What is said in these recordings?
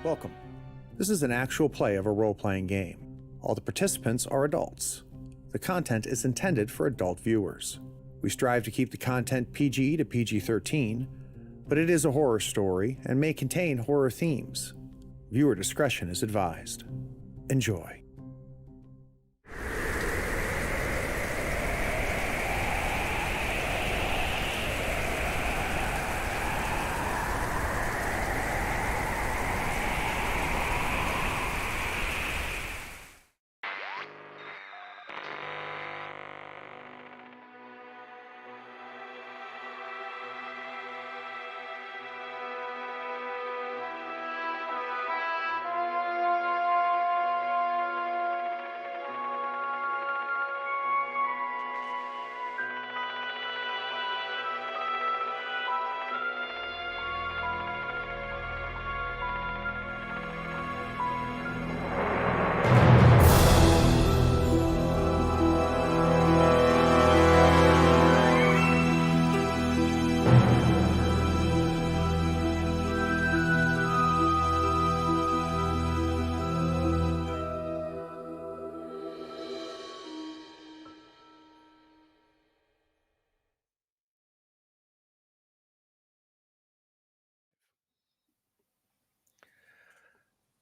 Welcome. This is an actual play of a role-playing game. All the participants are adults. The content is intended for adult viewers. We strive to keep the content PG to PG-13, but it is a horror story and may contain horror themes. Viewer discretion is advised. Enjoy.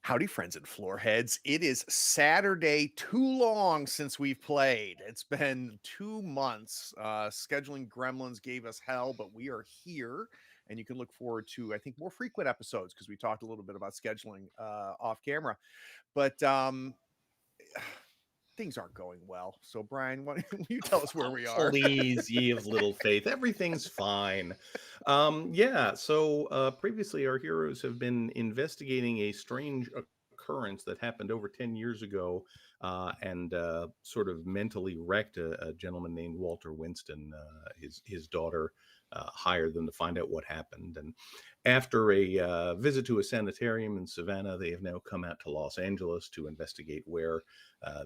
Howdy, friends and floorheads. It is Saturday, too long since we've played. It's been 2 months. Scheduling gremlins gave us hell, but we are here, and you can look forward to, I think, more frequent episodes because we talked a little bit about scheduling off camera. But things aren't going well. So, Brian, why don't you tell us where we are? Please, ye of little faith. Everything's fine. So previously our heroes have been investigating a strange occurrence that happened over 10 years ago and sort of mentally wrecked a gentleman named Walter Winston. His daughter hired them to find out what happened. And after a visit to a sanitarium in Savannah, they have now come out to Los Angeles to investigate where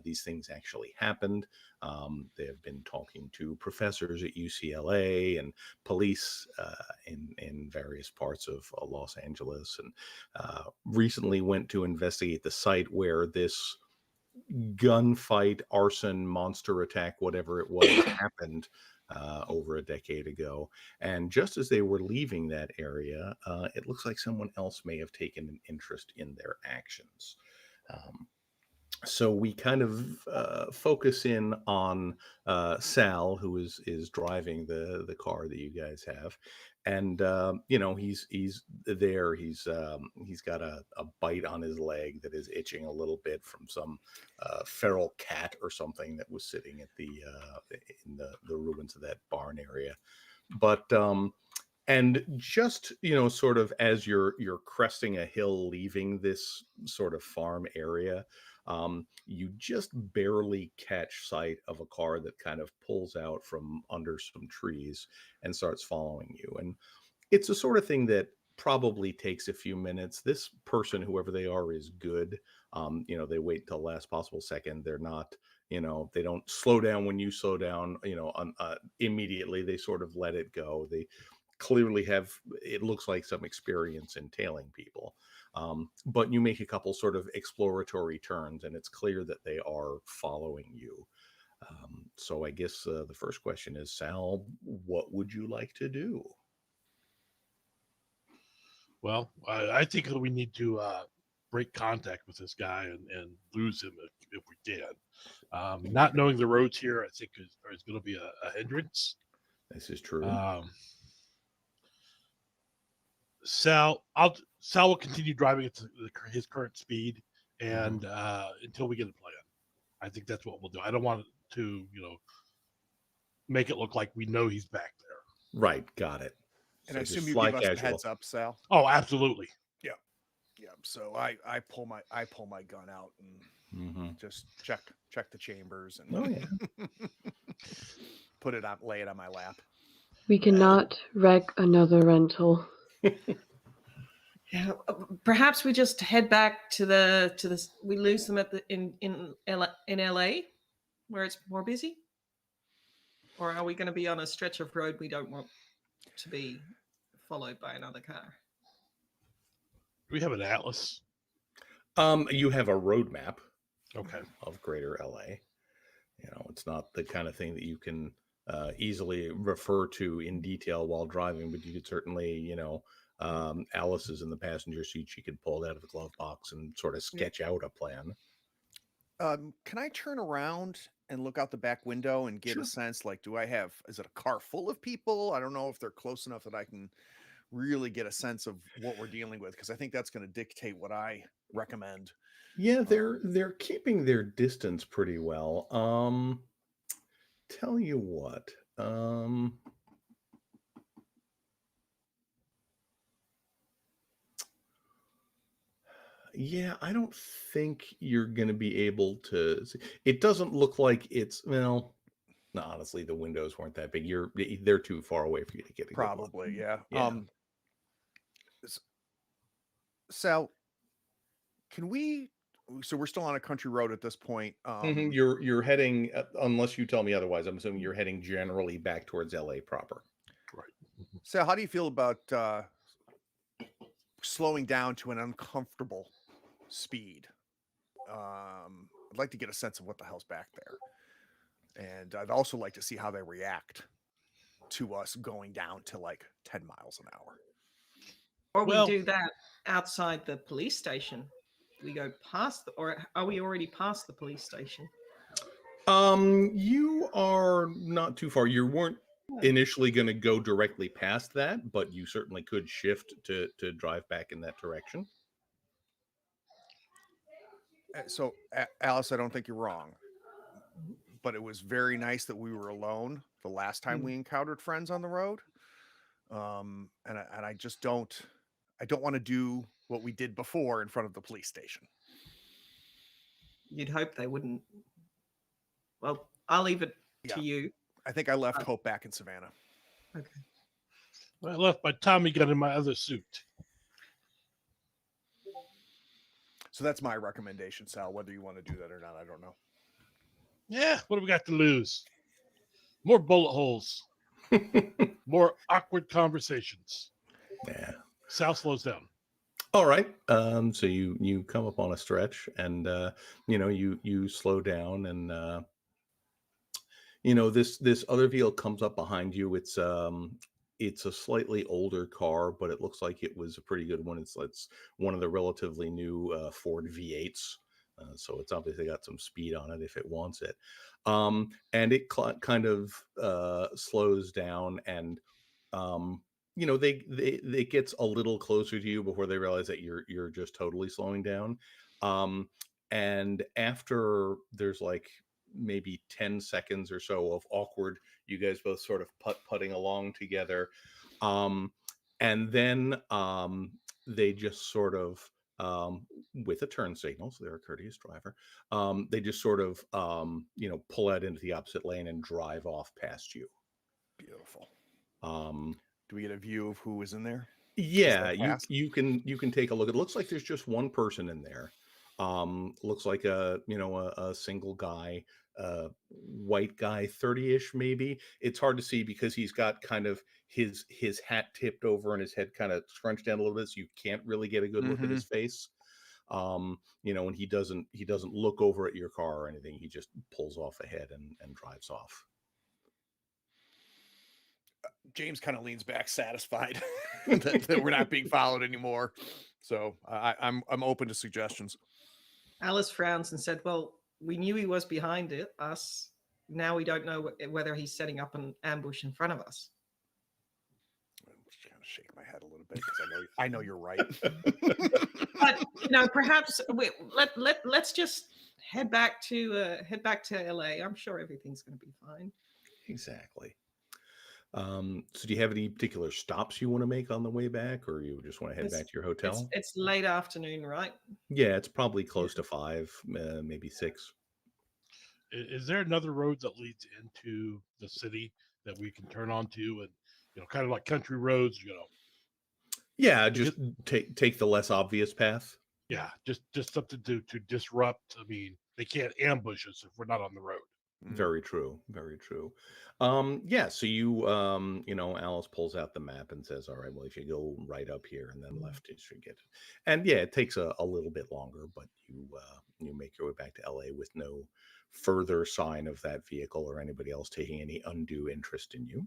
these things actually happened. They have been talking to professors at UCLA and police in various parts of Los Angeles, and recently went to investigate the site where this gunfight, arson, monster attack, whatever it was, happened over a decade ago. And just as they were leaving that area, it looks like someone else may have taken an interest in their actions. So we kind of focus in on Sal, who is driving the car that you guys have, and he's there. He's got a bite on his leg that is itching a little bit from some feral cat or something that was sitting at in the ruins of that barn area. But and just sort of as you're cresting a hill, leaving this sort of farm area. You just barely catch sight of a car that kind of pulls out from under some trees and starts following you. And it's the sort of thing that probably takes a few minutes. This person, whoever they are, is good. They wait till the last possible second. They're not, they don't slow down when you slow down, immediately. They sort of let it go. They clearly have, it looks like, some experience in tailing people. But you make a couple sort of exploratory turns, and it's clear that they are following you. So I guess the first question is, Sal, what would you like to do? Well, I think that we need to break contact with this guy and lose him if we can. Not knowing the roads here, I think, is going to be a hindrance. This is true. Sal will continue driving at his current speed and until we get a plan. I think that's what we'll do. I don't want to, make it look like we know he's back there. Right, got it. And I assume you give us the heads up, Sal. Oh, absolutely. Yeah. So I pull my gun out and just check the chambers and lay it on my lap. We cannot wreck another rental. Yeah, perhaps we just head back to the. We lose them in LA, where it's more busy. Or are we going to be on a stretch of road we don't want to be followed by another car? Do we have an atlas? You have a roadmap Okay. of Greater LA. It's not the kind of thing that you can easily refer to in detail while driving, but you could certainly, Alice is in the passenger seat. She could pull it out of the glove box and sort of sketch out a plan. Can I turn around and look out the back window and get Sure. a sense? Like, is it a car full of people? I don't know if they're close enough that I can really get a sense of what we're dealing with, because I think that's going to dictate what I recommend. Yeah, they're keeping their distance pretty well. Tell you what. Yeah, I don't think you're going to be able to see. It doesn't look like it's, well, no, honestly, the windows weren't that big. They're too far away for you to get a good look. Probably, yeah. Yeah. Sal, can we? So we're still on a country road at this point. You're heading, unless you tell me otherwise, I'm assuming you're heading generally back towards LA proper. Right. Sal, how do you feel about slowing down to an uncomfortable speed? I'd like to get a sense of what the hell's back there, and I'd also like to see how they react to us going down to like 10 miles an hour. Or Well- we do that outside the police station. We go past, or are we already past the police station? You are not too far. You weren't initially going to go directly past that, but you certainly could shift to drive back in that direction. So, Alice, I don't think you're wrong, but it was very nice that we were alone the last time we encountered friends on the road. And I just don't want to do what we did before in front of the police station. You'd hope they wouldn't. Well, I'll leave it Yeah. to you. I think I left Hope back in Savannah. Okay. I left my Tommy gun in my other suit. So that's my recommendation, Sal. Whether you want to do that or not, I don't know. Yeah, what do we got to lose? More bullet holes. More awkward conversations. Yeah. Sal slows down. All right. So you come up on a stretch, and you slow down, and this other vehicle comes up behind you. It's a slightly older car, but it looks like it was a pretty good one. It's one of the relatively new Ford V8s. So it's obviously got some speed on it if it wants it. And it kind of slows down, and they gets a little closer to you before they realize that you're just totally slowing down. And after there's like maybe 10 seconds or so of awkward, you guys both sort of putting along together, and then they just sort of with a turn signal, so they're a courteous driver, they just sort of pull out into the opposite lane and drive off past you. Beautiful. Do we get a view of who was in there? Yeah, you can take a look. It looks like there's just one person in there. Looks like a single guy, white guy, 30-ish maybe. It's hard to see because he's got kind of his hat tipped over and his head kind of scrunched down a little bit, so you can't really get a good look at his face. And he doesn't look over at your car or anything. He just pulls off ahead and drives off. James kind of leans back, satisfied that we're not being followed anymore. So I'm open to suggestions. Alice frowns and said, "Well, we knew he was behind us. Now we don't know whether he's setting up an ambush in front of us." I'm just kind of shake my head a little bit because I know you're right. But perhaps let's just head back to LA. I'm sure everything's going to be fine. Exactly. So do you have any particular stops you want to make on the way back, or you just want to head back to your hotel? It's late afternoon, right? Yeah, it's probably close to 5, maybe 6. Is there another road that leads into the city that we can turn onto, and kind of like country roads, Yeah, just take the less obvious path. Yeah, just something to disrupt. I mean, they can't ambush us if we're not on the road. Very true. Very true. Yeah. So Alice pulls out the map and says, "All right, well, if you go right up here and then left, you should get it." And yeah, it takes a little bit longer, but you make your way back to LA with no further sign of that vehicle or anybody else taking any undue interest in you.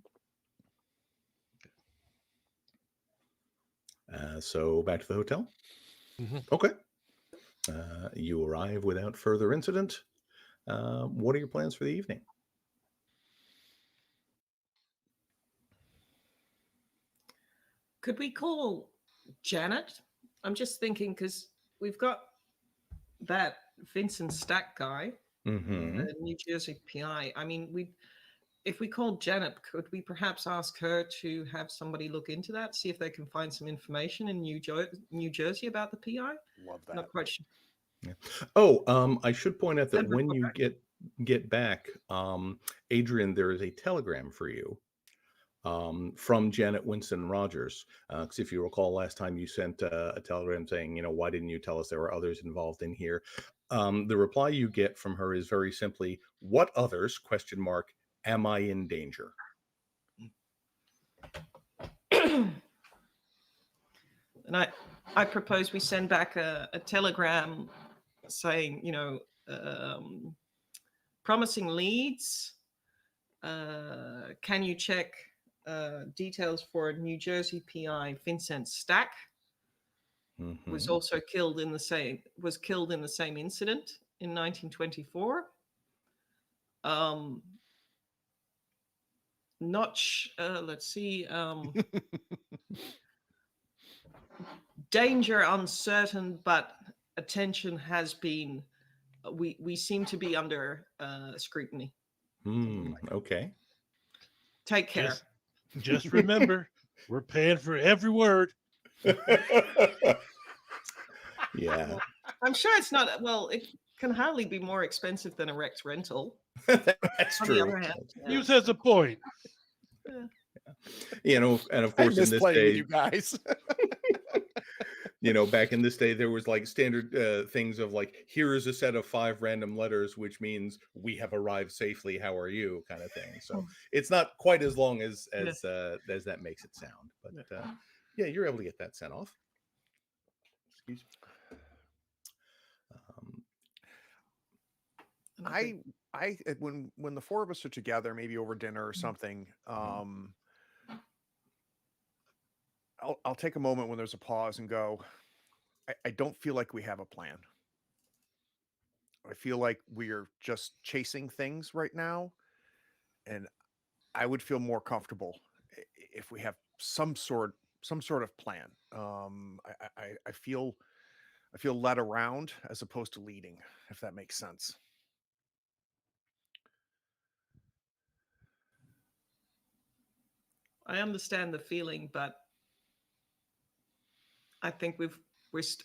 So back to the hotel. Mhm. Okay. You arrive without further incident. What are your plans for the evening? Could we call Janet? I'm just thinking because we've got that Vincent Stack guy, Mm-hmm. the New Jersey PI. I mean, if we called Janet, could we perhaps ask her to have somebody look into that, see if they can find some information in New Jersey about the PI? Love that. Not quite sure. Yeah. Oh, I should point out that And when report you back. get back, Adrian, there is a telegram for you from Janet Winston Rogers. Because if you recall, last time you sent a telegram saying, why didn't you tell us there were others involved in here? The reply you get from her is very simply, "What others? ? Am I in danger?" And I propose we send back a telegram saying, promising leads. Can you check details for New Jersey PI Vincent Stack? Mhm. Was also killed in the same incident in 1924. Let's see. Danger uncertain, but attention has been. We seem to be under scrutiny. Okay. Take care. Just remember, we're paying for every word. Yeah. I'm sure it's not. Well, it can hardly be more expensive than a Rex rental. That's On true. the other hand, Use as a point. And of I course, in miss this playing with day, you guys. back in this day, there was like standard things of like, here is a set of 5 random letters, which means we have arrived safely. How are you? Kind of thing. So it's not quite as long as that makes it sound. But yeah, you're able to get that sent off. Excuse me. When the 4 of us are together, maybe over dinner or something, I'll take a moment when there's a pause and go, I don't feel like we have a plan. I feel like we're just chasing things right now, and I would feel more comfortable if we have some sort of plan. I feel led around as opposed to leading, if that makes sense. I understand the feeling, but I think we're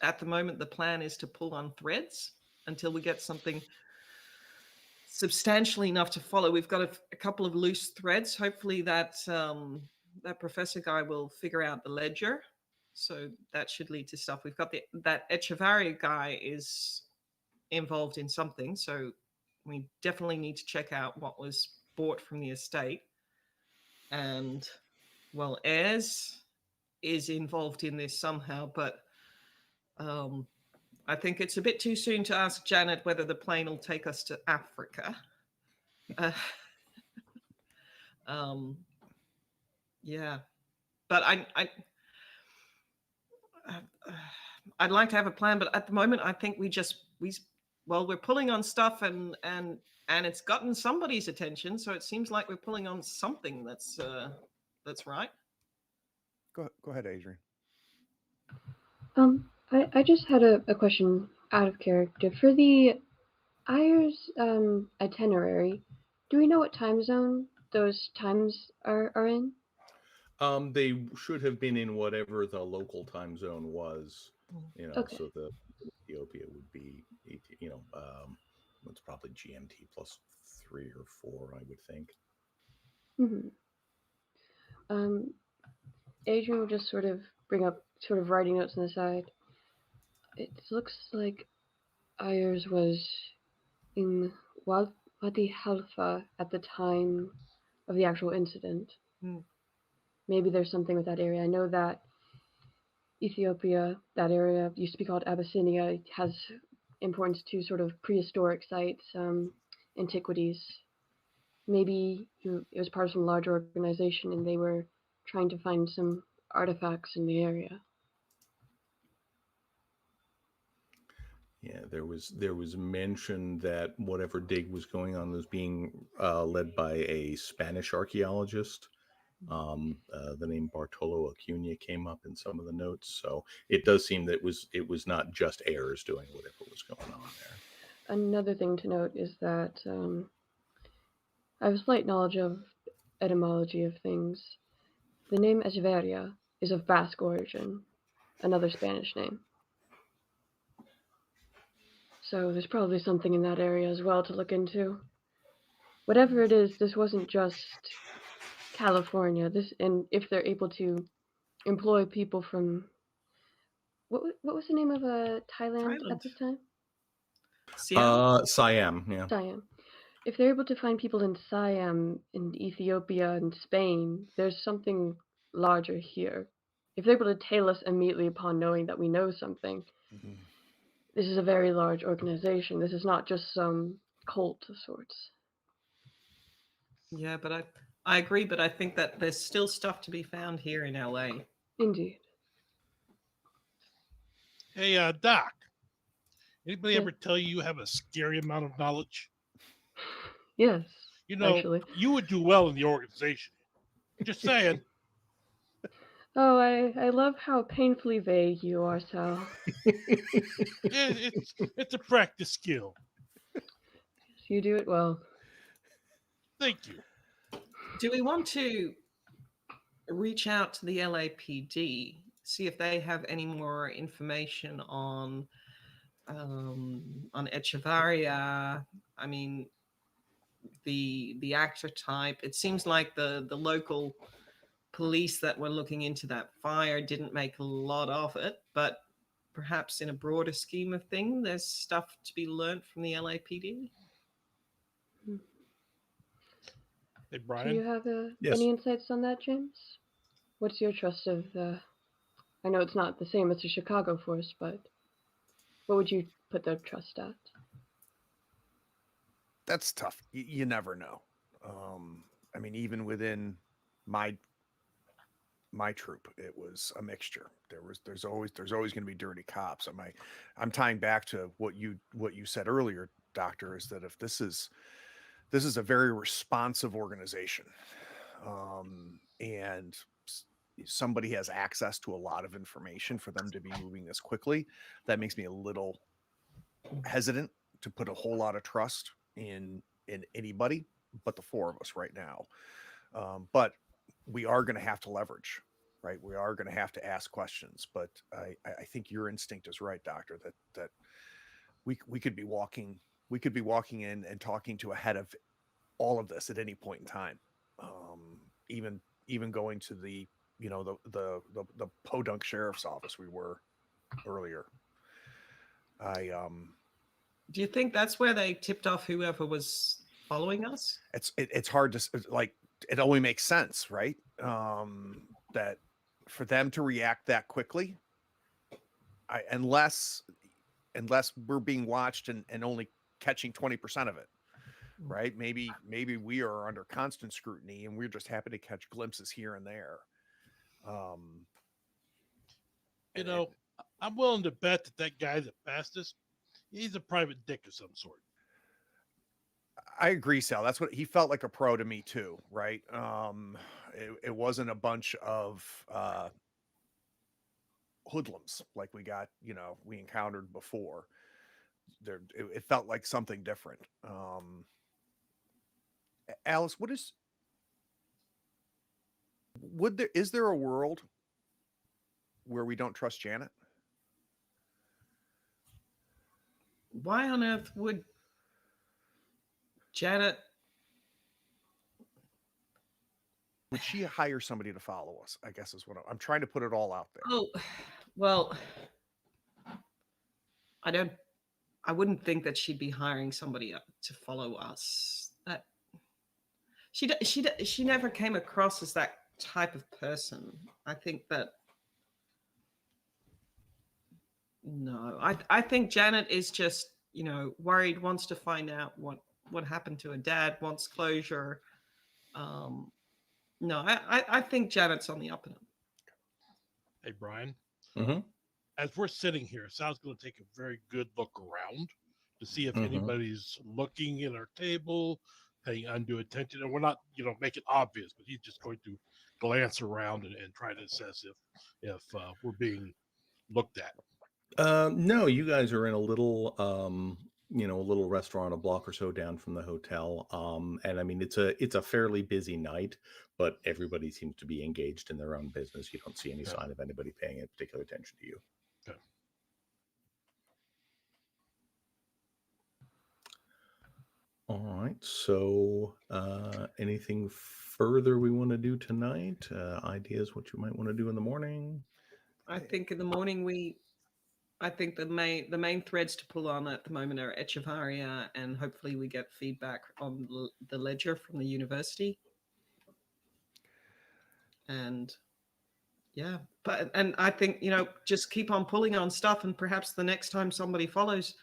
at the moment the plan is to pull on threads until we get something substantially enough to follow. We've got a couple of loose threads. Hopefully that professor guy will figure out the ledger, so that should lead to stuff. We've got that Echevarria guy is involved in something, so we definitely need to check out what was bought from the estate. And well, Ayres is involved in this somehow, but I think it's a bit too soon to ask Janet whether the plane will take us to Africa. Yeah, but I'd like to have a plan, but at the moment I think we're pulling on stuff and it's gotten somebody's attention, so it seems like we're pulling on something that's right. Go ahead, Adrian. I just had a question out of character. For the Ayers itinerary, do we know what time zone those times are in? They should have been in whatever the local time zone was, Okay. so the Ethiopia would be, it's probably GMT plus 3 or 4, I would think. Adrian will just sort of bring up sort of writing notes on the side. It looks like Ayers was in the Halfa at the time of the actual incident. Maybe there's something with that area. I know that Ethiopia, that area used to be called Abyssinia, has importance to sort of prehistoric sites, antiquities. Maybe it was part of some larger organization and they were trying to find some artifacts in the area. Yeah, there was mention that whatever dig was going on was being led by a Spanish archaeologist. The name Bartolo Acuna came up in some of the notes, so it does seem that it was not just heirs doing whatever was going on there. Another thing to note is that I have a slight knowledge of etymology of things. The name Echeverria is of Basque origin, another Spanish name. So there's probably something in that area as well to look into. Whatever it is, this wasn't just California. And if they're able to employ people from what was the name of Thailand at this time? Siam, yeah. Siam. If they're able to find people in Siam, in Ethiopia, and Spain, there's something larger here. If they're able to tail us immediately upon knowing that we know something, this is a very large organization. This is not just some cult of sorts. Yeah, but I agree, but I think that there's still stuff to be found here in LA. Indeed. Hey, Doc. Anybody ever tell you have a scary amount of knowledge? Yes. You know, actually. You would do well in the organization. Just saying. Oh, I love how painfully vague you are, Sal. It's a practice skill. You do it well. Thank you. Do we want to reach out to the LAPD, see if they have any more information on Echevarria? I mean, the actor type. It seems like the local police that were looking into that fire didn't make a lot of it, but perhaps in a broader scheme of things, there's stuff to be learned from the LAPD. Hey, Brian. Do you have Yes. any insights on that, James? What's your trust of the... I know it's not the same as the Chicago force, but what would you put their trust at? That's tough. You never know. I mean, even within my troop, it was a mixture. There's always going to be dirty cops. I'm tying back to what you said earlier, Doctor, is that if this is a very responsive organization, and somebody has access to a lot of information for them to be moving this quickly, that makes me a little hesitant to put a whole lot of trust in anybody but the four of us right now. But we are going to have to leverage, right? We are going to have to ask questions. But I think your instinct is right, Doctor, that we could be walking in and talking to a head of all of this at any point in time. Even going to the the Podunk Sheriff's Office we were earlier. Do you think that's where they tipped off whoever was following us? It's hard to, like, it only makes sense, right? That for them to react that quickly, unless we're being watched and only catching 20% of it, right? Maybe we are under constant scrutiny and we're just happy to catch glimpses here and there. I'm willing to bet that guy that passed us, he's a private dick of some sort. I agree, Sal. That's what he felt like, a pro to me too, right? It wasn't a bunch of hoodlums like we encountered before. It felt like something different. Alice, is there a world where we don't trust Janet? Why on earth would Janet... Would she hire somebody to follow us? I guess is what I'm trying to put it all out there. Oh, well, I don't I wouldn't think that she'd be hiring somebody to follow us. That she never came across as that type of person. I think that no, I think Janet is just, you know, worried, wants to find out what happened to her dad, wants closure. No, I think Janet's on the up and up. Hey, Brian, Mm-hmm. as we're sitting here, Sal's going to take a very good look around to see if Mhm. anybody's looking at our table, paying undue attention. And we're not, you know, make it obvious, but he's just going to glance around and try to assess if we're being looked at. No, you guys are in a little, a little restaurant a block or so down from the hotel. And I mean, it's a fairly busy night, but everybody seems to be engaged in their own business. You don't see any Okay. sign of anybody paying any particular attention to you. Okay. All right. So, anything further we want to do tonight? Ideas what you might want to do in the morning? I think in the morning I think the main threads to pull on at the moment are Echevarria, and hopefully we get feedback on the ledger from the university. And yeah, and I think, you know, just keep on pulling on stuff, and perhaps the next time somebody follows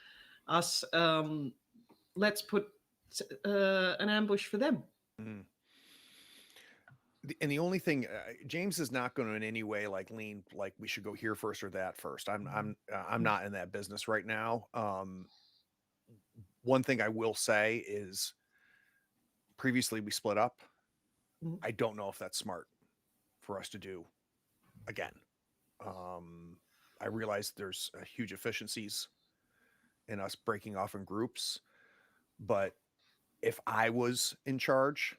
us, let's put an ambush for them. Mm. And the only thing, James is not going to in any way like lean like we should go here first or that first. I'm not in that business right now. One thing I will say is previously we split up. Mhm. I don't know if that's smart for us to do again. I realize there's huge efficiencies in us breaking off in groups, but if I was in charge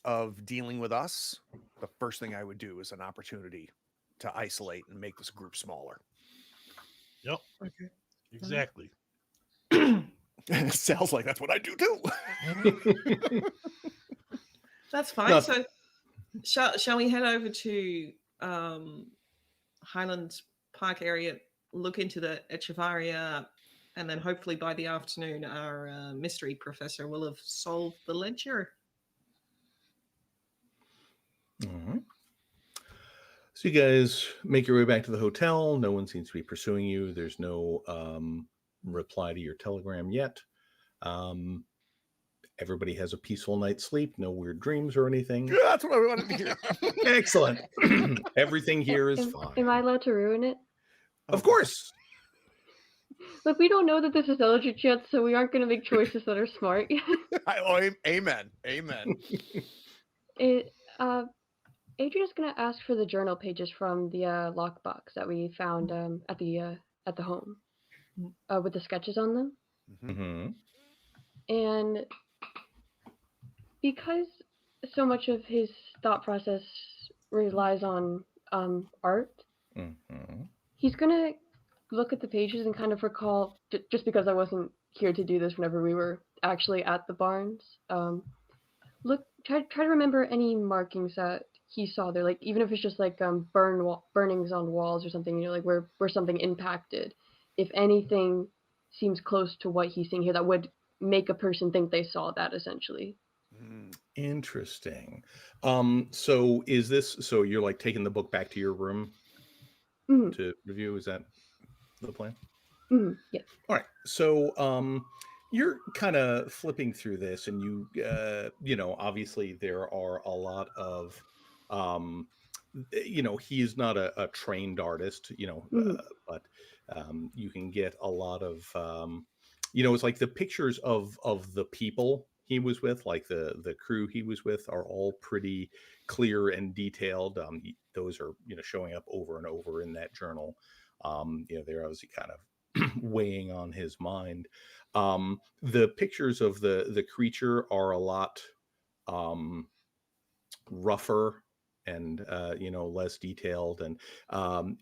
of dealing with us, the first thing I would do is an opportunity to isolate and make this group smaller. Yep. Okay. Exactly. It sounds like that's what I do too. That's fine. No. So shall we head over to Highland Park area, look into the Echevarria, and then hopefully by the afternoon our mystery professor will have solved the ledger. All right. So you guys make your way back to the hotel. No one seems to be pursuing you. There's no reply to your telegram yet. Everybody has a peaceful night's sleep. No weird dreams or anything. Yeah, that's what I wanted to hear. Excellent. Everything here is fine. Am I allowed to ruin it? Of course. Look, we don't know that this is Eldritch yet, so we aren't going to make choices that are smart. Amen. Adrian's going to ask for the journal pages from the lockbox that we found at the home with the sketches on them. Mm-hmm. And because so much of his thought process relies on art, Mm-hmm. he's going to look at the pages and kind of recall, just because I wasn't here to do this whenever we were actually at the barns, try to remember any markings that he saw there, like even if it's just like burnings on walls or something, you know, like where something impacted. If anything seems close to what he's seeing here, that would make a person think they saw that, essentially. Interesting. So is this, so you're like taking the book back to your room to review? Is that the plan? Yes. All right. So you're kind of flipping through this, and you obviously there are a lot of he is not a trained artist, but you can get a lot of it's like the pictures of the people he was with, like the crew he was with, are all pretty clear and detailed. Those are showing up over and over in that journal. They're obviously kind of weighing on his mind. The pictures of the creature are a lot rougher and less detailed, and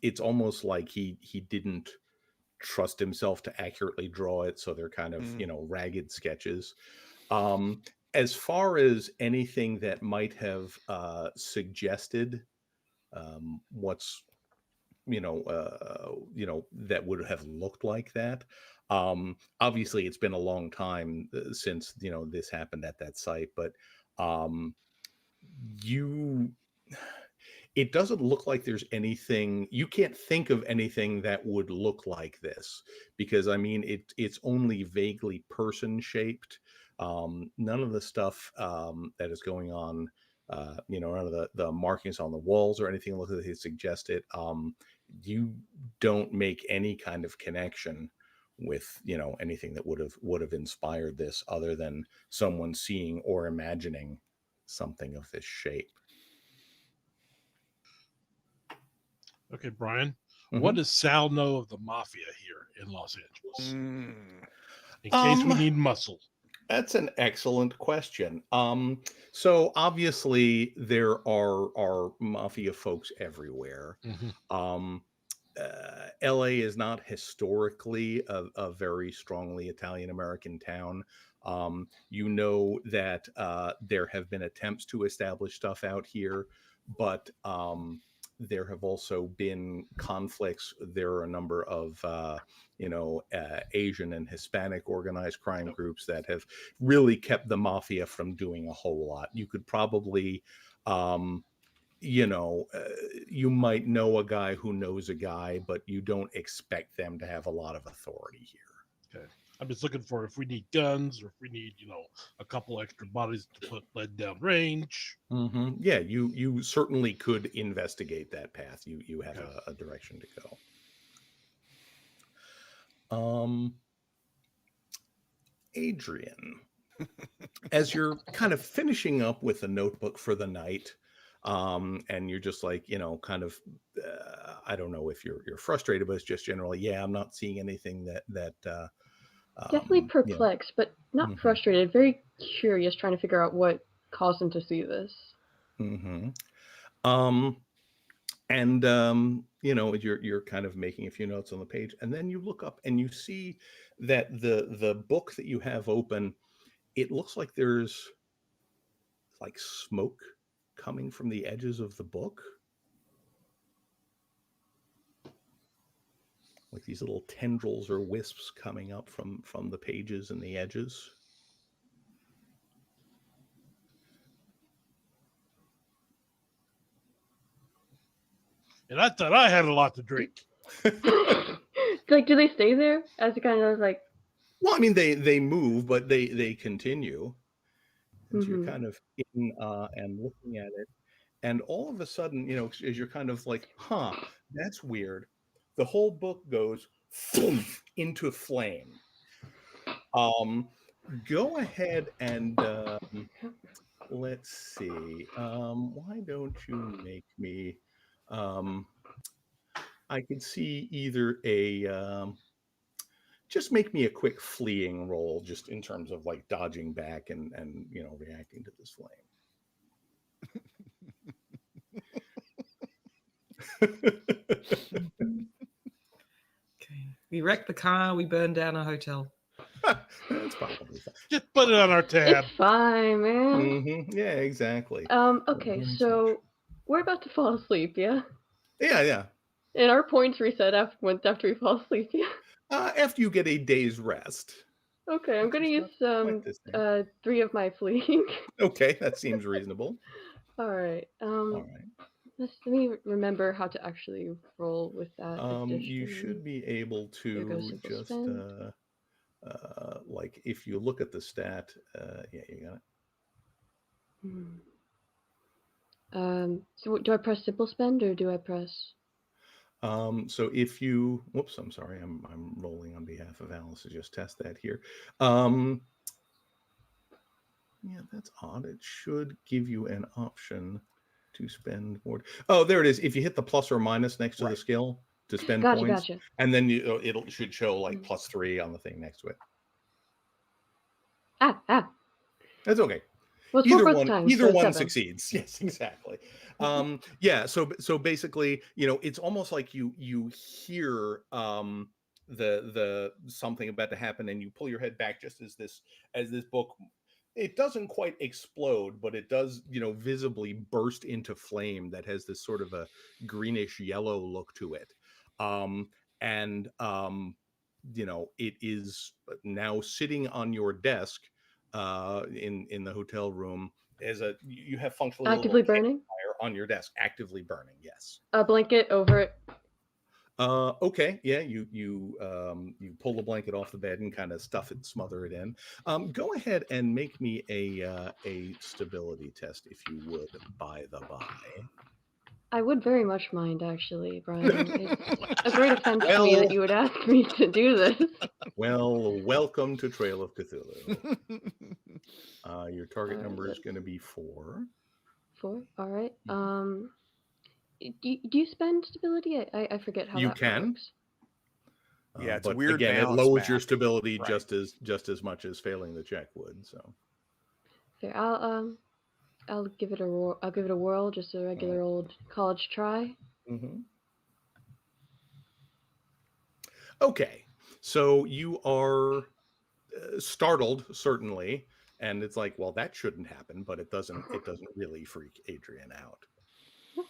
it's almost like he didn't trust himself to accurately draw it, so they're kind of ragged sketches. As far as anything that might have suggested what's that would have looked like that. Obviously, it's been a long time since this happened at that site, but you it doesn't look like there's anything. You can't think of anything that would look like this, because I mean it's only vaguely person shaped. None of the stuff that is going on, none of the markings on the walls or anything look like they suggest it. You don't make any kind of connection with anything that would have inspired this, other than someone seeing or imagining something of this shape. Okay, Brian, what does Sal know of the mafia here in Los Angeles? In case we need muscle. That's an excellent question. So obviously there are mafia folks everywhere. LA is not historically a very strongly Italian American town. That there have been attempts to establish stuff out here, but there have also been conflicts. There are a number of Asian and Hispanic organized crime groups that have really kept the mafia from doing a whole lot. You could probably you might know a guy who knows a guy, but you don't expect them to have a lot of authority here. Okay. I'm just looking for if we need guns, or if we need, a couple extra bodies to put lead down range. Yeah, you certainly could investigate that path. You have a direction to go. Adrian, as you're kind of finishing up with the notebook for the night, and you're just like, I don't know if you're frustrated, but it's just generally, I'm not seeing anything that definitely perplexed, but not frustrated. Very curious, trying to figure out what caused him to see this. You're kind of making a few notes on the page, and then you look up and you see that the book that you have open, it looks like there's like smoke coming from the edges of the book. Like these little tendrils or wisps coming up from the pages and the edges. And I thought I had a lot to drink. Like, do they stay there as it kind of like? Well, I mean, they move, but they continue. And so you're kind of in and looking at it, and all of a sudden, as you're kind of like, that's weird. The whole book goes into flame. Go ahead and let's see. Why don't you make me? I can see either just make me a quick fleeing roll, just in terms of like dodging back and reacting to this flame. Okay. We wrecked the car. We burned down a hotel. That's probably fine. Just put it on our tab. It's fine, man. Yeah, exactly. Okay, so we're about to fall asleep, yeah? Yeah. And our points reset after we fall asleep, yeah? After you get a day's rest. Okay, I'm gonna use 3 of my fleeing. Okay, that seems reasonable. All right. Let me remember how to actually roll with that. You should be able to just like if you look at the stat, you got it. So do I press simple spend or do I press? So if you, whoops, I'm sorry, I'm rolling on behalf of Alice to just test that here. Yeah, that's odd. It should give you an option to spend more. Oh, there it is. If you hit the plus or minus next to the skill to spend points, gotcha. and then it should show like +3 on the thing next to it. That's okay. Well, either one succeeds. Yes, exactly. Yeah. So basically, it's almost like you hear the something about to happen, and you pull your head back just as this book. It doesn't quite explode, but it does, visibly burst into flame that has this sort of a greenish yellow look to it. and it is now sitting on your desk in the hotel room. You have functionally Actively a little burning? campfire on your desk, actively burning. Yes. A blanket over it. Okay. Yeah. You pull the blanket off the bed and kind of stuff it, smother it in. Go ahead and make me a stability test, if you would, by the by. I would very much mind, actually, Brian. It's a great offense to me that you would ask me to do this. Well, welcome to Trail of Cthulhu. Your target number is going to be 4. 4? All right. Do you spend stability? I forget how You that can. works. Yeah, it's but weird. Again, it balance lowers your math. stability Right. just as much as failing the check would. So Fair. I'll give it a whirl. I'll give it a whirl, just a regular old college try. Okay, so you are startled, certainly, and it's like, well, that shouldn't happen, but it doesn't really freak Adrian out.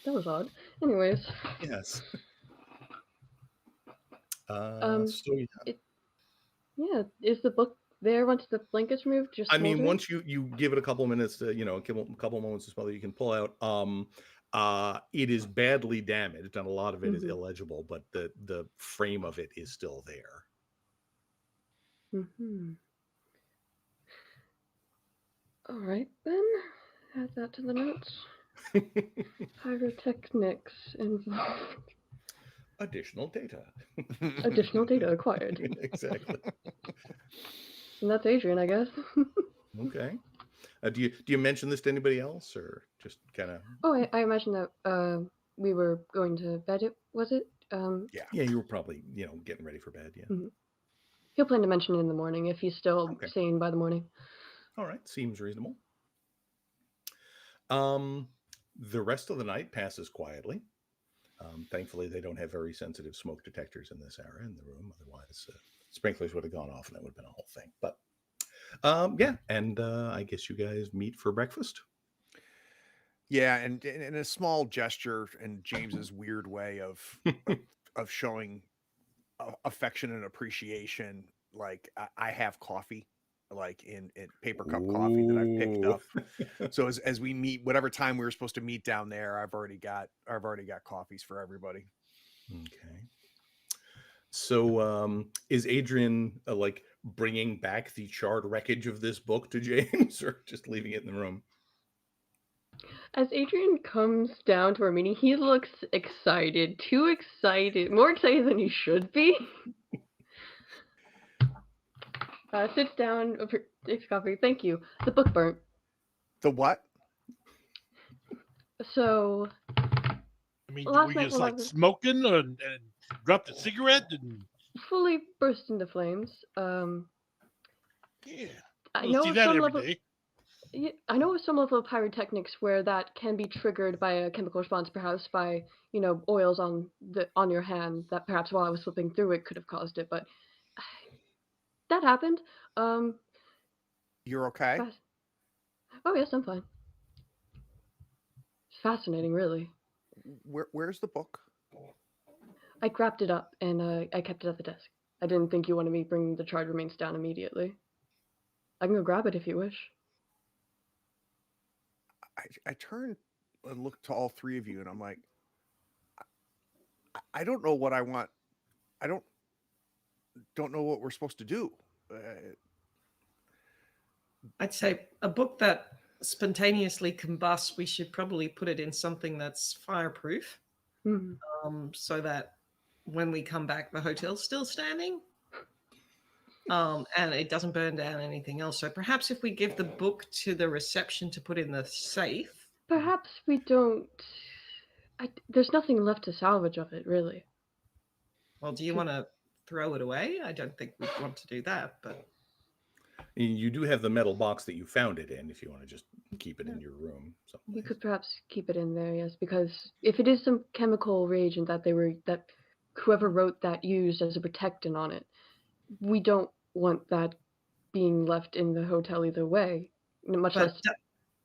That was odd. Anyways. Yes. Yeah, is the book there once the blanket's removed? Just I mean, smoldering? once you give it a couple of minutes to, a couple moments to smother, you can pull out. It is badly damaged, and a lot of it is illegible, but the frame of it is still there. All right, then. Add that to the notes. Pyrotechnics involved. Additional data. Additional data acquired. Exactly. And that's Adrian, I guess. Okay. Do you mention this to anybody else, or just kind of? Oh, I imagine that we were going to bed. Was it? Yeah, you were probably getting ready for bed. Yeah. He'll plan to mention it in the morning if he's still sane by the morning. All right, seems reasonable. The rest of the night passes quietly. Thankfully, they don't have very sensitive smoke detectors in this area in the room. Otherwise, sprinklers would have gone off, and that would have been a whole thing. But and I guess you guys meet for breakfast. Yeah, and in a small gesture in James's weird way of showing affection and appreciation, like I have coffee, like in paper cup coffee that I've picked up. So as we meet, whatever time we were supposed to meet down there, I've already got coffees for everybody. Okay. So is Adrian like bringing back the charred wreckage of this book to James, or just leaving it in the room? As Adrian comes down to our meeting, he looks excited. Too excited. More excited than he should be. Sits down, takes coffee. Thank you. The book burnt. The what? So. I mean, were you just like smoking and dropped a cigarette and fully burst into flames? Yeah. I know see that every day. Yeah, I know of some level of pyrotechnics where that can be triggered by a chemical response, perhaps by oils on your hand that perhaps while I was flipping through it could have caused it, but that happened. You're okay? Oh yes, I'm fine. It's fascinating, really. Where's the book? I grabbed it up and I kept it at the desk. I didn't think you wanted me bringing the charred remains down immediately. I can go grab it if you wish. I turn and look to all three of you, and I'm like, I don't know what I want. I don't know what we're supposed to do. I'd say a book that spontaneously combusts, we should probably put it in something that's fireproof, so that when we come back, the hotel's still standing. And it doesn't burn down anything else. So perhaps if we give the book to the reception to put in the safe. Perhaps we don't. There's nothing left to salvage of it, really. Well, do you want to throw it away? I don't think we'd want to do that, but. You do have the metal box that you found it in if you want to just keep it in your room. You could perhaps keep it in there, yes, because if it is some chemical reagent that whoever wrote that used as a protectant on it, we don't want that being left in the hotel either way. Much less.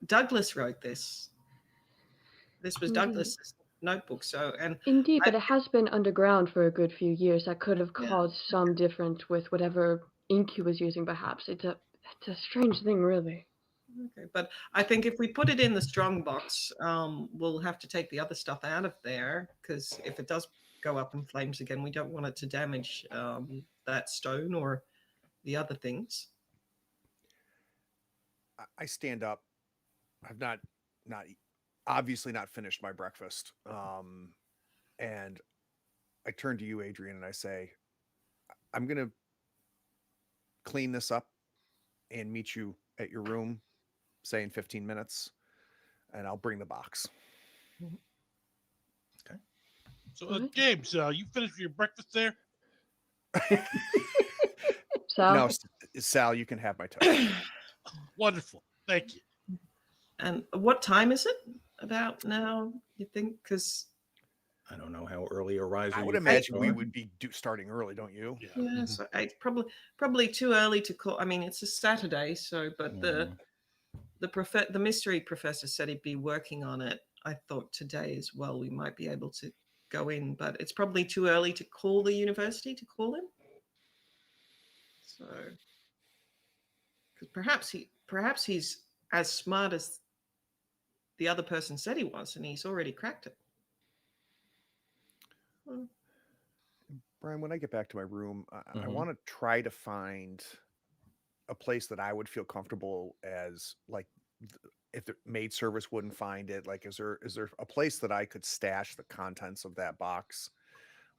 Douglas wrote this. This was Douglas's notebook. So, and Indeed, I, but it has been underground for a good few years. That could have yeah, caused some difference with whatever ink he was using, perhaps. It's a strange thing, really. okay. But I think if we put it in the strong box, we'll have to take the other stuff out of there, because if it does go up in flames again, we don't want it to damage that stone or the other things. I stand up. I've not obviously not finished my breakfast. And I turn to you, Adrian, and I say, I'm gonna clean this up and meet you at your room, say in 15 minutes, and I'll bring the box. Okay. So, Alright. James, you finished your breakfast there? Sal? No, Sal, you can have my toast. Wonderful. Thank you. And what time is it about now, you think? Because I don't know how early a riser I you would folks imagine we are. would be starting early, don't you? Yeah. yeah, so it's probably too early to call. I mean, it's a Saturday, so but Mhm. the mystery professor said he'd be working on it. I thought today as well we might be able to go in, but it's probably too early to call the university to call him. So, because perhaps he's as smart as the other person said he was, and he's already cracked it. Well, Brian, when I get back to my room, I Mhm. want to try to find a place that I would feel comfortable as, like, if the maid service wouldn't find it. Like, is there a place that I could stash the contents of that box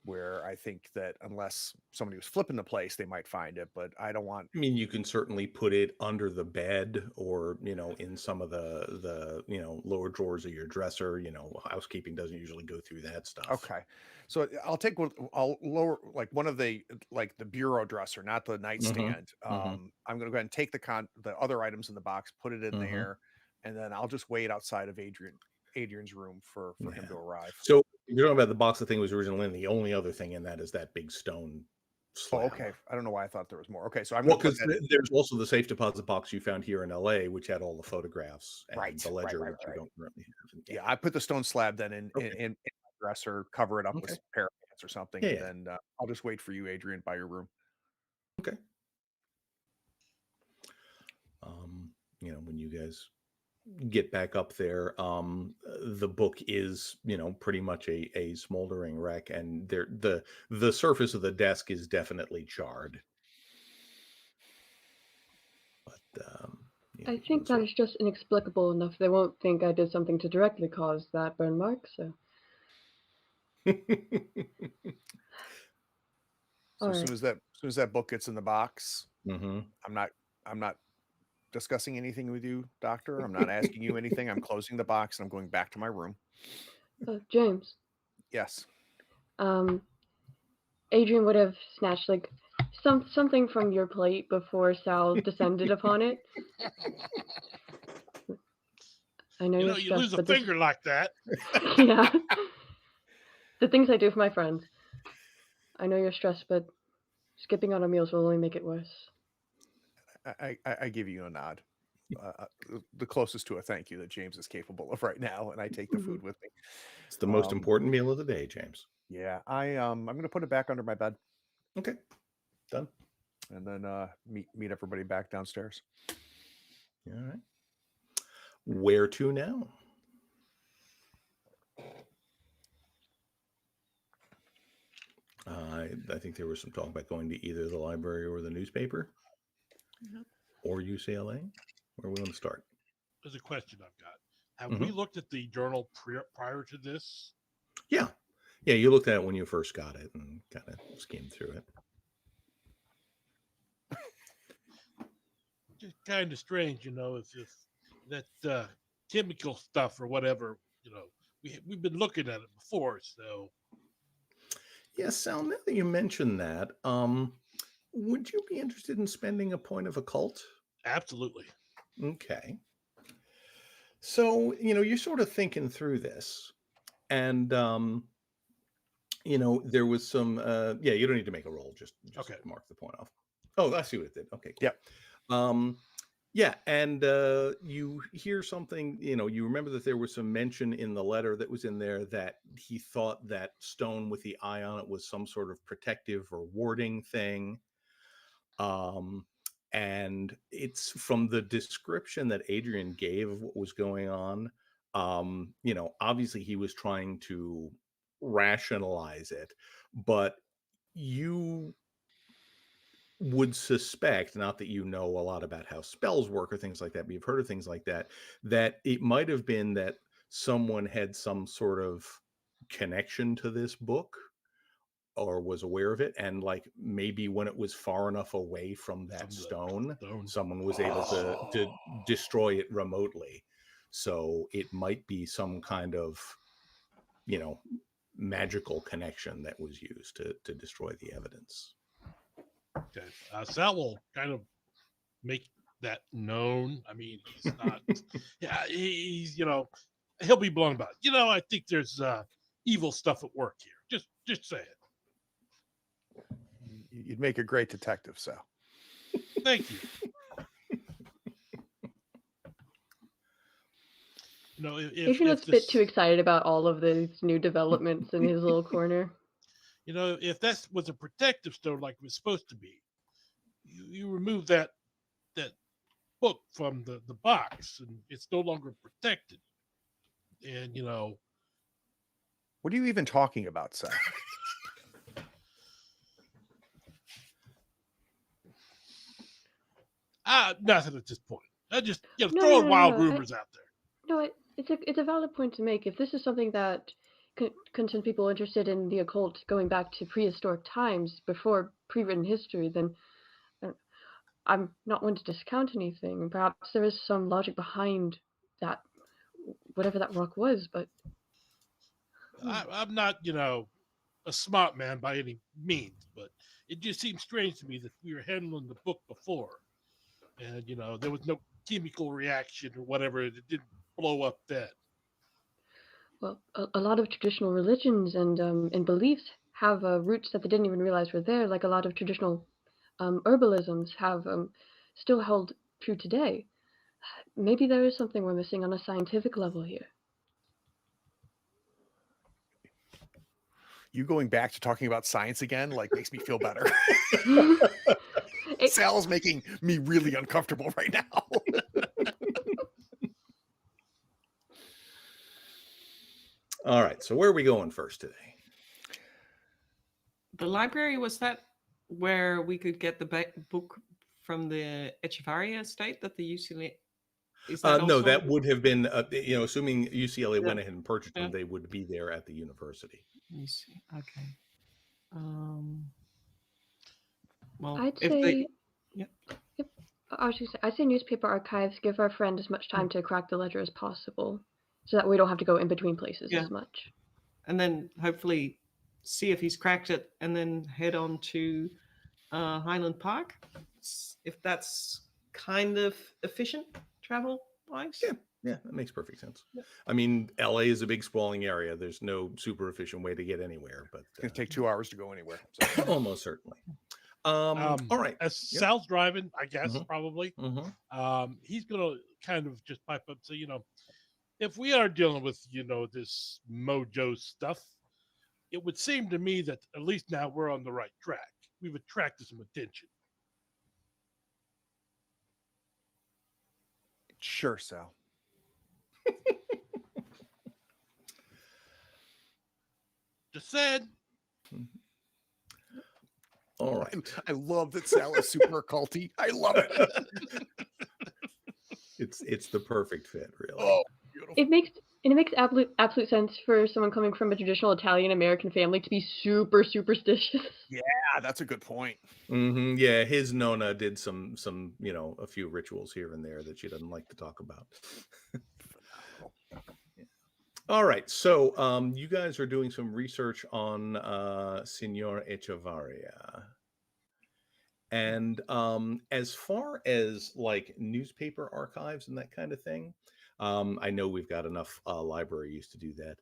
where I think that unless somebody was flipping the place, they might find it, but I don't want. I mean, you can certainly put it under the bed, or in some of the lower drawers of your dresser. Housekeeping doesn't usually go through that stuff. Okay, so I'll take one. I'll lower, like, one of the, like, the bureau dresser, not the nightstand. Mhm. I'm gonna go ahead and take the other items in the box, put it in Mhm. there, and then I'll just wait outside of Adrian's room for him Yeah. to arrive. So you're talking about the box the thing was originally in. The only other thing in that is that big stone Oh, slab. okay. I don't know why I thought there was more. Okay, so I'm Well, gonna put because that. there's also the safe deposit box you found here in LA, which had all the photographs and Right, the right, ledger, right, which you right. don't currently have. And Yeah, I put the stone slab then in Okay. my dresser, cover it up with Okay. a pair of pants or something, Yeah, and yeah. then I'll just wait for you, Adrian, by your room. Okay. When you guys get back up there, the book is pretty much a smoldering wreck, and the surface of the desk is definitely charred. But I you can think that sort is just inexplicable enough. They won't think I did something to directly cause that burn mark, so. of So as Alright. soon as that book gets in the box, hmm I'm not discussing anything with you, Doctor. I'm not asking you anything. I'm closing the box and I'm going back to my room. James, Yes. Adrian would have snatched, like, something from your plate before Sal descended upon it. I know you're You stressed, lose a but this... finger like that. Yeah. The things I do for my friends. I know you're stressed, but skipping out on meals will only make it worse. I give you a nod. The closest to a thank you that James is capable of right now, and I take the food with me. It's the most Um, important meal of the day, James. Yeah, I'm gonna put it back under my bed Okay, done. and then meet everybody back downstairs. All right. Where to now? I think there was some talk about going to either the library or the newspaper, or UCLA. Where we want to start? There's a question I've got. Have Mhm. we looked at the journal prior to this? Yeah, you looked at it when you first got it and kind of skimmed through it. Just kind of strange, if that chemical stuff or whatever, we've been looking at it before, so Yeah, Sal, now that you mention that, would you be interested in spending a point of occult? absolutely. Okay. So, you're sort of thinking through this, and there was some you don't need to make a roll, just Okay. mark the point off. Oh, I see what it did. Okay, cool. Yep. Um Yeah, and you hear something, you remember that there was some mention in the letter that was in there that he thought that stone with the eye on it was some sort of protective or warding thing. Um, and it's from the description that Adrian gave of what was going on. Obviously he was trying to rationalize it, but you would suspect, not that you know a lot about how spells work or things like that, but you've heard of things like that, that it might have been that someone had some sort of connection to this book or was aware of it, and like maybe when it was far enough away from that stone, someone was able to destroy it remotely. So it might be some kind of magical connection that was used to destroy the evidence. Okay. Sal will kind of make that known. I mean, he's not, yeah, he's, he'll be blown about it. I think there's evil stuff at work here. Just say it. You'd make a great detective, Sal. Thank you. Adrian looks a bit too excited about all of these new developments in his little corner. If that was a protective stone like it was supposed to be, you remove that book from the box and it's no longer protected. And what are you even talking about, Sal? Nothing at this point. I just throwing wild rumors out there. No, it's a valid point to make. If this is something that concerns people interested in the occult going back to prehistoric times before pre-written history, then I'm not one to discount anything. Perhaps there is some logic behind that, whatever that rock was, but I'm not, a smart man by any means, but it just seems strange to me that we were handling the book before, and there was no chemical reaction or whatever. It didn't blow up then. Well, a lot of traditional religions and beliefs have roots that they didn't even realize were there. Like a lot of traditional herbalisms have still held true today. Maybe there is something we're missing on a scientific level here. You going back to talking about science again, makes me feel better. Sal's making me really uncomfortable right now. All right, so where are we going first today? The library, was that where we could get the book from the Echevarria estate that the UCLA... No, that would have been, assuming UCLA went ahead and purchased them, they would be there at the university. You see, okay. Well, I'd say, I'd say newspaper archives give our friend as much time to crack the ledger as possible, so that we don't have to go in between places as much. And then hopefully see if he's cracked it, and then head on to Highland Park, if that's kind of efficient travel-wise. Yeah, that makes perfect sense. Yeah. I mean, LA is a big sprawling area. There's no super efficient way to get anywhere, but it's going to take 2 hours to go anywhere. So. Almost certainly. All right. As Sal's driving, I guess, probably, he's going to kind of just pipe up. So, if we are dealing with, this mojo stuff, it would seem to me that at least now we're on the right track. We've attracted some attention. Sure, Sal. Just said. All right. I love that Sal is super occulty. I love it. It's the perfect fit, really. Oh, beautiful. It makes absolute sense for someone coming from a traditional Italian American family to be super superstitious. Yeah, that's a good point. Mm-hmm. Yeah, his Nona did some a few rituals here and there that she doesn't like to talk about. All right, so you guys are doing some research on Signor Echevarria. And as far as like newspaper archives and that kind of thing, I know we've got enough libraries to do that.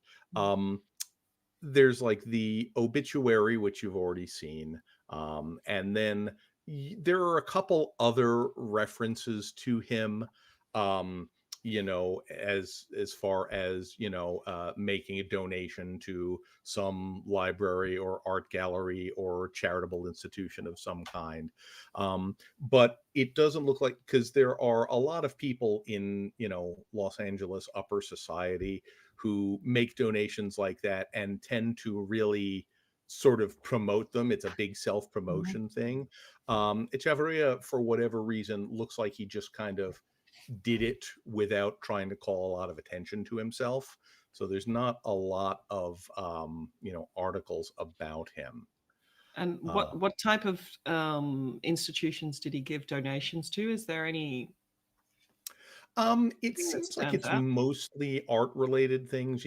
There's like the obituary, which you've already seen. And then There are a couple other references to him, um, as far as making a donation to some library or art gallery or charitable institution of some kind. But it doesn't look like, because there are a lot of people in Los Angeles upper society who make donations like that and tend to really sort of promote them. It's a big self-promotion thing. Echevarria, for whatever reason, looks like he just kind of did it without trying to call a lot of attention to himself. So there's not a lot of articles about him. And Uh, what type of institutions did he give donations to? Is there any it thing that seems like stands it's out? mostly art-related things,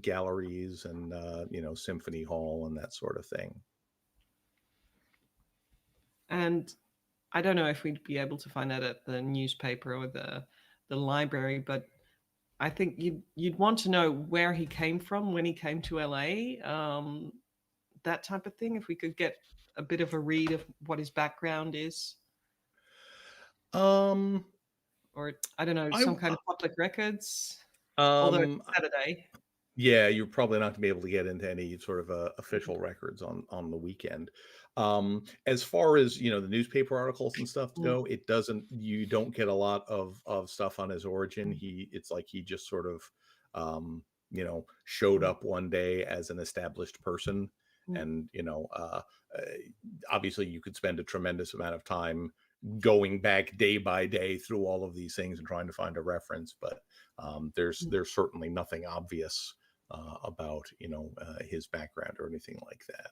galleries and symphony hall and that sort of thing. And I don't know if we'd be able to find that at the newspaper or the library, but I think you'd want to know where he came from when he came to LA, that type of thing. If we could get a bit of a read of what his background is, Um, or I don't know, I some kind of public records. Although it's um, Saturday. Yeah, you're probably not going to be able to get into any sort of official records on the weekend. As far as the newspaper articles and stuff Mm, go, you don't get a lot of stuff on his origin. It's like he just sort of showed mm, up one day as an established person, mm, and obviously you could spend a tremendous amount of time going back day by day through all of these things and trying to find a reference, but mm. there's certainly nothing obvious about his background or anything like that.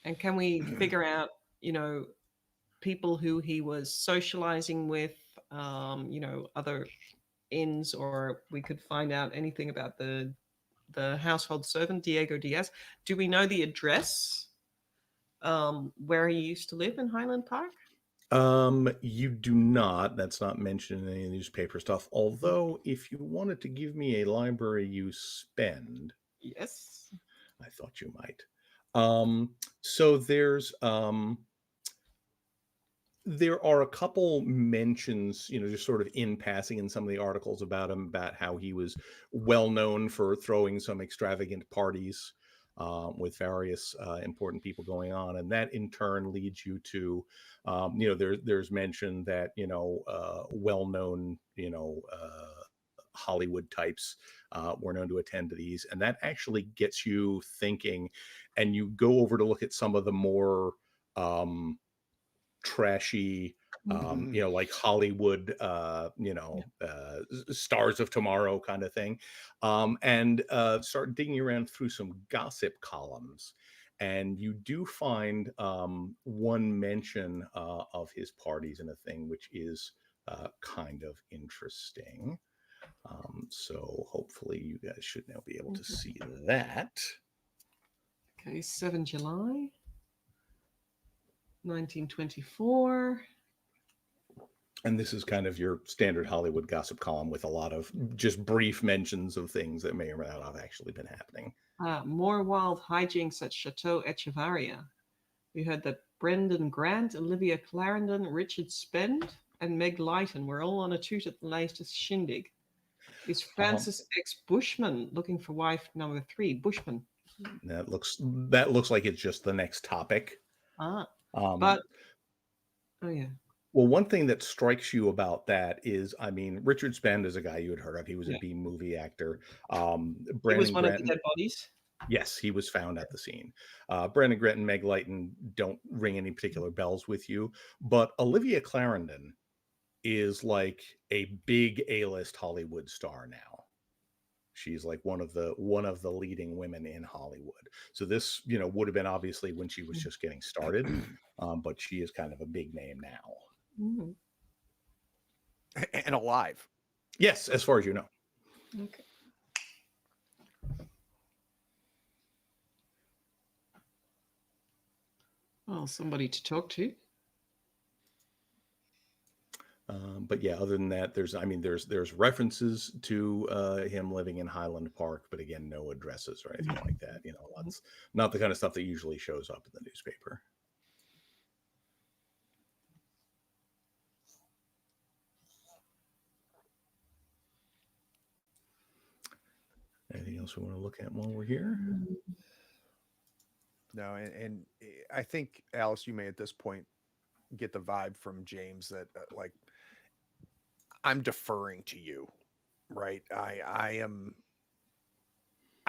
And can we figure out, people who he was socializing with, other inns, or we could find out anything about the household servant Diego Diaz? Do we know the address where he used to live in Highland Park? You do not. That's not mentioned in any newspaper stuff. Although, if you wanted to give me a library you spend, Yes. I thought you might. So there are a couple mentions, just sort of in passing in some of the articles about him, about how he was well known for throwing some extravagant parties with various important people going on, and that in turn leads you to, there's mention that well known, Hollywood types were known to attend to these, and that actually gets you thinking, and you go over to look at some of the more trashy like Hollywood stars of tomorrow kind of thing, and start digging around through some gossip columns, and you do find one mention of his parties and a thing which is kind of interesting. So hopefully you guys should now be able to see that. Okay, 7 July 1924. And this is kind of your standard Hollywood gossip column with a lot of just brief mentions of things that may or may not have actually been happening. More wild hijinks at Chateau Echevarria. We heard that Brendan Grant, Olivia Clarendon, Richard Spend, and Meg Lighton were all on a toot at the latest shindig. Is Francis X. Bushman looking for wife number 3? Bushman. That looks like it's just the next topic. But oh yeah. Well, one thing that strikes you about that is, Richard Spend is a guy you had heard of. He was Yeah. a B movie actor. He Brandon was one Grant, of the dead bodies. yes, he was found at the scene. Brandon Grant and Meg Lighton don't ring any particular bells with you, but Olivia Clarendon is like a big A-list Hollywood star now. She's like one of the leading women in Hollywood. So this, would have been obviously when she was just getting started, but she is kind of a big name now. Mm. And alive. Yes, as far as you know. Okay. Well, somebody to talk to. But yeah, other than that, there's references to him living in Highland Park, but again, no addresses or anything like that. That's not the kind of stuff that usually shows up in the newspaper. else we want to look at while we're here? No, and I think, Alice, you may at this point get the vibe from James that like I'm deferring to you, right? I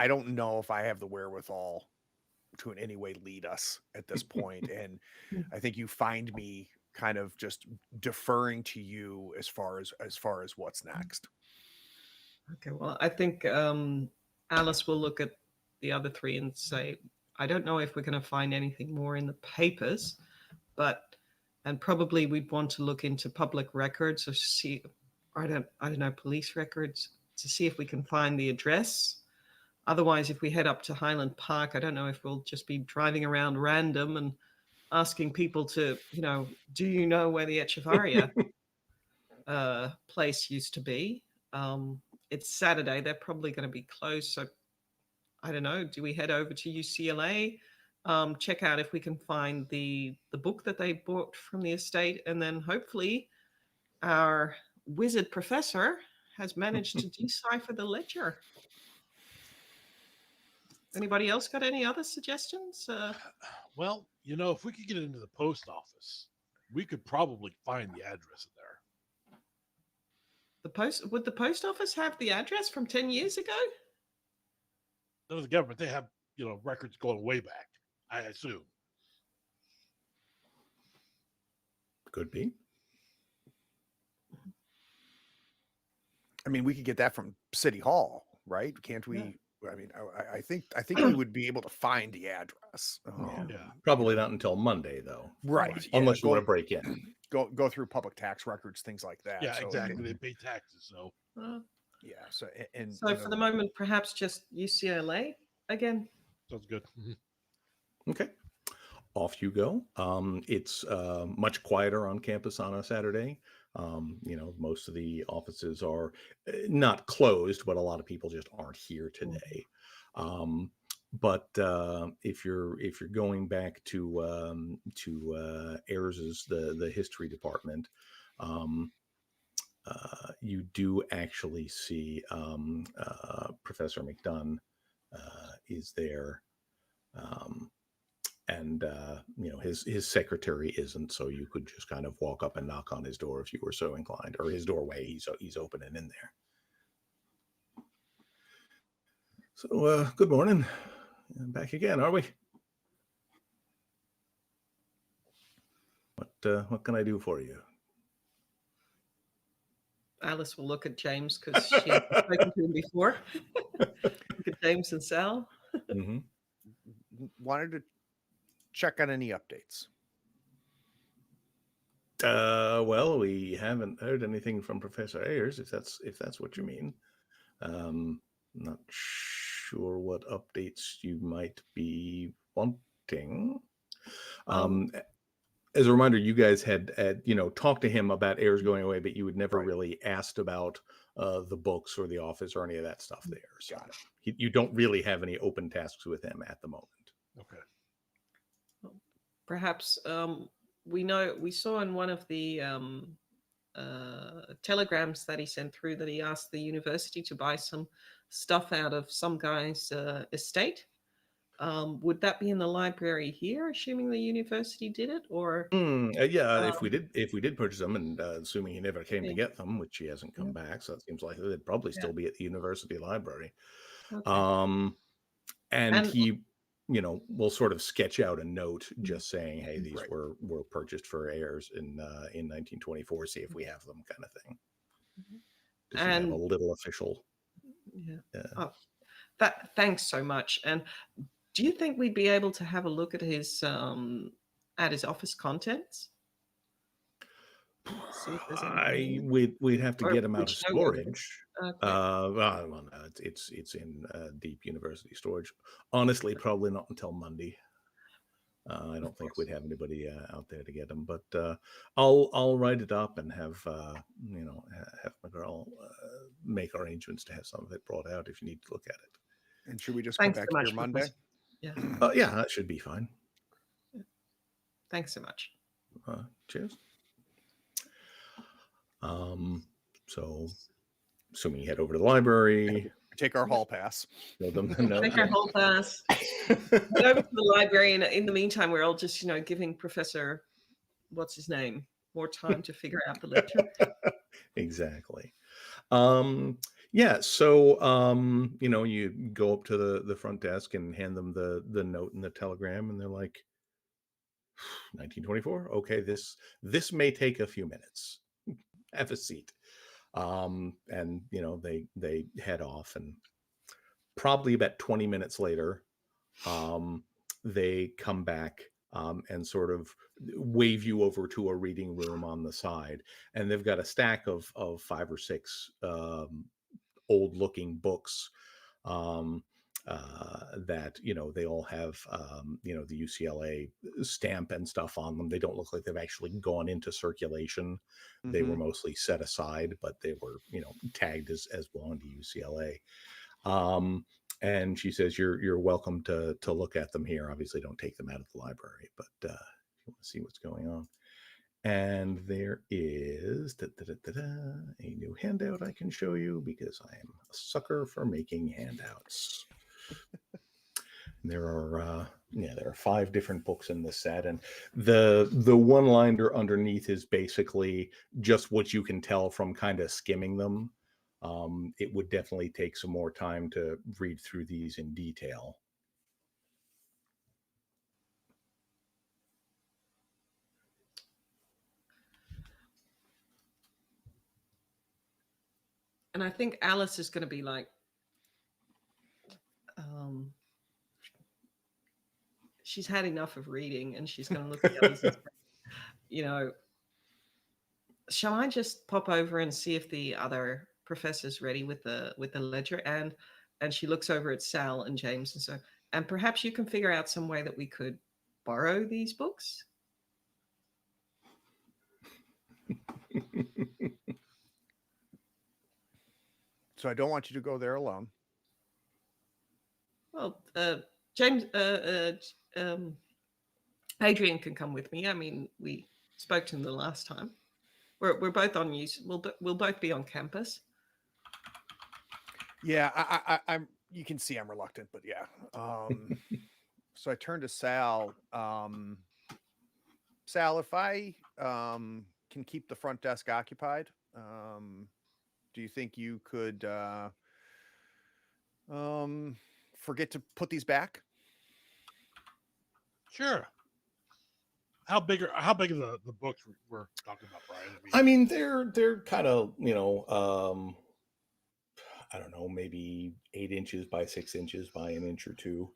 don't know if I have the wherewithal to in any way lead us at this point, and I think you find me kind of just deferring to you as far as what's next. Okay, well, I think Alice will look at the other three and say, I don't know if we're going to find anything more in the papers, and probably we'd want to look into public records or see, I don't know, police records to see if we can find the address. Otherwise, if we head up to Highland Park, I don't know if we'll just be driving around random and asking people to, do you know where the Echevarria place used to be? It's Saturday. They're probably going to be closed. So I don't know. Do we head over to UCLA, check out if we can find the book that they bought from the estate, and then hopefully our wizard professor has managed to decipher the ledger. Anybody else got any other suggestions? Well, if we could get into the post office, we could probably find the address in there. Would the post office have the address from 10 years ago? No, the government, they have, records going way back, I assume. Could be. I mean, we could get that from City Hall, right? Can't we? Yeah. I mean, I think we would be able to find the address. Yeah. Probably not until Monday, though. Right. Unless you want to break in. Go through public tax records, things like that. Yeah, so exactly. They pay taxes, so. Yeah. So so for the moment, perhaps just UCLA again. Sounds good. Okay. Off you go. It's much quieter on campus on a Saturday. Most of the offices are not closed, but a lot of people just aren't here today. But if you're going back to Ayres's the history department, you do actually see Professor McDunn is there. And his secretary isn't, so you could just kind of walk up and knock on his door if you were so inclined, or his doorway. He's open and in there. So good morning. Back again, are we? What can I do for you? Alice will look at James because she hasn't spoken to him before. Look at James and Sal. Mm-hmm. Wanted to check on any updates. Well, we haven't heard anything from Professor Ayres, if that's what you mean. Not sure what updates you might be wanting. As a reminder, you guys had talked to him about Ayres going away, but you had never really asked about the books or the office or any of that stuff there. So you don't really have any open tasks with him at the moment. Okay. Perhaps we saw in one of the telegrams that he sent through that he asked the university to buy some stuff out of some guy's estate. Would that be in the library here, assuming the university did it, or? If we did purchase them, and assuming he never came to get them, which he hasn't come back, so it seems like they'd probably still be at the university library. Okay. And he, we'll sort of sketch out a note just saying, hey, these were purchased for Ayres in 1924. See if we have them, kind of thing. Just have a little official. Yeah. Thanks so much. And do you think we'd be able to have a look at his office contents? We'd have to get him out of storage. Okay. Well, no, it's in deep university storage. Honestly, probably not until Monday. I don't think we'd have anybody out there to get them, but I'll write it up and have have my girl make arrangements to have some of it brought out if you need to look at it. And should we just come back here Monday? Yeah. Yeah, that should be fine. Thanks so much. Cheers. So assuming you head over to the library. Take our hall pass. Show them the note. Take our whole class. Head over to the library, and in the meantime, we're all just, giving Professor, what's his name, more time to figure out the lecture. Exactly. Yeah, so you go up to the front desk and hand them the note and the telegram, and they're like, 1924. Okay, this may take a few minutes. Have a seat. And they head off, and probably about 20 minutes later, they come back and sort of wave you over to a reading room on the side, and they've got a stack of 5 or 6 old looking books that they all have the UCLA stamp and stuff on them. They don't look like they've actually gone into circulation. They were mostly set aside, but they were tagged as belonging to UCLA. And she says, you're welcome to look at them here. Obviously don't take them out of the library, but if you want to see what's going on. And there is a new handout I can show you, because I am a sucker for making handouts. There are 5 different books in this set, and the one-liner underneath is basically just what you can tell from kind of skimming them. It would definitely take some more time to read through these in detail. And I think Alice is going to be like, she's had enough of reading, and she's going to look at the others and say, shall I just pop over and see if the other professor's ready with the ledger? And she looks over at Sal and James, and so, and perhaps you can figure out some way that we could borrow these books. So I don't want you to go there alone. Well, James, Adrian can come with me. I mean, we spoke to him the last time. We're both on use. We'll both be on campus. Yeah, I'm. You can see I'm reluctant, but yeah. So I turn to Sal. Sal, if I can keep the front desk occupied, do you think you could forget to put these back? Sure. How big are the books we're talking about, Brian? I mean, they're kind of I don't know, maybe 8 inches by 6 inches by an inch or 2.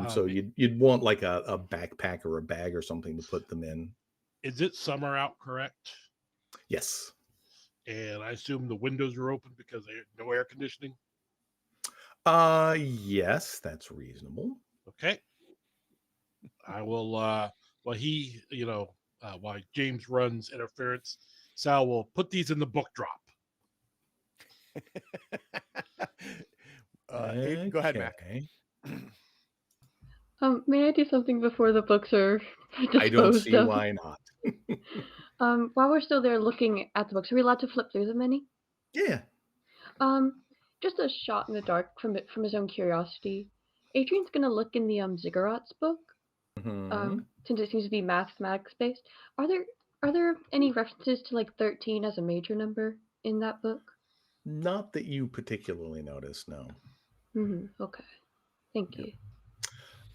So you'd want like a backpack or a bag or something to put them in. Is it summer out, correct? Yes. And I assume the windows are open because there's no air conditioning. Yes, that's reasonable. Okay. I will while James runs interference, Sal will put these in the book drop. Go ahead, Mac. May I do something before the books are disposed of? I don't see why not. While we're still there looking at the books, are we allowed to flip through them any? Yeah. Just a shot in the dark from his own curiosity. Adrian's gonna look in the Ziggurats book. Since it seems to be mathematics based. Are there any references to like 13 as a major number in that book? Not that you particularly notice, no. Okay. Thank you.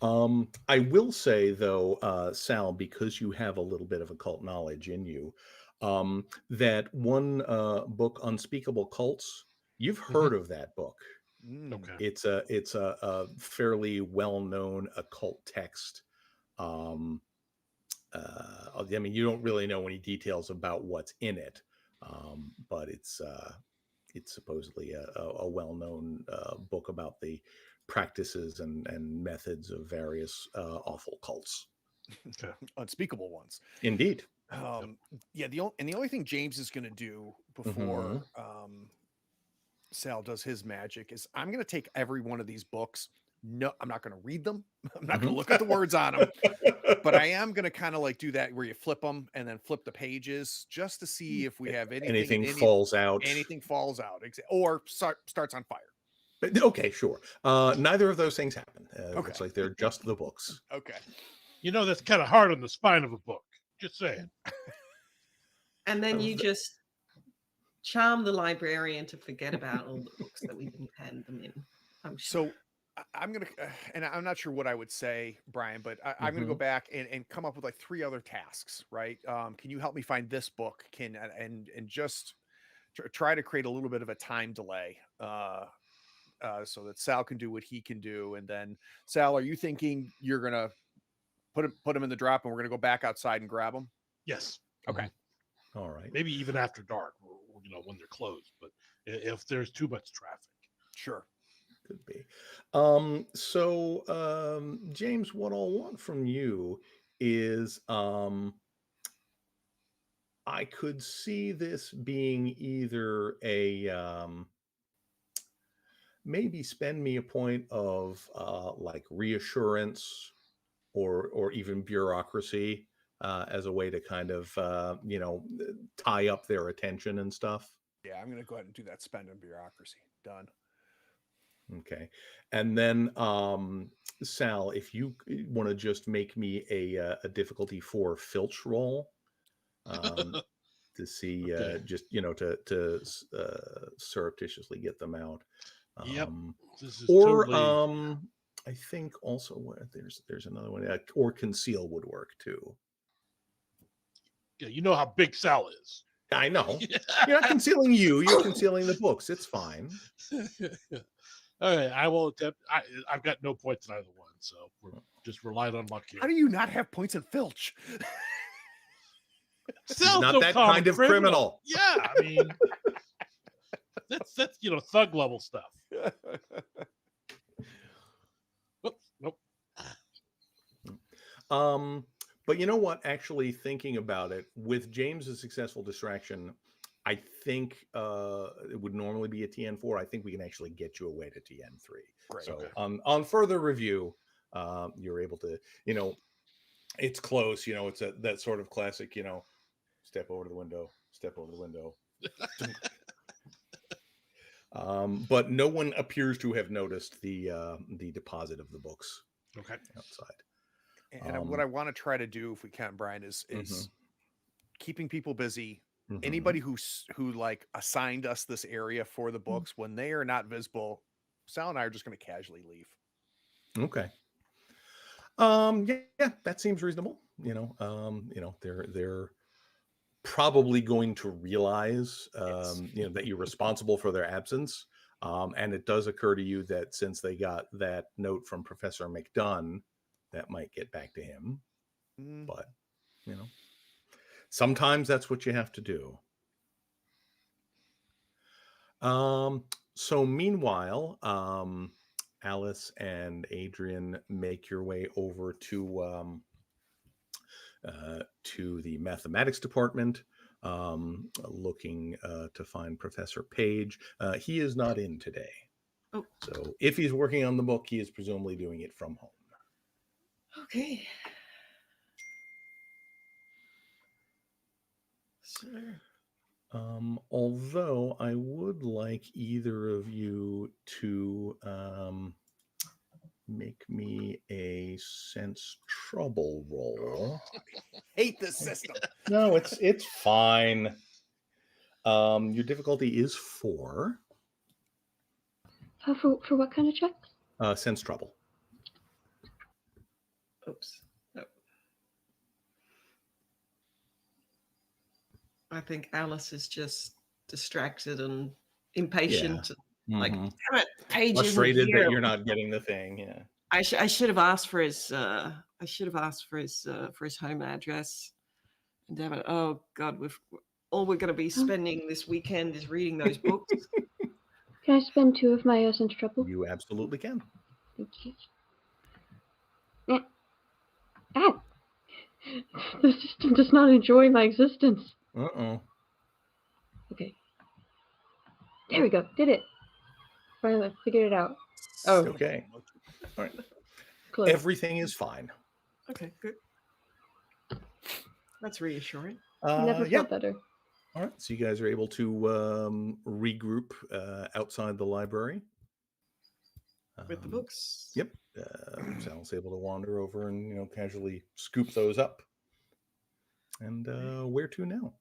I will say, though, Sal, because you have a little bit of occult knowledge in you, that one book, Unspeakable Cults, you've heard of that book. Okay. It's a fairly well-known occult text. I mean, you don't really know any details about what's in it, but it's supposedly a well-known book about the practices and methods of various awful cults. Okay. Unspeakable ones. Indeed. Yeah, the only thing James is going to do before Sal does his magic is I'm going to take every one of these books. No, I'm not going to read them. I'm not going to look at the words on them, but I am going to kind of like do that where you flip them and then flip the pages just to see if we have anything falls out. Anything falls out or starts on fire. Okay, sure. Neither of those things happen. Okay. Looks like they're just the books. Okay. You know, that's kind of hard on the spine of a book. Just saying. And then you just charm the librarian to forget about all the books that we didn't hand them in. I'm sure. So I'm going to, and I'm not sure what I would say, Brian, but I'm going to go Mhm. back and come up with like 3 other tasks, right? Can you help me find this book? And just try to create a little bit of a time delay, so that Sal can do what he can do. And then Sal, are you thinking you're going to put him in the drop and we're going to go back outside and grab him? Yes. Okay. All right. Maybe even after dark, or, you know, when they're closed. But if there's too much traffic. Sure. Could be. James, what I'll want from you is I could see this being either a maybe spend me a point of like reassurance or even bureaucracy as a way to kind of tie up their attention and stuff. Yeah, I'm going to go ahead and do that. Spend on bureaucracy. Done. Okay. And then Sal, if you want to just make me a difficulty 4 filch roll to see Okay. just to surreptitiously get them out. Yep. This is Or totally... I think also there's another one, or conceal would work too. Yeah, you know how big Sal is. I know. You're not concealing you. You're concealing the books. It's fine. All right, I will attempt. I've got no points in either one, so we're just relying on luck here. How do you not have points in filch? Sal's not no that common kind of criminal. Yeah, I mean, that's thug level stuff. Nope. But you know what? Actually, thinking about it, with James's successful distraction, I think it would normally be a TN4. I think we can actually get you away to TN3. Great. So Okay. on further review, you're able to, it's close. It's that sort of classic, step over to the window, step over the window. But no one appears to have noticed the deposit of the books. Okay. Outside. And what I want to try to do, if we can, Brian, is keeping people busy. Anybody who like assigned us this area for the books, when they are not visible, Sal and I are just going to casually leave. Okay. Yeah, that seems reasonable. They're probably going to realize, that you're responsible for their absence. And it does occur to you that since they got that note from Professor McDunn, that might get back to him. But, sometimes that's what you have to do. So meanwhile, Alice and Adrian make your way over to the mathematics department, looking to find Professor Page. He is not in today. Oh. So if he's working on the book, he is presumably doing it from home. Okay. Sure. Although I would like either of you to make me a sense trouble roll. Hate this system. No, it's fine. Your difficulty is 4. For what kind of check? Sense trouble. Oops. Nope. I think Alice is just distracted and impatient. Yeah. Like, damn it, Paige Frustrated isn't here. that you're not getting the thing. Yeah. I should have asked for his. I should have asked for his home address. And damn it! Oh God, all we're going to be spending this weekend is reading those books. Can I spend 2 of my sense trouble? You absolutely can. Thank you. Ah! The system does not enjoy my existence. Uh-oh. Okay. There we go. Did it. Finally figured it out. Oh. Okay. All right. Close. Everything is fine. Okay, good. That's reassuring. Never felt better. All right. So you guys are able to regroup outside the library. with the books. Yep. Sal's able to wander over and casually scoop those up. And where to now?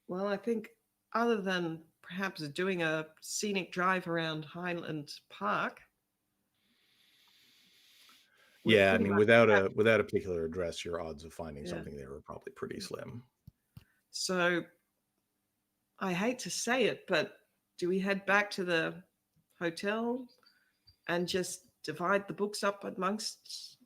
Well, I think other than perhaps doing a scenic drive around Highland Park. Yeah, I mean, without a particular address, your odds of finding something there are probably pretty slim. So I hate to say it, but do we head back to the hotel and just divide the books up amongst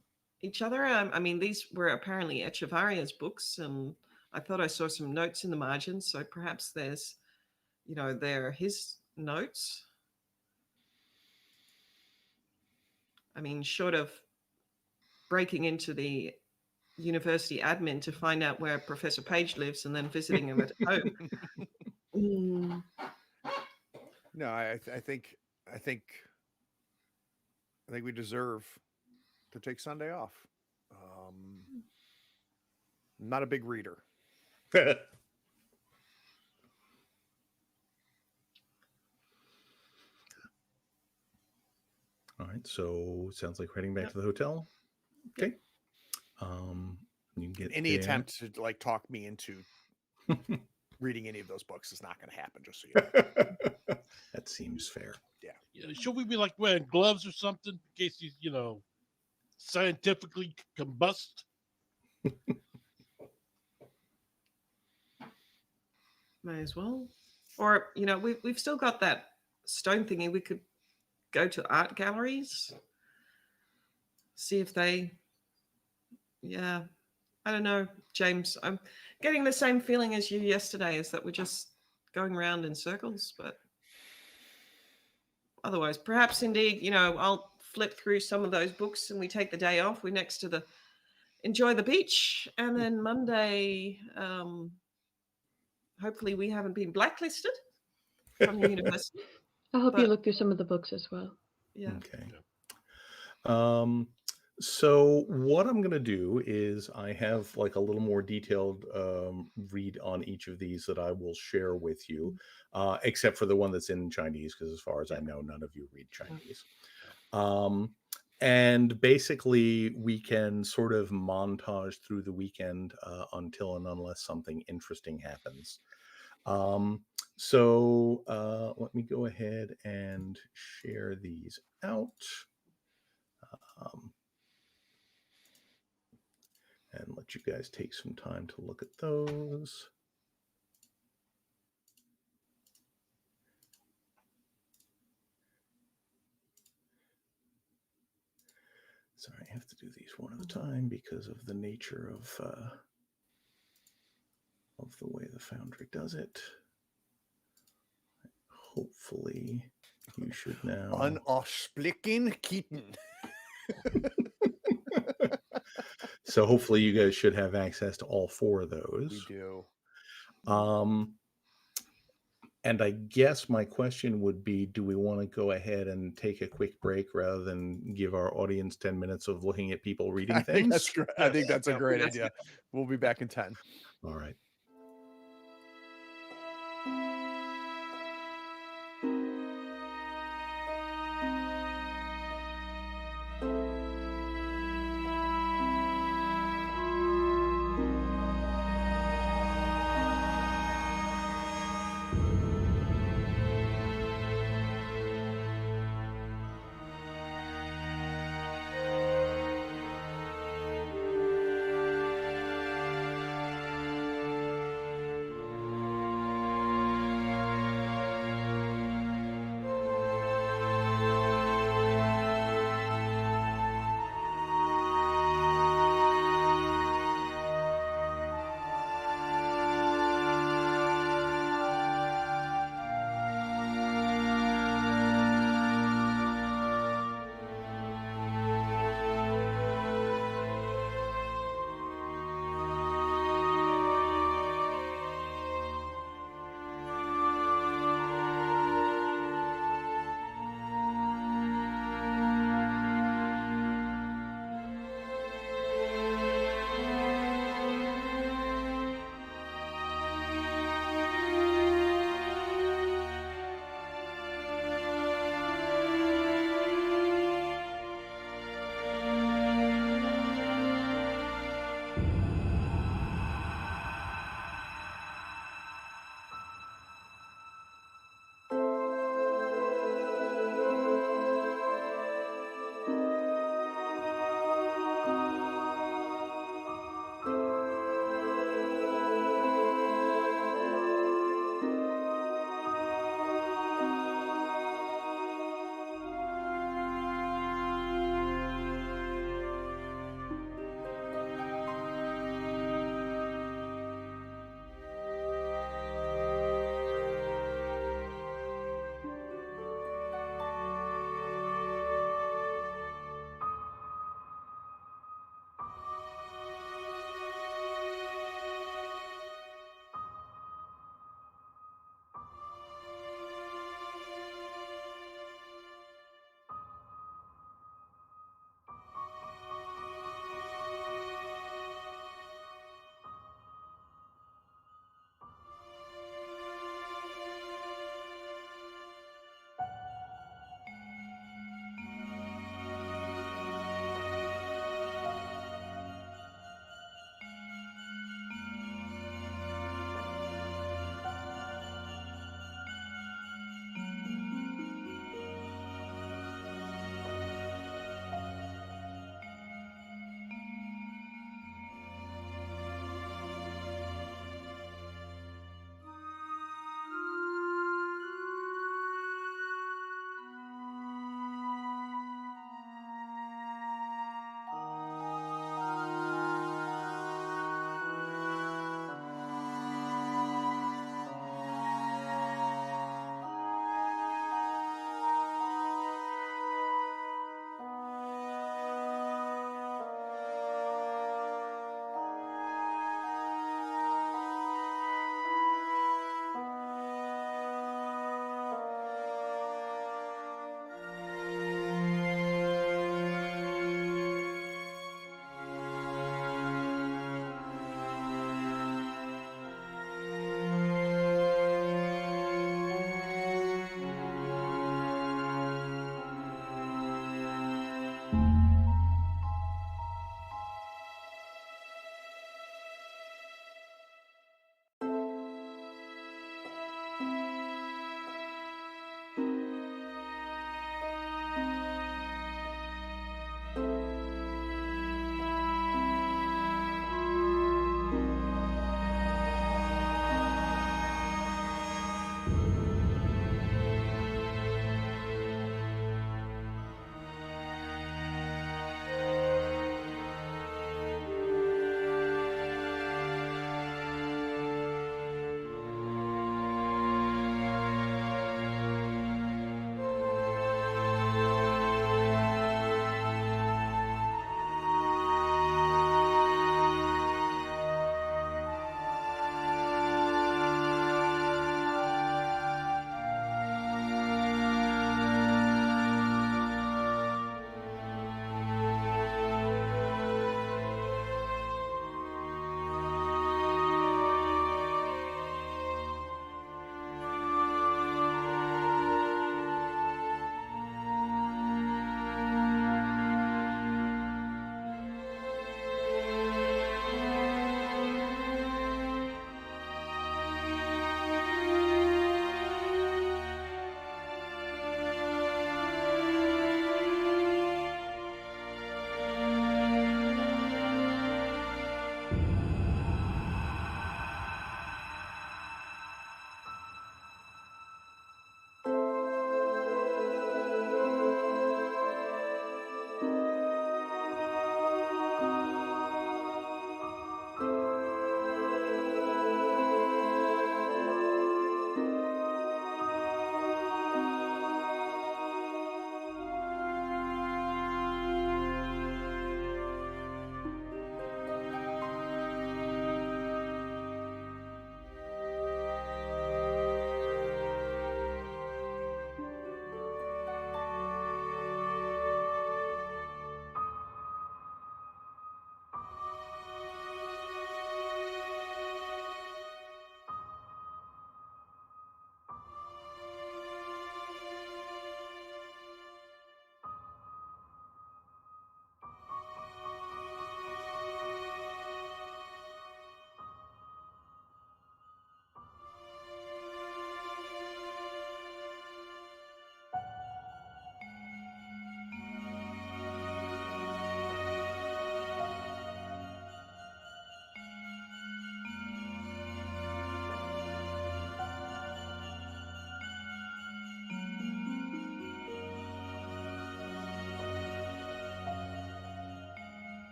each other? I mean, these were apparently Echevaria's books, and I thought I saw some notes in the margins. So perhaps there's, they're his notes. I mean, short of breaking into the university admin to find out where Professor Page lives and then visiting him at home. No, I think we deserve to take Sunday off. I'm not a big reader. All right, so sounds like we're heading back to the hotel. Okay. You can get any there. attempt to talk me into reading any of those books is not going to happen. Just so you know. That seems fair. Yeah. Should we be wearing gloves or something in case he's scientifically combust? May as well. Or we've still got that stone thingy. We could go to art galleries, see if they. Yeah, I don't know, James. I'm getting the same feeling as you yesterday, is that we're just going around in circles. But otherwise, perhaps indeed, I'll flip through some of those books and we take the day off. We're next to enjoy the beach, and then Monday, hopefully we haven't been blacklisted from the university. I hope you look through some of the books as well. Yeah. Okay. So what I'm going to do is I have a little more detailed read on each of these that I will share with you, except for the one that's in Chinese, because as far as I know, none of you read Chinese. And basically, we can sort of montage through the weekend until and unless something interesting happens. So let me go ahead and share these out. And let you guys take some time to look at those. Sorry, I have to do these one at a time because of the nature of the way the Foundry does it. Hopefully, you should now. Unaussplicken Keaton. So hopefully you guys should have access to all four of those. We do. And I guess my question would be, do we want to go ahead and take a quick break rather than give our audience 10 minutes of looking at people reading things? I think that's a great idea. We'll be back in 10. All right.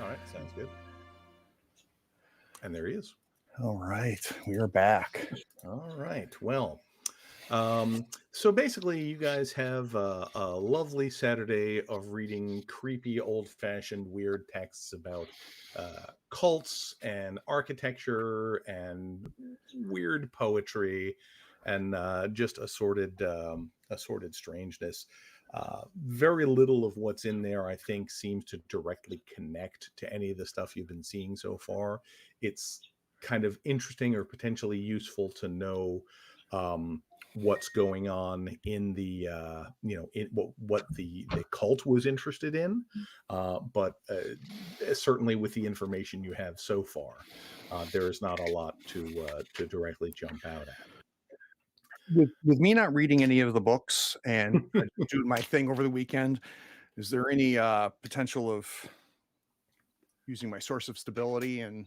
All right, sounds good. And there he is. All right, we are back. All right. Well, so basically, you guys have a lovely Saturday of reading creepy, old-fashioned, weird texts about cults and architecture and weird poetry and just assorted strangeness. Very little of what's in there, I think, seems to directly connect to any of the stuff you've been seeing so far. It's kind of interesting or potentially useful to know what's going on in the in what the cult was interested in, but certainly with the information you have so far, there is not a lot to directly jump out at. With me not reading any of the books and doing my thing over the weekend, is there any potential of using my source of stability and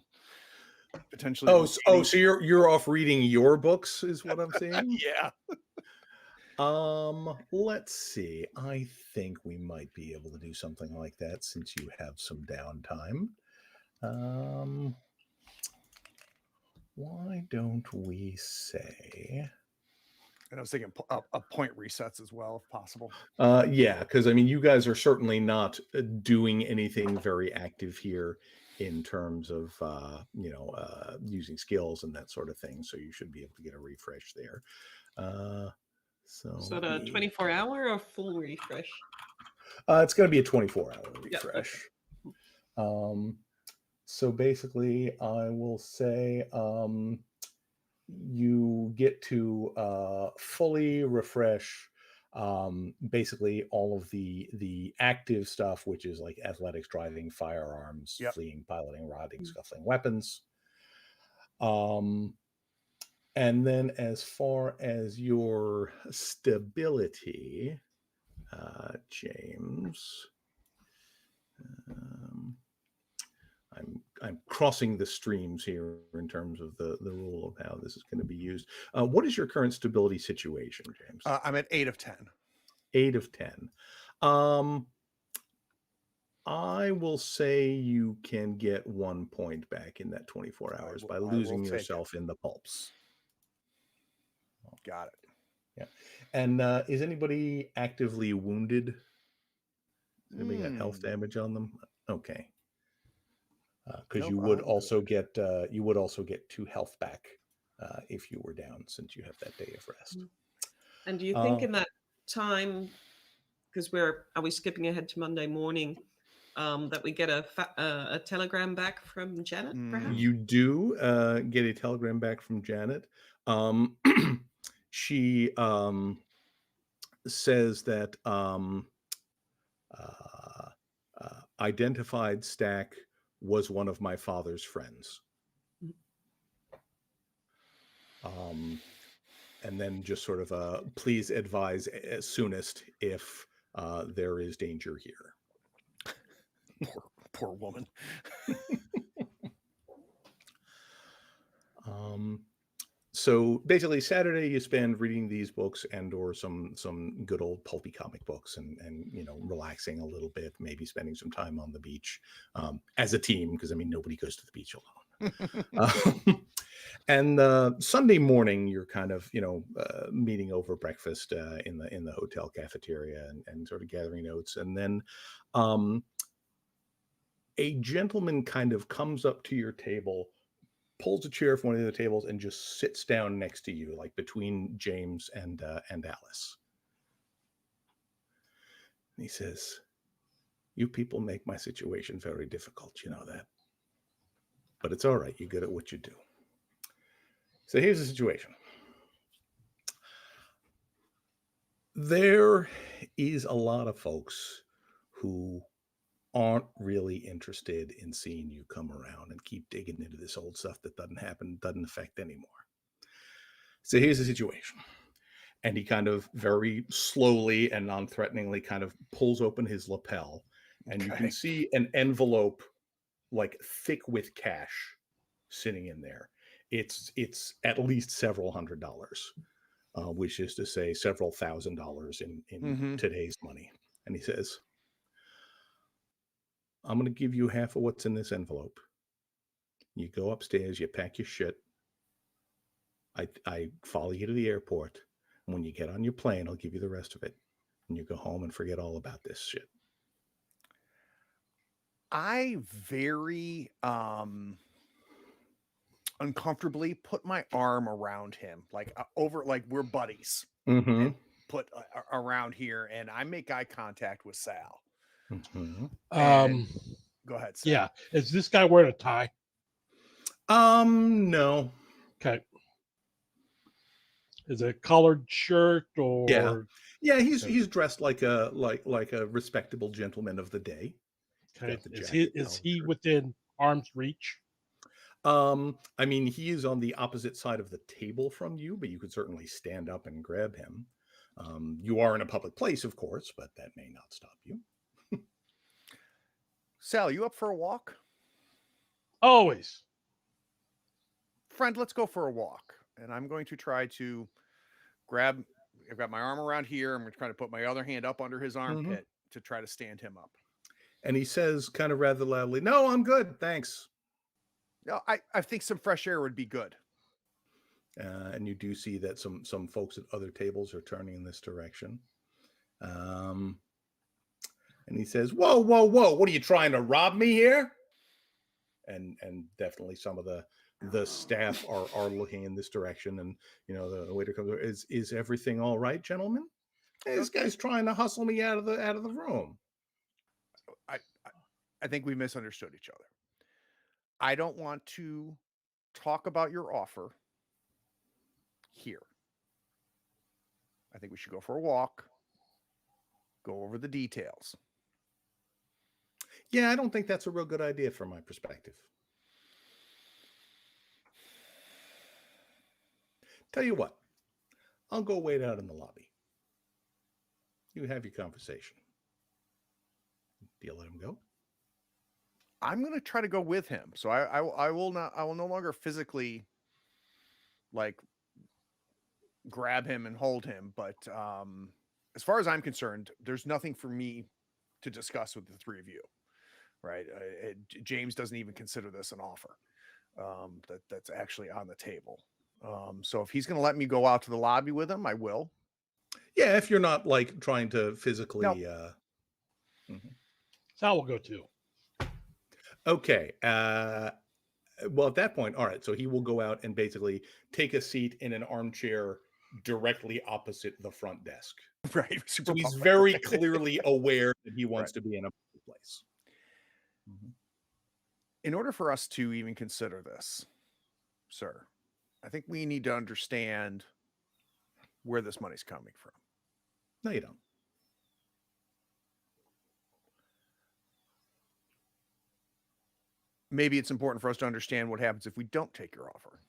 potentially? So you're off reading your books, is what I'm saying? Yeah. Let's see. I think we might be able to do something like that since you have some downtime. Why don't we say? And I was thinking a point resets as well, if possible. Yeah, because I mean, you guys are certainly not doing anything very active here in terms of using skills and that sort of thing. So you should be able to get a refresh there. So is that a 24-hour or full refresh? It's going to be a 24-hour refresh. Yeah, okay. So basically, I will say you get to fully refresh basically all of the active stuff, which is like athletics, driving, firearms, fleeing, piloting, riding, scuffling weapons. And then as far as your stability, James, I'm crossing the streams here in terms of the rule of how this is going to be used. What is your current stability situation, James? I'm at 8 of 10. 8 of 10. I will say you can get 1 point back in that 24 hours by losing yourself in the pulps. Got it. Yeah. And is anybody actively wounded? Has anybody got health damage on them? Okay. Because you would also get 2 health back if you were down, since you have that day of rest. And do you think in that time, because are we skipping ahead to Monday morning, that we get a telegram back from Janet? Perhaps you do get a telegram back from Janet. She says that identified stack was one of my father's friends. And then just sort of please advise as soonest if there is danger here. Poor woman. So basically Saturday you spend reading these books and or some good old pulpy comic books and relaxing a little bit, maybe spending some time on the beach as a team, because I mean nobody goes to the beach alone. And Sunday morning you're kind of meeting over breakfast in the hotel cafeteria and sort of gathering notes, and then a gentleman kind of comes up to your table, pulls a chair from one of the tables, and just sits down next to you, like between James and Alice. And he says, "You people make my situation very difficult, you know that. But it's all right. You're good at what you do. So here's the situation. There is a lot of folks who aren't really interested in seeing you come around and keep digging into this old stuff that doesn't affect anymore. So here's the situation." And he kind of very slowly and non-threateningly kind of pulls open his lapel, and you can see an envelope like thick with cash sitting in there. It's at least several $100s, which is to say several $1,000s in today's money. And he says, I'm going to give you half of what's in this envelope. You go upstairs, you pack your shit. I follow you to the airport. And when you get on your plane, I'll give you the rest of it. And you go home and forget all about this shit. I very uncomfortably put my arm around him, like over, like we're buddies, Mm-hmm. and put around here, and I make eye contact with Sal. Mm-hmm. And go ahead, Sal. Yeah. Is this guy wearing a tie? No. Okay. Is it a collared shirt or? Yeah, he's dressed like a respectable gentleman of the day. Okay. Got the Is jacket, he shirt. within arm's reach? I mean, he is on the opposite side of the table from you, but you could certainly stand up and grab him. You are in a public place, of course, but that may not stop you. Sal, you up for a walk? Always. Friend, let's go for a walk. And I'm going to try to I've got my arm around here. I'm going to try to put my other hand up under his armpit to try to stand him up. And he says kind of rather loudly, "No, I'm good. Thanks." No, I think some fresh air would be good. And you do see that some folks at other tables are turning in this direction. And he says, "Whoa, whoa, whoa. What are you trying to rob me here?" And definitely some of the staff are looking in this direction, and the waiter comes over. Is everything all right, gentlemen? Hey, this guy's trying to hustle me out of the room. I think we misunderstood each other. I don't want to talk about your offer here. I think we should go for a walk, go over the details. Yeah, I don't think that's a real good idea from my perspective. Tell you what, I'll go wait out in the lobby. You have your conversation. Do you let him go? I'm going to try to go with him. So I will no longer physically like grab him and hold him. But as far as I'm concerned, there's nothing for me to discuss with the three of you, right? James doesn't even consider this an offer that's actually on the table. So if he's going to let me go out to the lobby with him, I will. Yeah, if you're not like trying to physically. Nope. Sal will go too. Okay. Well, at that point, all right. So he will go out and basically take a seat in an armchair directly opposite the front desk. Right. So he's very clearly aware that he wants to be in a place. In order for us to even consider this, sir, I think we need to understand where this money's coming from. No, you don't. Maybe it's important for us to understand what happens if we don't take your offer.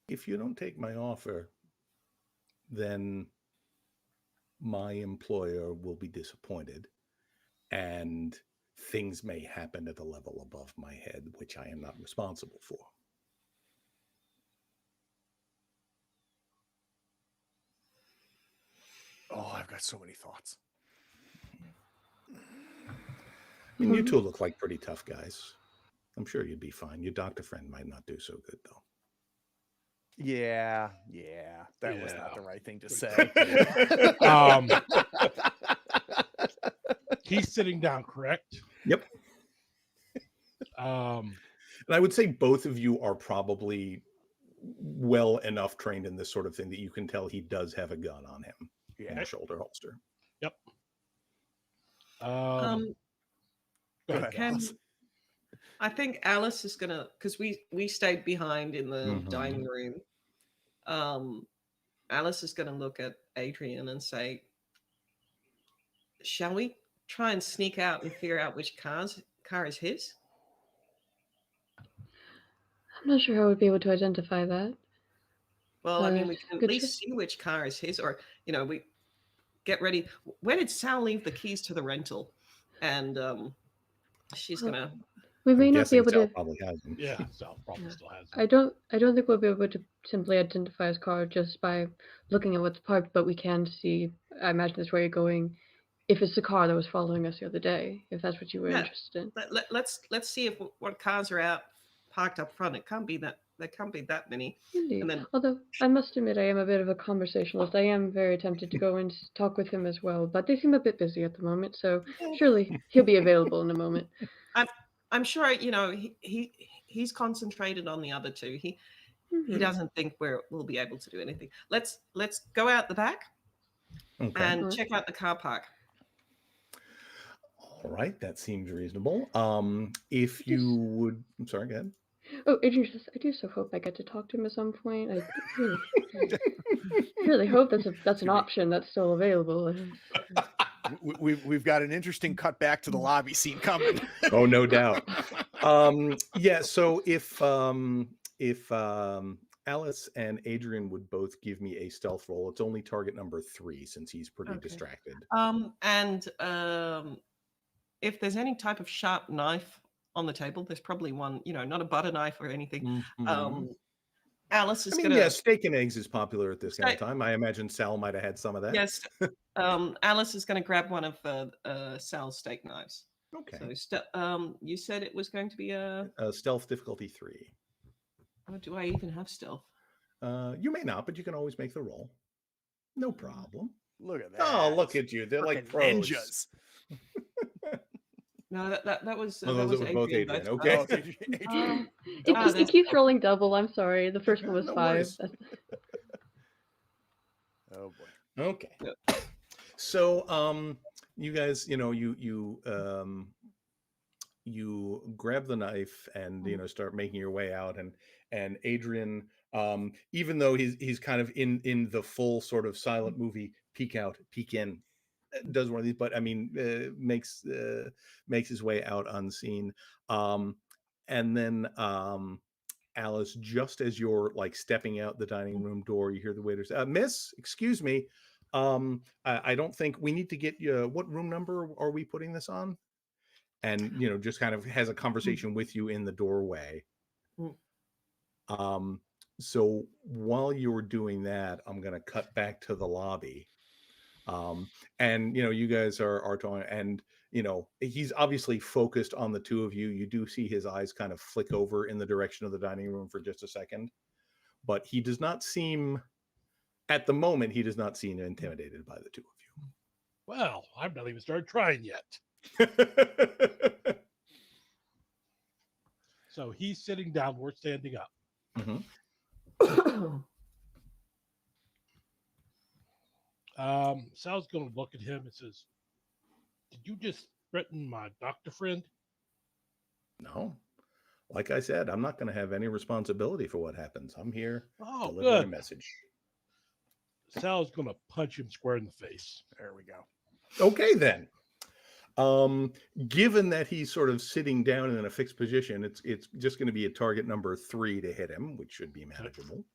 If you don't take my offer, then my employer will be disappointed, and things may happen at a level above my head, which I am not responsible for. Oh, I've got so many thoughts. I mean, you two look like pretty tough guys. I'm sure you'd be fine. Your doctor friend might not do so good, though. Yeah. That was not the right thing to say. He's sitting down, correct? Yep. Um, And I would say both of you are probably well enough trained in this sort of thing that you can tell he does have a gun on him in a shoulder holster. Yep. Go ahead, Alice. I think Alice is gonna, because we stayed behind in the dining room. Alice is gonna look at Adrian and say, "Shall we try and sneak out and figure out which car is his?" I'm not sure how I would be able to identify that. Well, I mean, we can at good least see which car is his, or we get ready. Where did Sal leave the keys to the rental? And she's gonna We I'm may not be guessing able Sal to. probably has them. Yeah, Sal probably Yeah. still has I them. don't think we'll be able to simply identify his car just by looking at what's parked, but we can see. I imagine that's where you're going. If it's the car that was following us the other day, if that's what you were Yeah. interested in. Let's see if what cars are out parked up front. It can't be that there can't be that many. Indeed. And then Although I must admit, I am a bit of a conversationalist. I am very tempted to go and talk with him as well, but they seem a bit busy at the moment, so surely he'll be available in a moment. I'm sure he's concentrated on the other two. He Mhm. doesn't think we'll be able to do anything. Let's go out the back Okay. and Alright. check out the car park. All right, that seems reasonable. If you would, I'm sorry, go ahead. Oh, Idris, I do so hope I get to talk to him at some point. I really hope that's an option that's still available. We've got an interesting cut back to the lobby scene coming. Oh, no doubt. Yeah. So if Alice and Adrian would both give me a stealth roll, it's only target number 3 since he's pretty Okay. distracted. If there's any type of sharp knife on the table, there's probably one. Not a butter knife or anything. Mhm. Alice is I mean, gonna. yeah, steak and eggs is popular at this kind of Steak- time. I imagine Sal might have had some of that. Yes. Alice is going to grab one of Sal's steak knives. Okay. So, you said it was going to be a. Stealth difficulty 3. Oh, do I even have stealth? You may not, but you can always make the roll. No problem. Look at that. Oh, look at you. They're like Frickin' pros. ninjas. No, that was. Oh, that those was are both Adrian. Adrian. That's- Okay. Oh, it's Adrian. It keeps rolling double. I'm sorry. The first one was No 5. worries. Oh boy. Okay. Yeah. So, you guys, you grab the knife and start making your way out, and Adrian, even though he's kind of in the full sort of silent movie peek out, peek in, does one of these, but I mean, makes his way out unseen, and then Alice, just as you're like stepping out the dining room door, you hear the waiter say, "Miss, excuse me, I don't think we need to get you. What room number are we putting this on?" And just kind of has a conversation with you in the doorway. So while you're doing that, I'm gonna cut back to the lobby. And you guys are talking, and he's obviously focused on the two of you. You do see his eyes kind of flick over in the direction of the dining room for just a second, but he does not seem, at the moment, he does not seem intimidated by the two of Well, I've not even started trying yet. you. So he's sitting down. We're standing up. Sal's going to look at him and says, "Did you just threaten my doctor friend?" No, like I said, I'm not going to have any responsibility for what happens. I'm here Oh, delivering a good. message. Sal's going to punch him square in the face. There we go. Okay, then. Given that he's sort of sitting down in a fixed position, it's just going to be a target number 3 to hit him, which should be manageable.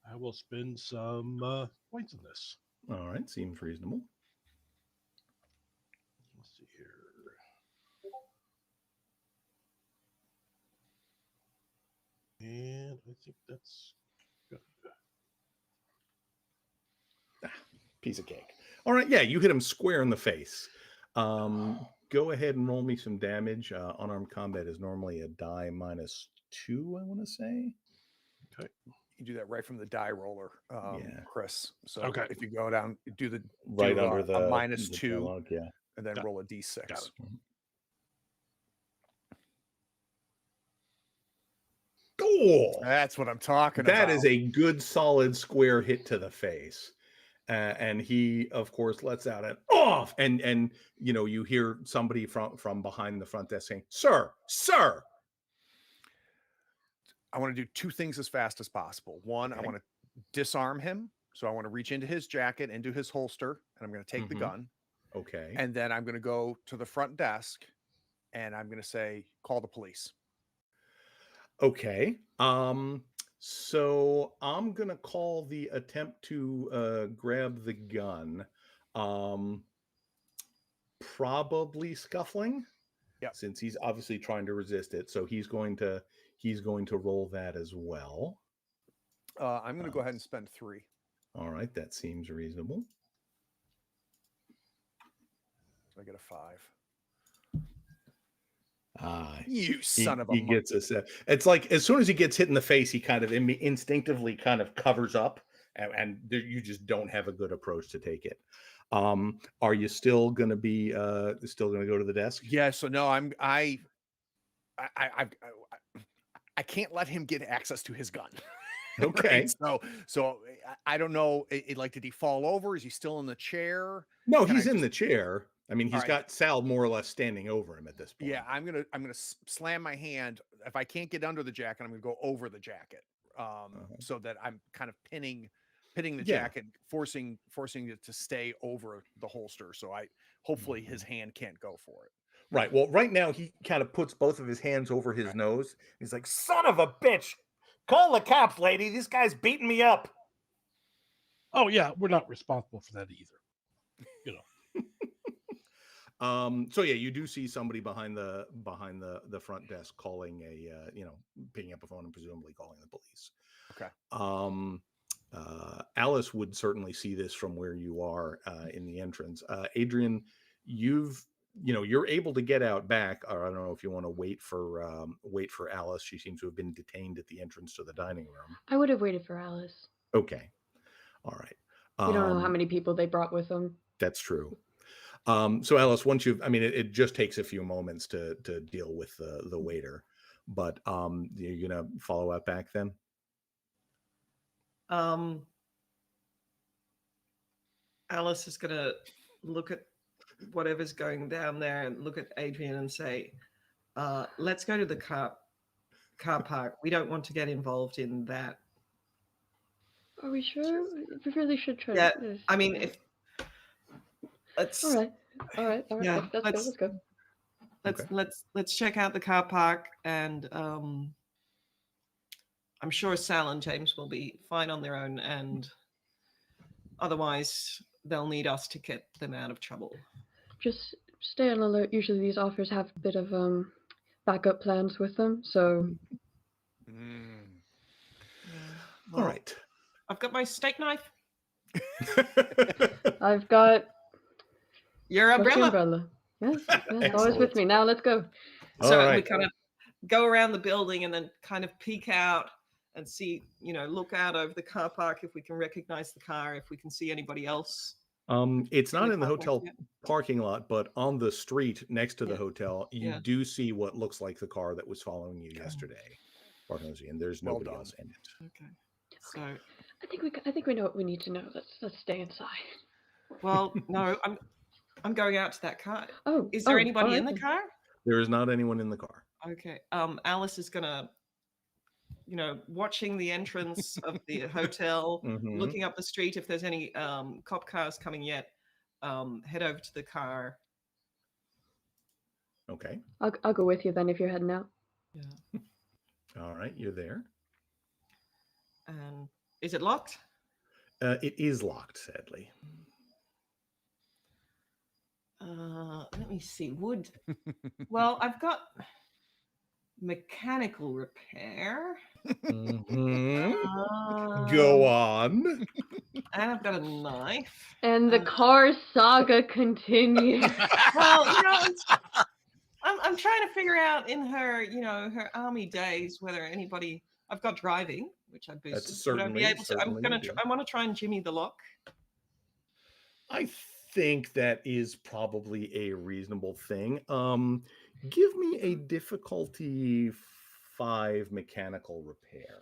I will spend some points on this. All right, seems reasonable. Let's see here. And I think that's good. Piece of cake. All right, yeah, you hit him square in the face. Go ahead and roll me some damage. Unarmed combat is normally a die -2, I want to say. Okay. You do that right from the die roller, Yeah. Chris. So Okay. if you go down, do Right do under a the -2, dialogue, yeah. and then Got it. roll a d6. Got it. Oh, That's what I'm talking about. that is a good solid square hit to the face. And he, of course, lets out an off, and you hear somebody from behind the front desk saying, "Sir, sir." I want to do 2 things as fast as possible. One, Okay. I want to disarm him. So I want to reach into his jacket, into his holster, and I'm going to take the gun. Okay. And then I'm going to go to the front desk, and I'm going to say, "Call the police." Okay. So I'm gonna call the attempt to grab the gun probably scuffling. Yep. since he's obviously trying to resist it. So he's going to roll that as well. I'm going to go ahead and spend 3. All right, that seems reasonable. So I get a 5. He Son of a gets a. It's like as soon as he gets hit in the face, he kind of instinctively kind of covers up, and you just don't have a good approach to take it. Are you still going to be go to the desk? Yeah. So no, I can't let him get access to his gun. Okay. Right? So I don't know. Like, did he fall over? Is he still in the chair? No, he's in the chair. I mean, he's right. got Sal more or less standing over him at this point. Yeah, I'm gonna slam my hand. If I can't get under the jacket, I'm gonna go over the jacket, so that I'm kind of pinning the jacket, forcing it to stay over the holster. So hopefully his hand can't go for it. Right. Well, right now he kind of puts both of his hands over his nose. He's like, "Son of a bitch! Call the cops, lady. This guy's beating me up." Oh yeah, we're not responsible for that either. You know. So yeah, you do see somebody behind the front desk calling picking up a phone and presumably calling the police. Okay. Alice would certainly see this from where you are in the entrance. Adrian, you're able to get out back, or I don't know if you want to wait for Alice. She seems to have been detained at the entrance to the dining room. I would have waited for Alice. Okay. All right. We don't know how many people they brought with them. That's true. So Alice, once it just takes a few moments to deal with the waiter, but you're gonna follow up back then. Alice is gonna look at whatever's going down there and look at Adrian and say, "Let's go to the car park. We don't want to get involved in that." Are we sure? We really should try. Yeah, this. I mean, if let's. All right. Yeah, let's go. Let's check out the car park, and I'm sure Sal and James will be fine on their own, and otherwise they'll need us to get them out of trouble. Just stay on alert. Usually these offers have a bit of backup plans with them, so. All right. I've got my steak knife. I've got your umbrella. Yes, always with me. Now let's go. So we kind of go around the building and then kind of peek out and see, look out over the car park if we can recognize the car, if we can see anybody else. It's not in the hotel parking lot, but on the street next to the hotel, you do see what looks like the car that was following you yesterday. And there's nobody else in it. Okay. So I think we know what we need to know. Let's stay inside. Well, no, I'm going out to that car. Oh, is there anybody in the car? There is not anyone in the car. Okay. Alice is gonna, watching the entrance of the hotel, looking up the street if there's any cop cars coming yet. Head over to the car. Okay. I'll go with you then if you're heading out. Yeah. All right, you're there. And is it locked? It is locked, sadly. Let me see. Well, I've got mechanical repair. Go on. And I've got a knife. And the car saga continues. Well, I'm trying to figure out in her, her army days whether anybody. I've got driving, which I boosted. That's certainly. I want to try and jimmy the lock. I think that is probably a reasonable thing. Give me a difficulty 5 mechanical repair.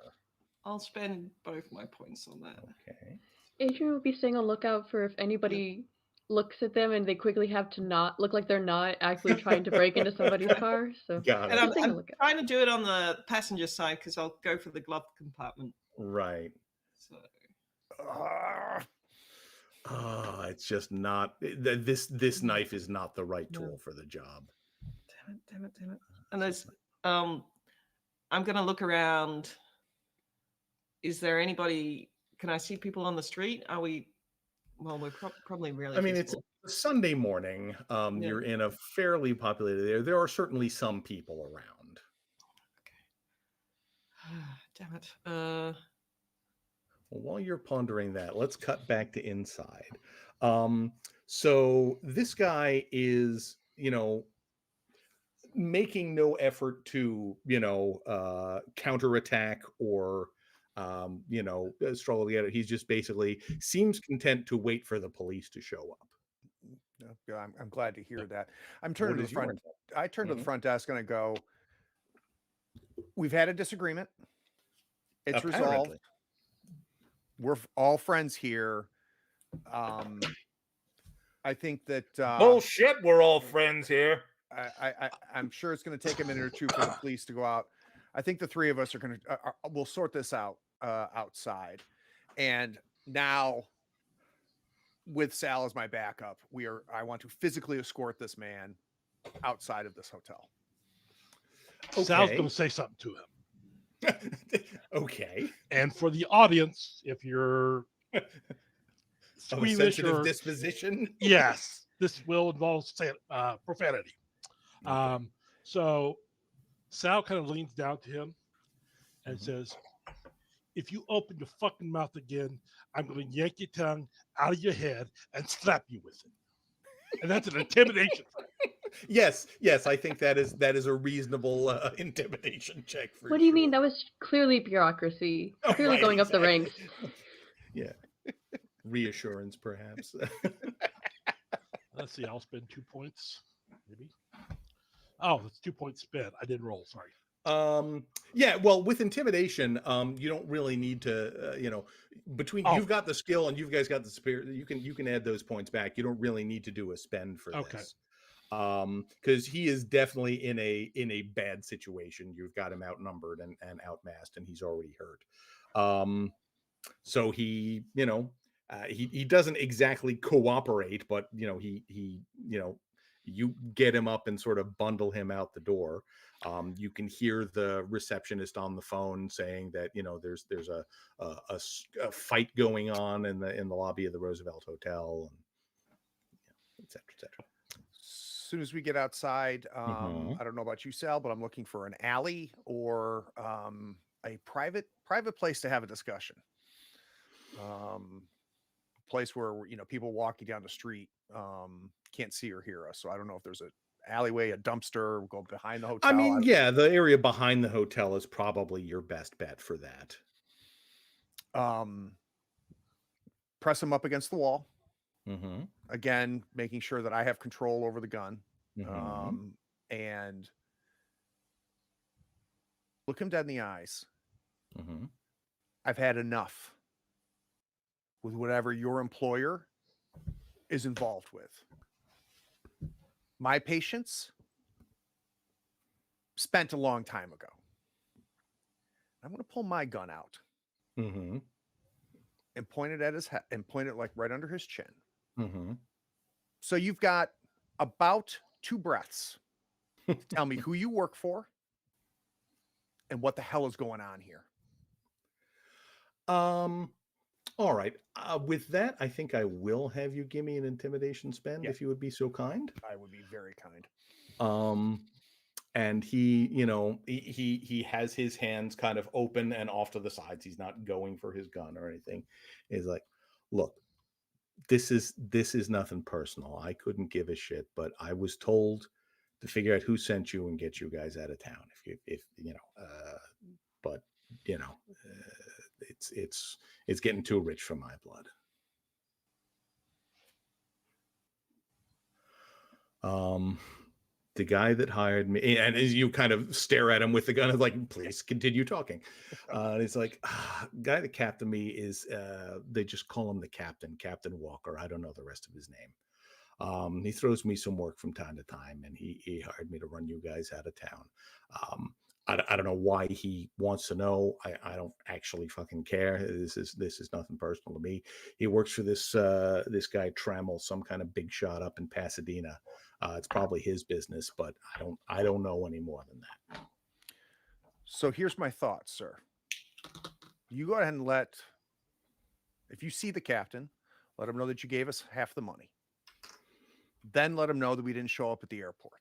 I'll spend both my points on that. Okay. Adrian will be staying on lookout for if anybody looks at them and they quickly have to not look like they're not actually trying to break into somebody's car. So Got it. And I'm trying to do it on the passenger side because I'll go for the glove compartment. Right. So. It's just not this knife is not the right tool for the job. Damn it. And there's I'm gonna look around. Is there anybody? Can I see people on the street? Are we? Well, we're probably really. I mean, it's a Sunday morning. You're in a fairly populated area. There are certainly some people around. Damn it. Well, while you're pondering that, let's cut back to inside. So this guy is, making no effort to, counterattack or, struggle together. He's just basically seems content to wait for the police to show up. I'm glad to hear that. I'm turning to the front. I turn to the Mhm. front desk and I go, we've had a disagreement. It's resolved. Apparently. We're all friends here. I think that Bullshit, we're all friends here. I'm sure it's going to take a minute or two for the police to go out. I think the three of us are going to we'll sort this out outside. And now, with Sal as my backup, I want to physically escort this man outside of this hotel. Sal's going to say something to him. Okay. And for the audience, if you're squeamish sensitive or disposition, yes, this will involve profanity. So Sal kind of leans down to him and says, if you open your fucking mouth again, I'm going to yank your tongue out of your head and slap you with it. And that's an intimidation. Yes, I think that is a reasonable intimidation check. What do you mean? That was clearly bureaucracy. Clearly going up the ranks. Yeah. Reassurance, perhaps. Let's see. I'll spend 2 points, maybe. Oh, it's 2 points spent. I didn't roll. Sorry. Yeah. Well, with intimidation, you don't really need to, you've got the skill and you guys got the spirit. You can add those points back. You don't really need to do a spend for this. Because he is definitely in a bad situation. You've got him outnumbered and outmassed, and he's already hurt. So he doesn't exactly cooperate, but you get him up and sort of bundle him out the door. You can hear the receptionist on the phone saying that there's a fight going on in the lobby of the Roosevelt Hotel, and et cetera, et cetera. As soon as we get outside, I don't know about you, Sal, but I'm looking for an alley or a private place to have a discussion. Place where people walking down the street can't see or hear us. So I don't know if there's an alleyway, a dumpster, we'll go behind the hotel. I mean, yeah, the area behind the hotel is probably your best bet for that. Press him up against the wall. Mm-hmm. Again, making sure that I have control over the gun. Mm-hmm. And look him dead in the eyes. Mm-hmm. I've had enough with whatever your employer is involved with. My patience spent a long time ago. I'm going to pull my gun out Mm-hmm. and point it at his head and point it like right under his chin. Mm-hmm. So you've got about 2 breaths to tell me who you work for and what the hell is going on here. All right. With that, I think I will have you give me an intimidation spend, if you would be so kind. I would be very kind. And he, he has his hands kind of open and off to the sides. He's not going for his gun or anything. He's like, look, this is nothing personal. I couldn't give a shit, but I was told to figure out who sent you and get you guys out of town. It's getting too rich for my blood. The guy that hired me, and as you kind of stare at him with the gun, is like, please continue talking. It's like, guy that captained me is, they just call him the captain, Captain Walker. I don't know the rest of his name. He throws me some work from time to time, and he hired me to run you guys out of town. I don't know why he wants to know. I don't actually fucking care. This is nothing personal to me. He works for this guy Trammell, some kind of big shot up in Pasadena. It's probably his business, but I don't know any more than that. So here's my thoughts, sir. You go ahead and if you see the captain, let him know that you gave us half the money. Then let him know that we didn't show up at the airport.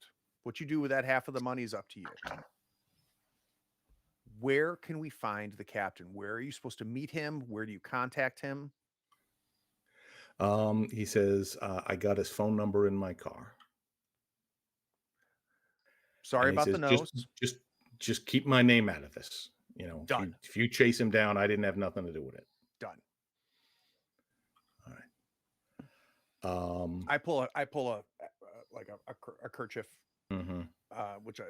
What you do with that half of the money is up to you. Where can we find the captain? Where are you supposed to meet him? Where do you contact him? He says, I got his phone number in my car. Sorry And he about the says, nose. just keep my name out of this. You know, Done. If you chase him down, I didn't have nothing to do with it. Done. All right. I pull a like a kerchief, Mm-hmm. which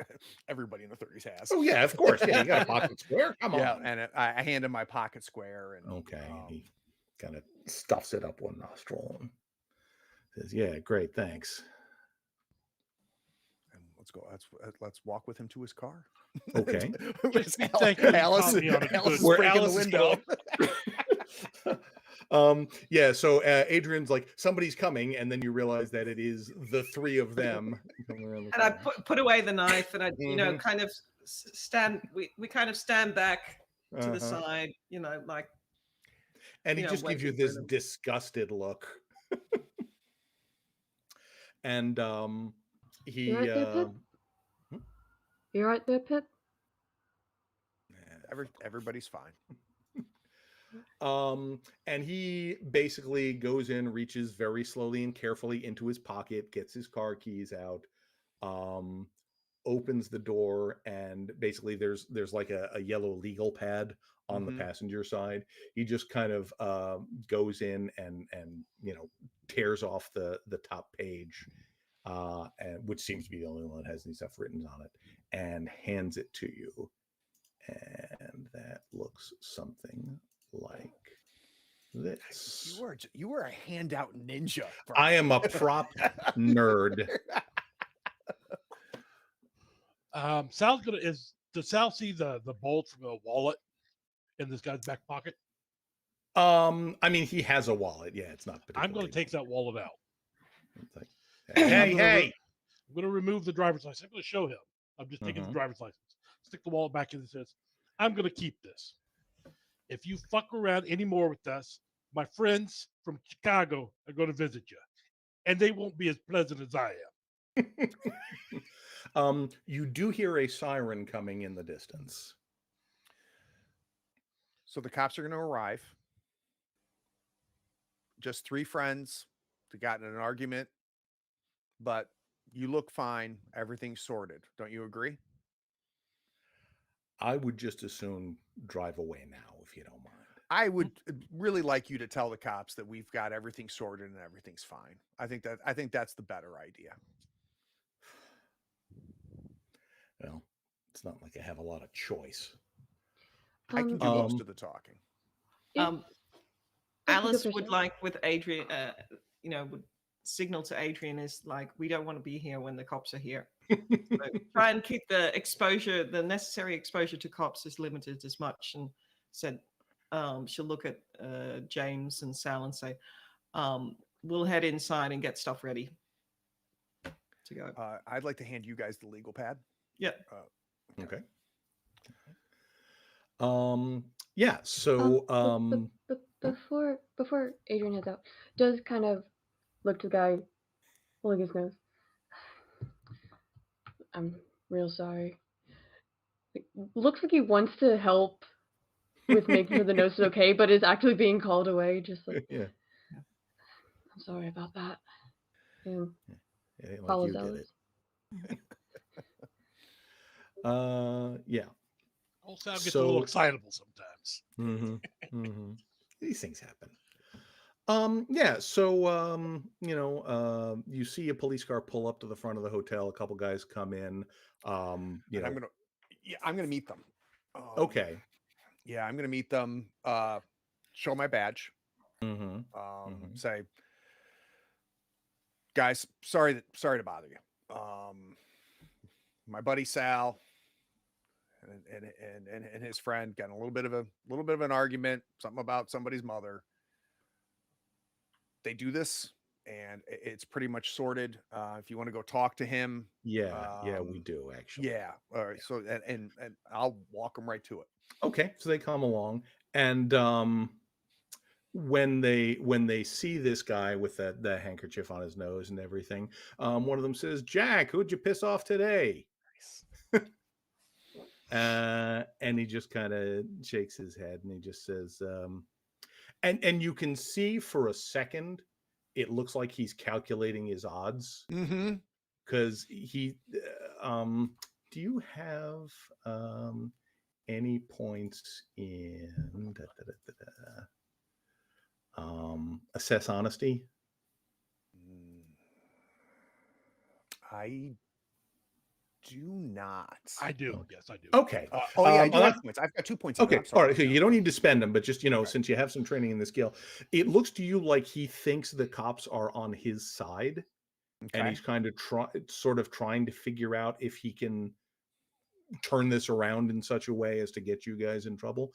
everybody in the 30s has. Oh yeah, of course. Yeah, you got a pocket square. Come on. And I hand him my pocket square, and Okay. He kind of stuffs it up one nostril and says, "Yeah, great, thanks." And let's go. Let's walk with him to his car. Okay. Thank you. Alice is breaking the window. Yeah, so Adrian's like, somebody's coming, and then you realize that it is the three of them. And I put away the knife, and I, kind of stand. We kind of stand back to the side, like. And he just gives you this disgusted look. And he. You right there, Pip? You right there, Pip? Everybody's fine. And he basically goes in, reaches very slowly and carefully into his pocket, gets his car keys out, opens the door, and basically there's like a yellow legal pad on the passenger side. He just kind of goes in and tears off the top page, and which seems to be the only one that has any stuff written on it, and hands it to you. And that looks something like this. You were a handout ninja. I am a prop nerd. Does Sal see the bolt from a wallet in this guy's back pocket? I mean, he has a wallet. Yeah, it's not. I'm going to take that wallet out. Like, hey! I'm going to remove the driver's license. I'm going to show him. I'm just taking the driver's license. Stick the wallet back in and says, "I'm going to keep this. If you fuck around anymore with us, my friends from Chicago are going to visit you, and they won't be as pleasant as I am." You do hear a siren coming in the distance. So the cops are going to arrive. Just three friends that got in an argument, but you look fine. Everything's sorted. Don't you agree? I would just as soon drive away now, if you don't mind. I would really like you to tell the cops that we've got everything sorted and everything's fine. I think that's the better idea. Well, it's not like I have a lot of choice. I can do most of the talking. Alice would like with Adrian, would signal to Adrian is like, we don't want to be here when the cops are here. So try and keep the necessary exposure to cops is limited as much. And said she'll look at James and Sal and say, we'll head inside and get stuff ready to go. I'd like to hand you guys the legal pad. Yeah. Okay. Yeah. So before Adrian heads out, does kind of look to the guy holding his nose. I'm real sorry. Looks like he wants to help with making sure the nose is okay, but is actually being called away. Just like, yeah. I'm sorry about that. It ain't like you did it. Yeah. Also, gets a little excitable sometimes. These things happen. Yeah. So, you see a police car pull up to the front of the hotel. A couple guys come in. I'm gonna meet them. Okay. Yeah, I'm gonna meet them. Show my badge. Say, guys, sorry to bother you. My buddy Sal and his friend got a little bit of an argument, something about somebody's mother. They do this, and it's pretty much sorted. If you want to go talk to him, yeah, we do actually. Yeah. All right. So and I'll walk them right to it. Okay. So they come along, and when they see this guy with the handkerchief on his nose and everything, one of them says, "Jack, who'd you piss off today?" And he just kind of shakes his head and he just says, and you can see for a second, it looks like he's calculating his odds. Because he, do you have any points in assess honesty? I do not. I do. Yes, I do. Okay. I do have points. I've got 2 points. Okay. All right. So you don't need to spend them, but just, since you have some training in the skill, it looks to you like he thinks the cops are on his side. Okay. And he's kind of trying to figure out if he can turn this around in such a way as to get you guys in trouble.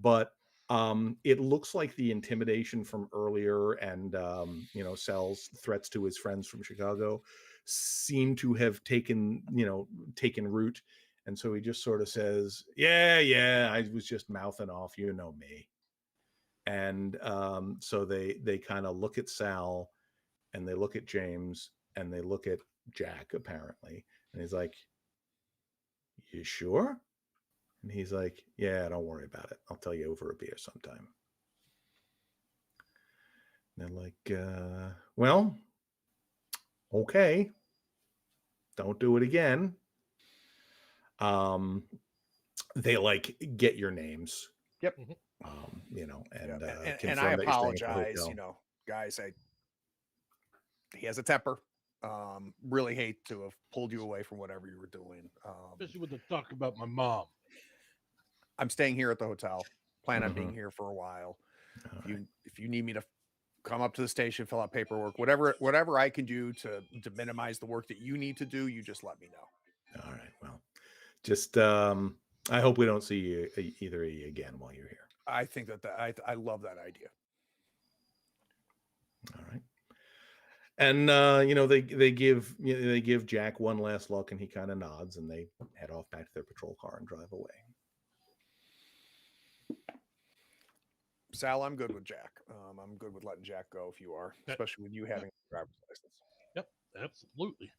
But it looks like the intimidation from earlier and Sal's threats to his friends from Chicago seem to have taken root. And so he just sort of says, yeah, I was just mouthing off, you know me. And so they kind of look at Sal and they look at James and they look at Jack, apparently. And he's like, "You sure?" And he's like, "Yeah, don't worry about it. I'll tell you over a beer sometime." And they're like, well, okay. Don't do it again. They get your names. Yep. And I apologize, guys, he has a temper. Really hate to have pulled you away from whatever you were doing. Especially with the talk about my mom. I'm staying here at the hotel. Plan on being here for a while. If you need me to come up to the station, fill out paperwork, whatever I can do to minimize the work that you need to do, you just let me know. All right. Well, just I hope we don't see you either of you again while you're here. I think I love that idea. All right. And they give Jack one last look, and he kind of nods, and they head off back to their patrol car and drive away. Sal, I'm good with Jack. I'm good with letting Jack go if you are, especially with you having a driver's license. Yep, absolutely.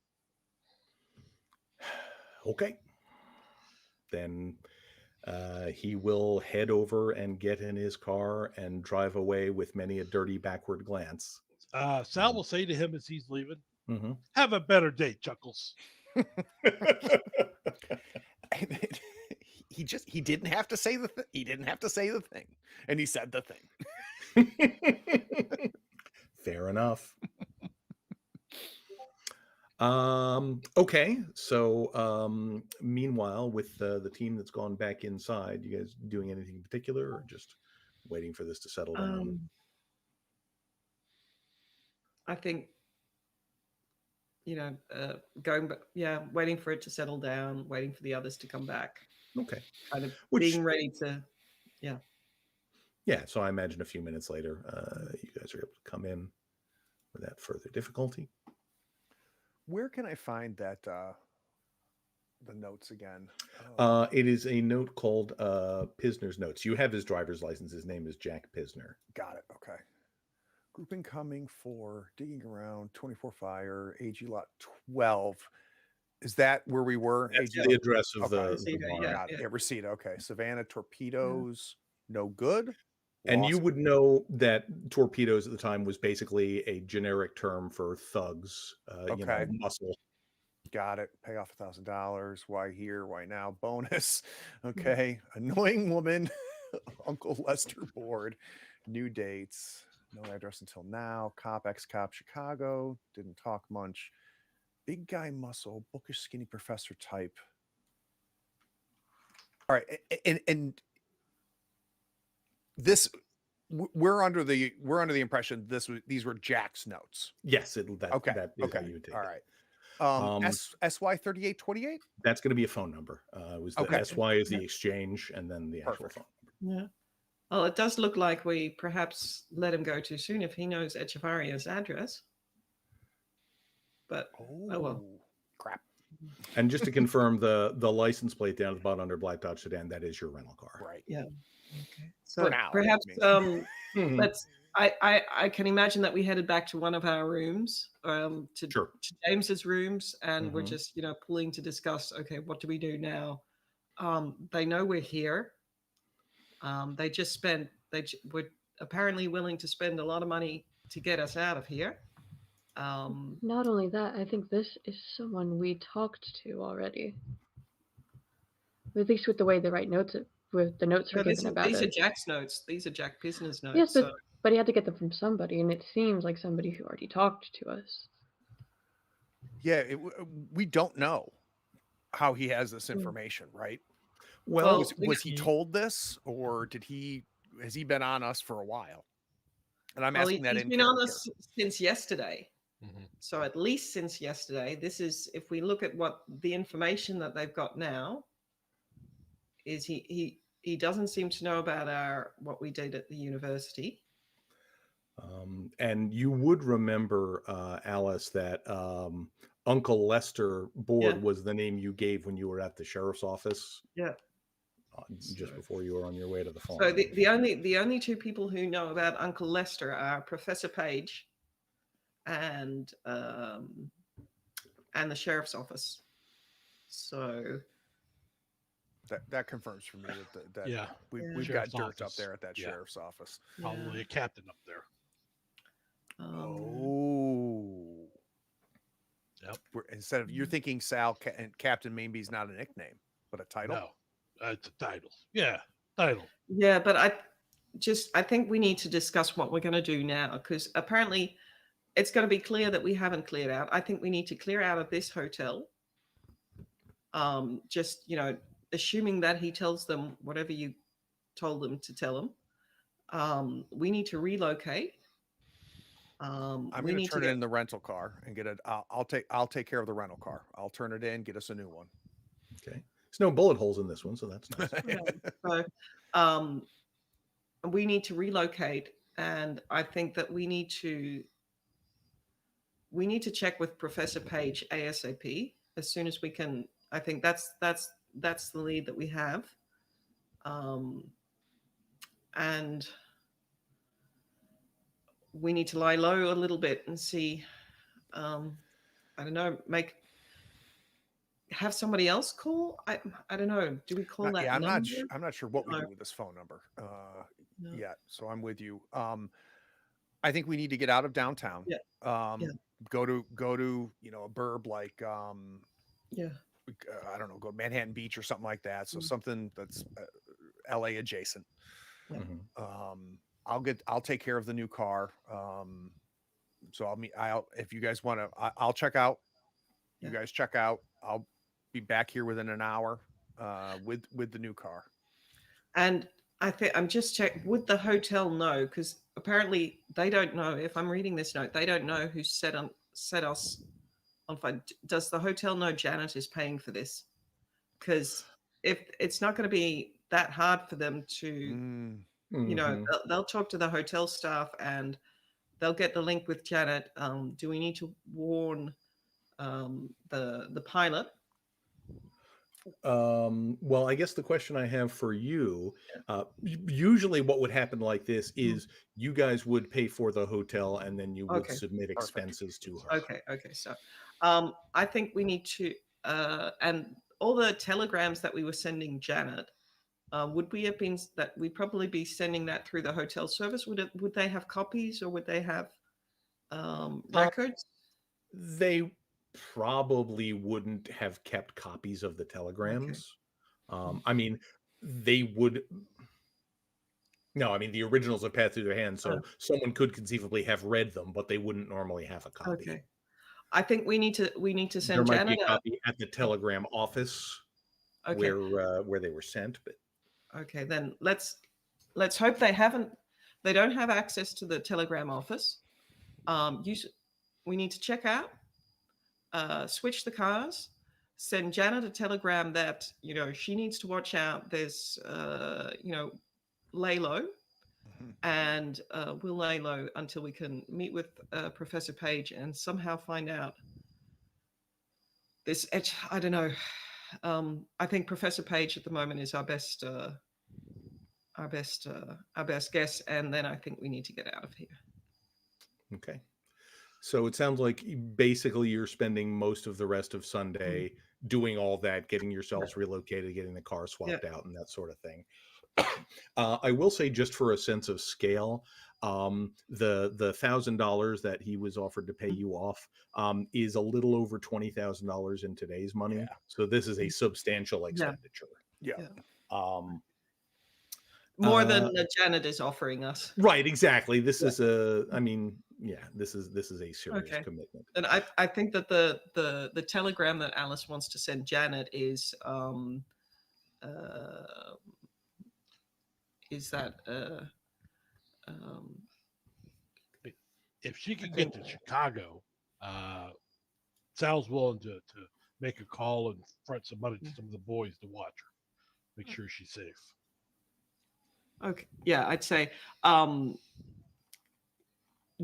Okay. Then he will head over and get in his car and drive away with many a dirty backward glance. Sal will say to him as he's leaving, "Have a better day, Chuckles." He didn't have to say he didn't have to say the thing, and he said the thing. Fair enough. Okay, so meanwhile, with the team that's gone back inside, you guys doing anything in particular, or just waiting for this to settle down? I think, waiting for it to settle down, waiting for the others to come back. Okay. Kind of being ready to, yeah. Yeah, so I imagine a few minutes later, you guys are able to come in without further difficulty. Where can I find that, the notes again? It is a note called Pisner's Notes. You have his driver's license. His name is Jack Pisner. Got it. Okay. Group incoming for digging around 24 fire, AG lot 12. Is that where we were? That's the address of the bar. Got it. Yeah, Reseda. Okay. Savannah torpedoes, no good. And you would know that torpedoes at the time was basically a generic term for thugs. Muscle. Got it. Pay off $1,000. Why here? Why now? Bonus. Okay. Annoying woman. Uncle Lester board. New dates. No address until now. Cop, ex-cop, Chicago. Didn't talk much. Big guy muscle. Bookish, skinny professor type. All right. And this, we're under the impression these were Jack's notes. Yes. Okay. That is how you would take all it. Right. SY 3828. That's going to be a phone number. It was the SY is the exchange, and then the actual phone number. Yeah. Well, it does look like we perhaps let him go too soon if he knows Echevaria's address. But well, crap. And just to confirm, the license plate down at the bottom under Black Dodge sedan, that is your rental car. Right. Yeah. Okay. So for now, perhaps let's I can imagine that we headed back to one of our rooms, to Sure. James's rooms, and we're Mhm. just pulling to discuss. Okay, what do we do now? They know we're here. They just spent. Were apparently willing to spend a lot of money to get us out of here. Not only that, I think this is someone we talked to already. At least with the way they write notes, with the notes are No, given about these are it. Jack's notes. These are Jack Pisner's notes. Yes, so. but he had to get them from somebody, and it seems like somebody who already talked to us. Yeah, we don't know how he has this Hmm. information, right? Well, Was he told this, or has he been on us for a while? And I'm asking that he's in been on character. us since yesterday. Mhm. So at least since yesterday. This is, if we look at what the information that they've got now, is he doesn't seem to know about what we did at the university. And you would remember, Alice, that Uncle Lester Board Yeah. was the name you gave when you were at the sheriff's office. Yeah. Just before you were on your way to the farm. So the only two people who know about Uncle Lester are Professor Page and the sheriff's office. So that confirms for me that Yeah. we've got Sheriff's dirt up office. there at that Yeah. sheriff's office. Probably a captain up there. Oh. Yep. Instead of you're thinking and Captain maybe is not a nickname, but a title. No, it's a title. Yeah, title. Yeah, but I think we need to discuss what we're going to do now, because apparently it's going to be clear that we haven't cleared out. I think we need to clear out of this hotel. Just, assuming that he tells them whatever you told them to tell him. We need to relocate. I'm going to turn it in the rental car and get it. I'll take care of the rental car. I'll turn it in, get us a new one. Okay. There's no bullet holes in this one, so that's nice. So, we need to relocate, and I think that we need to check with Professor Page ASAP as soon as we can. I think that's the lead that we have, and we need to lie low a little bit and see. I don't know. Have somebody else call. I don't know. Do we call that? Yeah, I'm number? I'm not sure what we No. do with this phone number No. yet. So I'm with you. I think we need to get out of downtown. Yeah. Yeah. Go to a burb like Yeah. I don't know, go to Manhattan Beach or something like that. So something that's LA adjacent. Yeah. I'll take care of the new car. So if you guys want to, I'll check out. You guys check out. I'll be back here within an hour with the new car. And I think I'm just checking. Would the hotel know? Because apparently they don't know. If I'm reading this note, they don't know who set us on fire. Does the hotel know Janet is paying for this? Because if it's not going to be that hard for them to, they'll talk to the hotel staff and they'll get the link with Janet. Do we need to warn the pilot? Well, I guess the question I have for you, usually what would happen like this is you guys would pay for the hotel and then you would submit expenses to her. Okay. So I think we need to, and all the telegrams that we were sending Janet, would we have been, that we'd probably be sending that through the hotel service? Would they have copies, or would they have records? They probably wouldn't have kept copies of the telegrams. I mean, they would. No, I mean, the originals have passed through their hands, so someone could conceivably have read them, but they wouldn't normally have a copy. Okay. I think we need to send there might Janet be a copy at the telegram office where they were sent, but okay, then let's hope they don't have access to the telegram office. We need to check out, switch the cars, send Janet a telegram that she needs to watch out. There's lay low, and we'll lay low until we can meet with Professor Page and somehow find out this. I don't know. I think Professor Page at the moment is our best our best guess, and then I think we need to get out of here. Okay. So it sounds like basically you're spending most of the rest of Sunday doing all that, getting yourselves relocated, getting the car swapped out, and that sort of thing. I will say, just for a sense of scale, the $1,000 that he was offered to pay you off is a little over $20,000 in today's money. Yeah. So this is a substantial expenditure. Yeah. More than Janet is offering us. Right, exactly. This is this is a serious commitment. And I think that the telegram that Alice wants to send Janet is that if she can get to Chicago, Sal's willing to make a call and front some money to some of the boys to watch her, make sure she's safe. Okay. Yeah, I'd say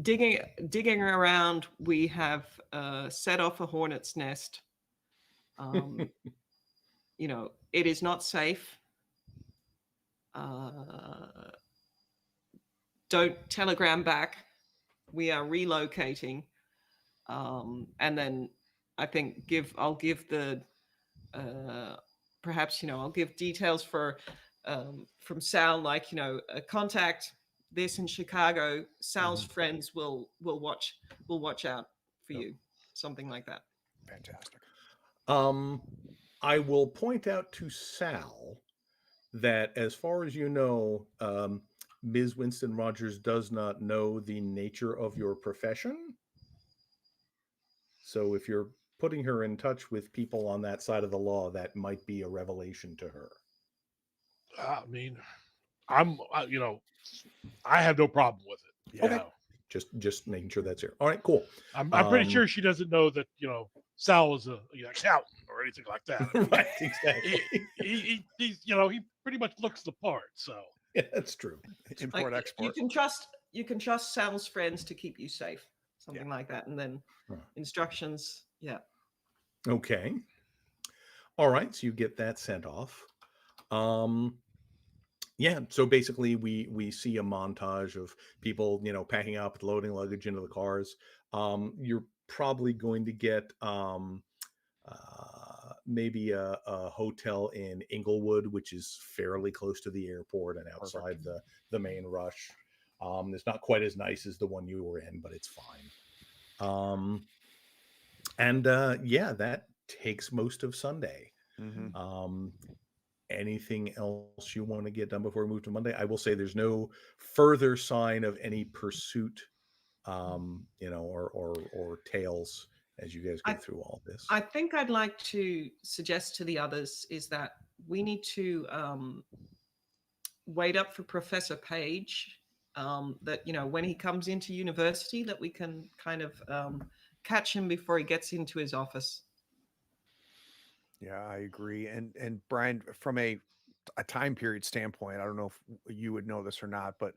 digging around, we have set off a hornet's nest. It is not safe. Don't telegram back. We are relocating. And then I think I'll give details for from Sal, like, contact this in Chicago. Sal's friends will watch out for you, something like that. Fantastic. I will point out to Sal that, as far as you know, Ms. Winston Rogers does not know the nature of your profession. So if you're putting her in touch with people on that side of the law, that might be a revelation to her. I mean, I have no problem with it. Yeah. Okay. Just making sure that's here. All right, cool. I'm pretty sure she doesn't know that, Sal is an accountant or anything like that. Right, exactly. He pretty much looks the part. So yeah, that's true. Import export. You can trust Sal's friends to keep you safe, something like that, and then instructions. Yeah. Okay. All right, so you get that sent off. So basically we see a montage of people, packing up, loading luggage into the cars. You're probably going to get maybe a hotel in Inglewood, which is fairly close to the airport and outside the main rush. It's not quite as nice as the one you were in, but it's fine. That takes most of Sunday. Anything else you want to get done before we move to Monday? I will say there's no further sign of any pursuit, or tales as you guys go through all this. I think I'd like to suggest to the others is that we need to wait up for Professor Page. That when he comes into university, that we can kind of catch him before he gets into his office. Yeah, I agree. And Brian, from a time period standpoint, I don't know if you would know this or not, but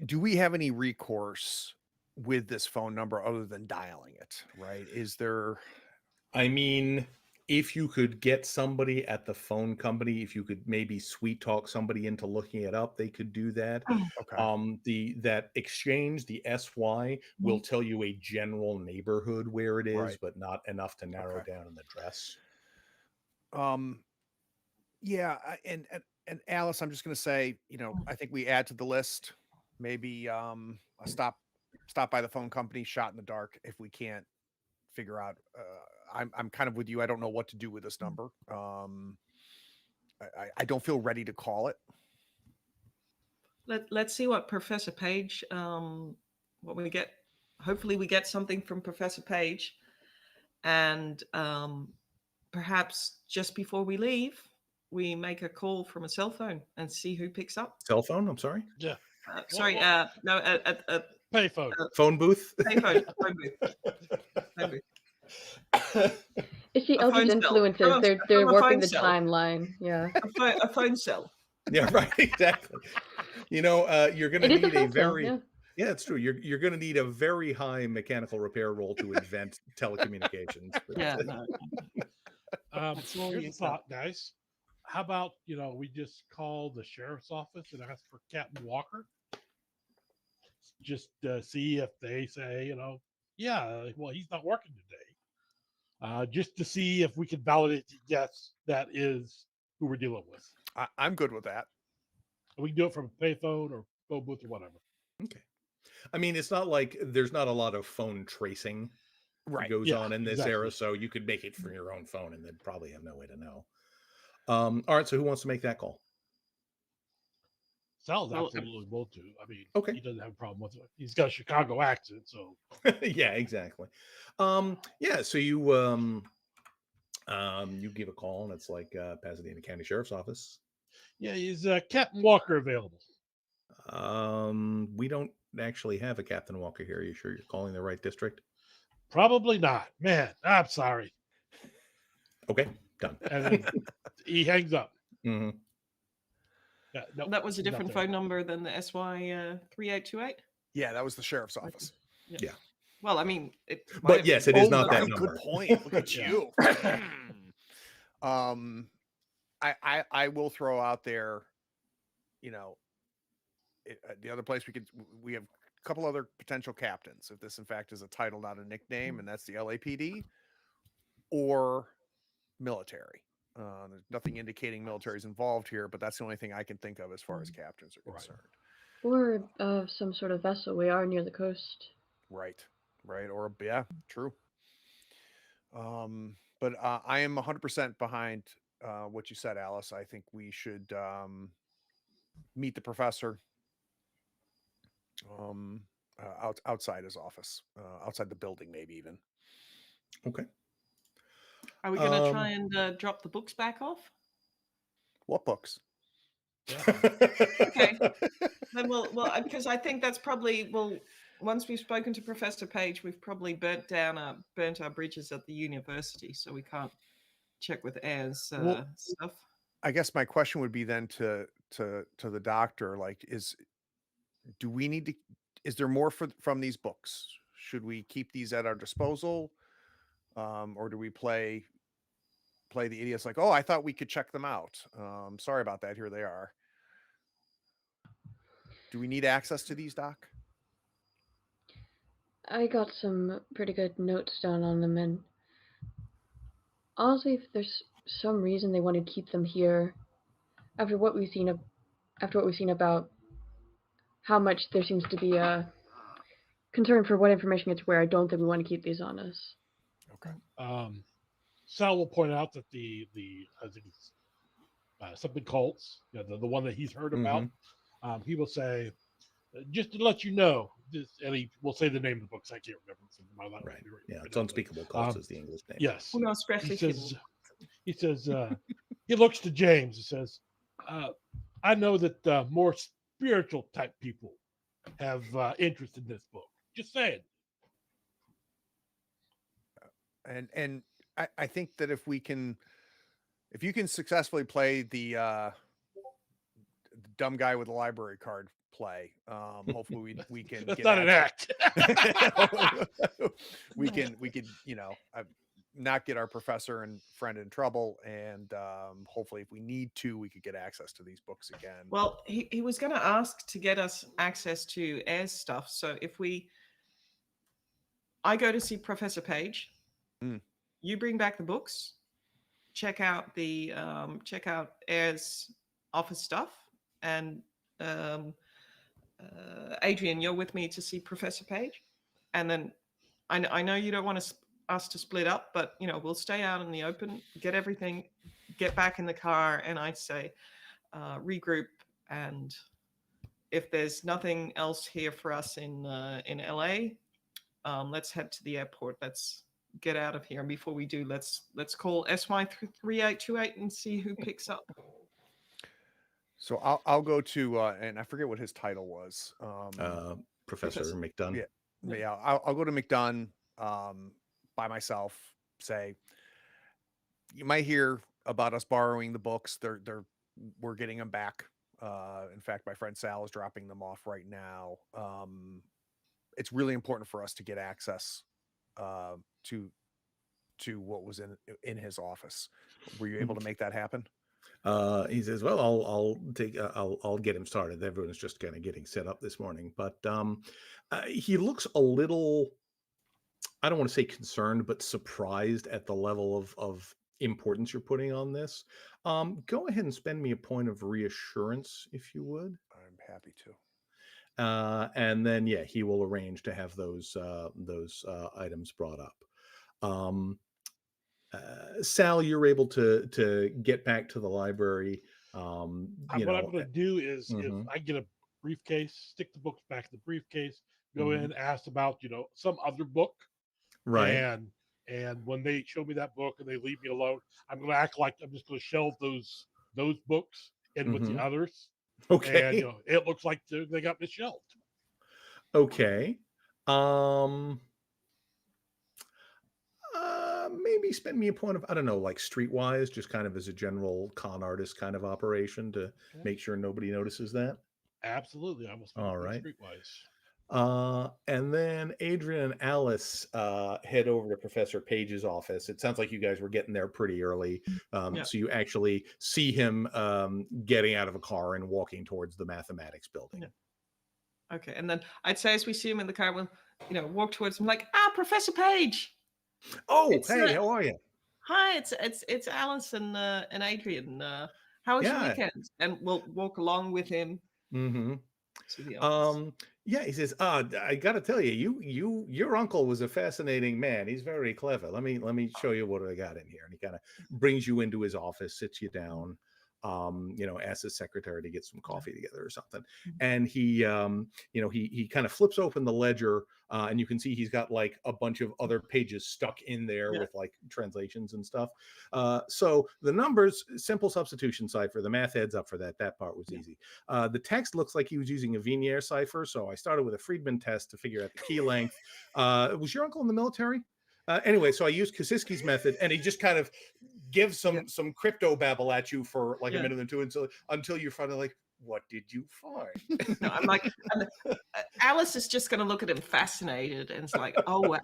do we have any recourse with this phone number other than dialing it? Right? Is there? I mean, if you could get somebody at the phone company, if you could maybe sweet talk somebody into looking it up, they could do that. Okay. That exchange, the SY, will tell you a general neighborhood where it is, but not enough to narrow down an address. And Alice, I'm just going to say, I think we add to the list, maybe a stop by the phone company, shot in the dark, if we can't figure out. I'm kind of with you. I don't know what to do with this number. I don't feel ready to call it. Let's see what Professor Page, what we get. Hopefully we get something from Professor Page, and perhaps just before we leave, we make a call from a cell phone and see who picks up. Cell phone? I'm sorry. Yeah. No, payphone. Phone booth. Phone booth. Is she Eldritch influences? They're warping the timeline. Yeah. A phone cell. Yeah, right. Exactly. You're going to need a very. Yeah, it's true. You're going to need a very high mechanical repair roll to invent telecommunications. Yeah. No. Here's a thought, guys. how about we just call the sheriff's office and ask for Captain Walker, just see if they say yeah, well, he's not working today, just to see if we can validate yes, that is who we're dealing with. I'm good with that. We can do it from a payphone or phone booth or whatever. Okay. I mean, it's not like there's not a lot of phone tracing that goes on in this era, so you could make it from your own phone and they'd probably have no way to know. All right, so who wants to make that call? Sal's absolutely will to. I mean, okay, he doesn't have a problem with it. He's got a Chicago accent, so yeah, exactly. Yeah, so you give a call and it's like Pasadena County Sheriff's Office. Yeah, is Captain Walker available? We don't actually have a Captain Walker here. Are you sure you're calling the right district? Probably not. Man, I'm sorry. Okay, done. And then he hangs up. Mm-hmm. Yeah, no, that was a different phone number than the SY 3828. Yeah, that was the sheriff's office. Yeah. Well, I mean, but yes, it is not that number. Good point. Look at you. I will throw out there, the other place we have a couple other potential captains. If this in fact is a title, not a nickname, and that's the LAPD or military. There's nothing indicating military is involved here, but that's the only thing I can think of as far as captains are concerned. Or some sort of vessel. We are near the coast. Right. Or yeah, true. But I am 100% behind what you said, Alice. I think we should meet the professor outside his office, outside the building, maybe even. Okay. Are we going to try and drop the books back off? What books? Okay. Then because I think that's probably, once we've spoken to Professor Page, we've probably burnt our bridges at the university, so we can't check with Ayers stuff. I guess my question would be then to the doctor, like, is there more from these books? Should we keep these at our disposal? Or do we play the idiots like, oh, I thought we could check them out. Sorry about that. Here they are. Do we need access to these, Doc? I got some pretty good notes down on them, and honestly, if there's some reason they want to keep them here, after what we've seen about how much there seems to be a concern for what information gets where, I don't think we want to keep these on us. Okay. Sal will point out that the I think it's something cults, the one that he's heard about. He will say, just to let you know, and he will say the name of the books. I can't remember. Right. Yeah, it's Unspeakable Cults is the English name. Yes. He says, he looks to James. He says, I know that more spiritual type people have interest in this book. Just saying. And I think that if you can successfully play the dumb guy with the library card play, hopefully we can. That's not an act. we can not get our professor and friend in trouble, and hopefully if we need to, we could get access to these books again. Well, he was going to ask to get us access to Ayers stuff, so if I go to see Professor Page, you bring back the books, check out Ayers office stuff, and Adrian, you're with me to see Professor Page, and then I know you don't want us to split up, but we'll stay out in the open, get everything, get back in the car, and I say regroup, and if there's nothing else here for us in LA, let's head to the airport. Let's get out of here, and before we do, let's call SY 3828 and see who picks up. So I'll go to and I forget what his title was. Professor McDunn. Yeah. I'll go to McDunn by myself. Say, you might hear about us borrowing the books. We're getting them back. In fact, my friend Sal is dropping them off right now. It's really important for us to get access to what was in his office. Were you able to make that happen? He says, "Well, I'll get him started. Everyone's just kind of getting set up this morning." But he looks a little, I don't want to say concerned, but surprised at the level of importance you're putting on this. Go ahead and spend me a point of reassurance, if you would. I'm happy to. And then, yeah, he will arrange to have those items brought up. Sal, you're able to get back to the library. What I'm going to do is, if I get a briefcase, stick the books back in the briefcase, go in, ask about some other book, right? And when they show me that book and they leave me alone, I'm going to act like I'm just going to shelve those books in with the others. Okay. And it looks like they got misshelved. Okay. Maybe spend me a point of, I don't know, like streetwise, just kind of as a general con artist kind of operation to make sure nobody notices that. Absolutely. I will spend all right. streetwise. And then Adrian and Alice head over to Professor Page's office. It sounds like you guys were getting there pretty early. So you actually see him getting out of a car and walking towards the mathematics building. Yeah. Okay. And then I'd say as we see him in the car, we'll, walk towards him like, Professor Page. Oh, hey, how are you? Hi, it's Alice and Adrian. How was your weekend? And we'll walk along with him. To the office. Yeah, he says, I gotta tell you, your uncle was a fascinating man. He's very clever. Let me show you what I got in here. And he kind of brings you into his office, sits you down, asks his secretary to get some coffee together or something. And he kind of flips open the ledger, and you can see he's got like a bunch of other pages stuck in there with like translations and stuff. So the numbers, simple substitution cipher, the math heads up for that. That part was easy. The text looks like he was using a Vignere cipher. So I started with a Friedman test to figure out the key length. Was your uncle in the military? Anyway, so I used Kosiski's method, and he just kind of gives some crypto babble at you for like a minute or two until you're finally like, what did you find? No, I'm like, Alice is just going to look at him fascinated, and it's like, oh,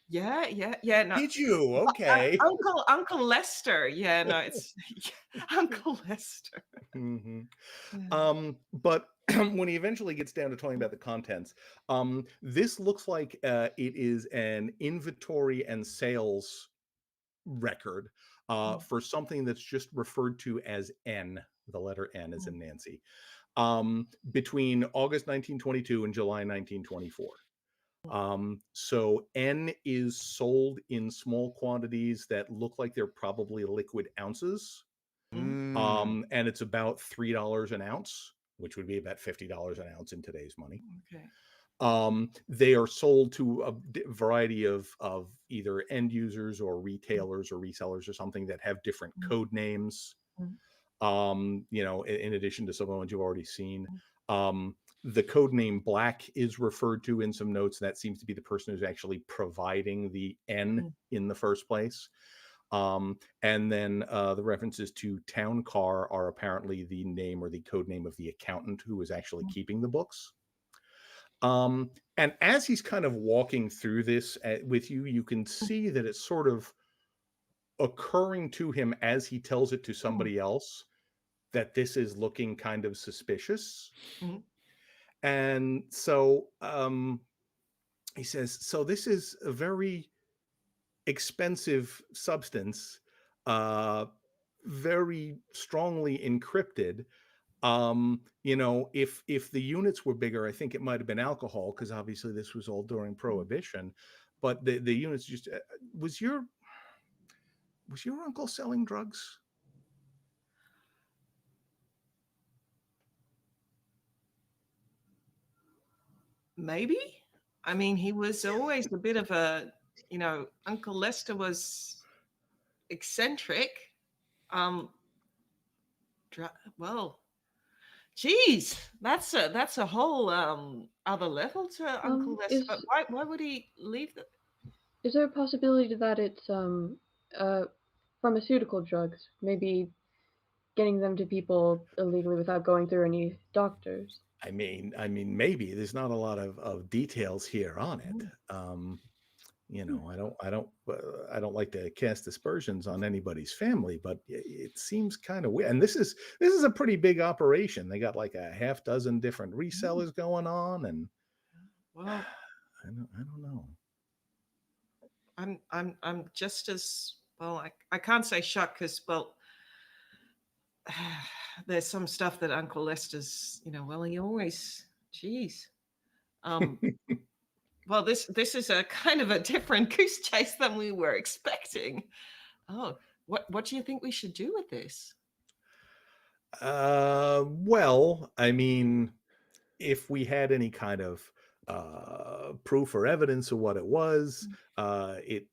yeah. No. Did you? Okay. Uncle Lester. Yeah, no, it's Uncle Lester. But when he eventually gets down to talking about the contents, this looks like it is an inventory and sales record for something that's just referred to as N, the letter N as in Nancy, between August 1922 and July 1924. So N is sold in small quantities that look like they're probably liquid ounces. And it's about $3 an ounce, which would be about $50 an ounce in today's money. Okay. They are sold to a variety of either end users or retailers or resellers or something that have different code names. In addition to some of the ones you've already seen. The code name Black is referred to in some notes. That seems to be the person who's actually providing the N in the first place. And then the references to Town Car are apparently the name or the code name of the accountant who is actually keeping the books. And as he's kind of walking through this with you, you can see that it's sort of occurring to him as he tells it to somebody else that this is looking kind of suspicious. And so he says, so this is a very expensive substance, very strongly encrypted. If the units were bigger, I think it might have been alcohol, because obviously this was all during Prohibition. But the units just was your uncle selling drugs? Maybe. I mean, he was always a bit of a, Uncle Lester was eccentric. Well, geez, that's a whole other level to Uncle Lester. But why would he leave the? Is there a possibility that it's pharmaceutical drugs? Maybe getting them to people illegally without going through any doctors. I mean, maybe there's not a lot of details here on it. you know, I don't like to cast aspersions on anybody's family, but it seems kind of weird. And this is a pretty big operation. They got like a half dozen different resellers going on, and Well, I don't know. I'm just as well. I can't say shocked because there's some stuff that Uncle Lester's, well, he always, geez. Well, this is a kind of a different goose chase than we were expecting. Oh, what do you think we should do with this? Well, I mean, if we had any kind of proof or evidence of what it was, I'd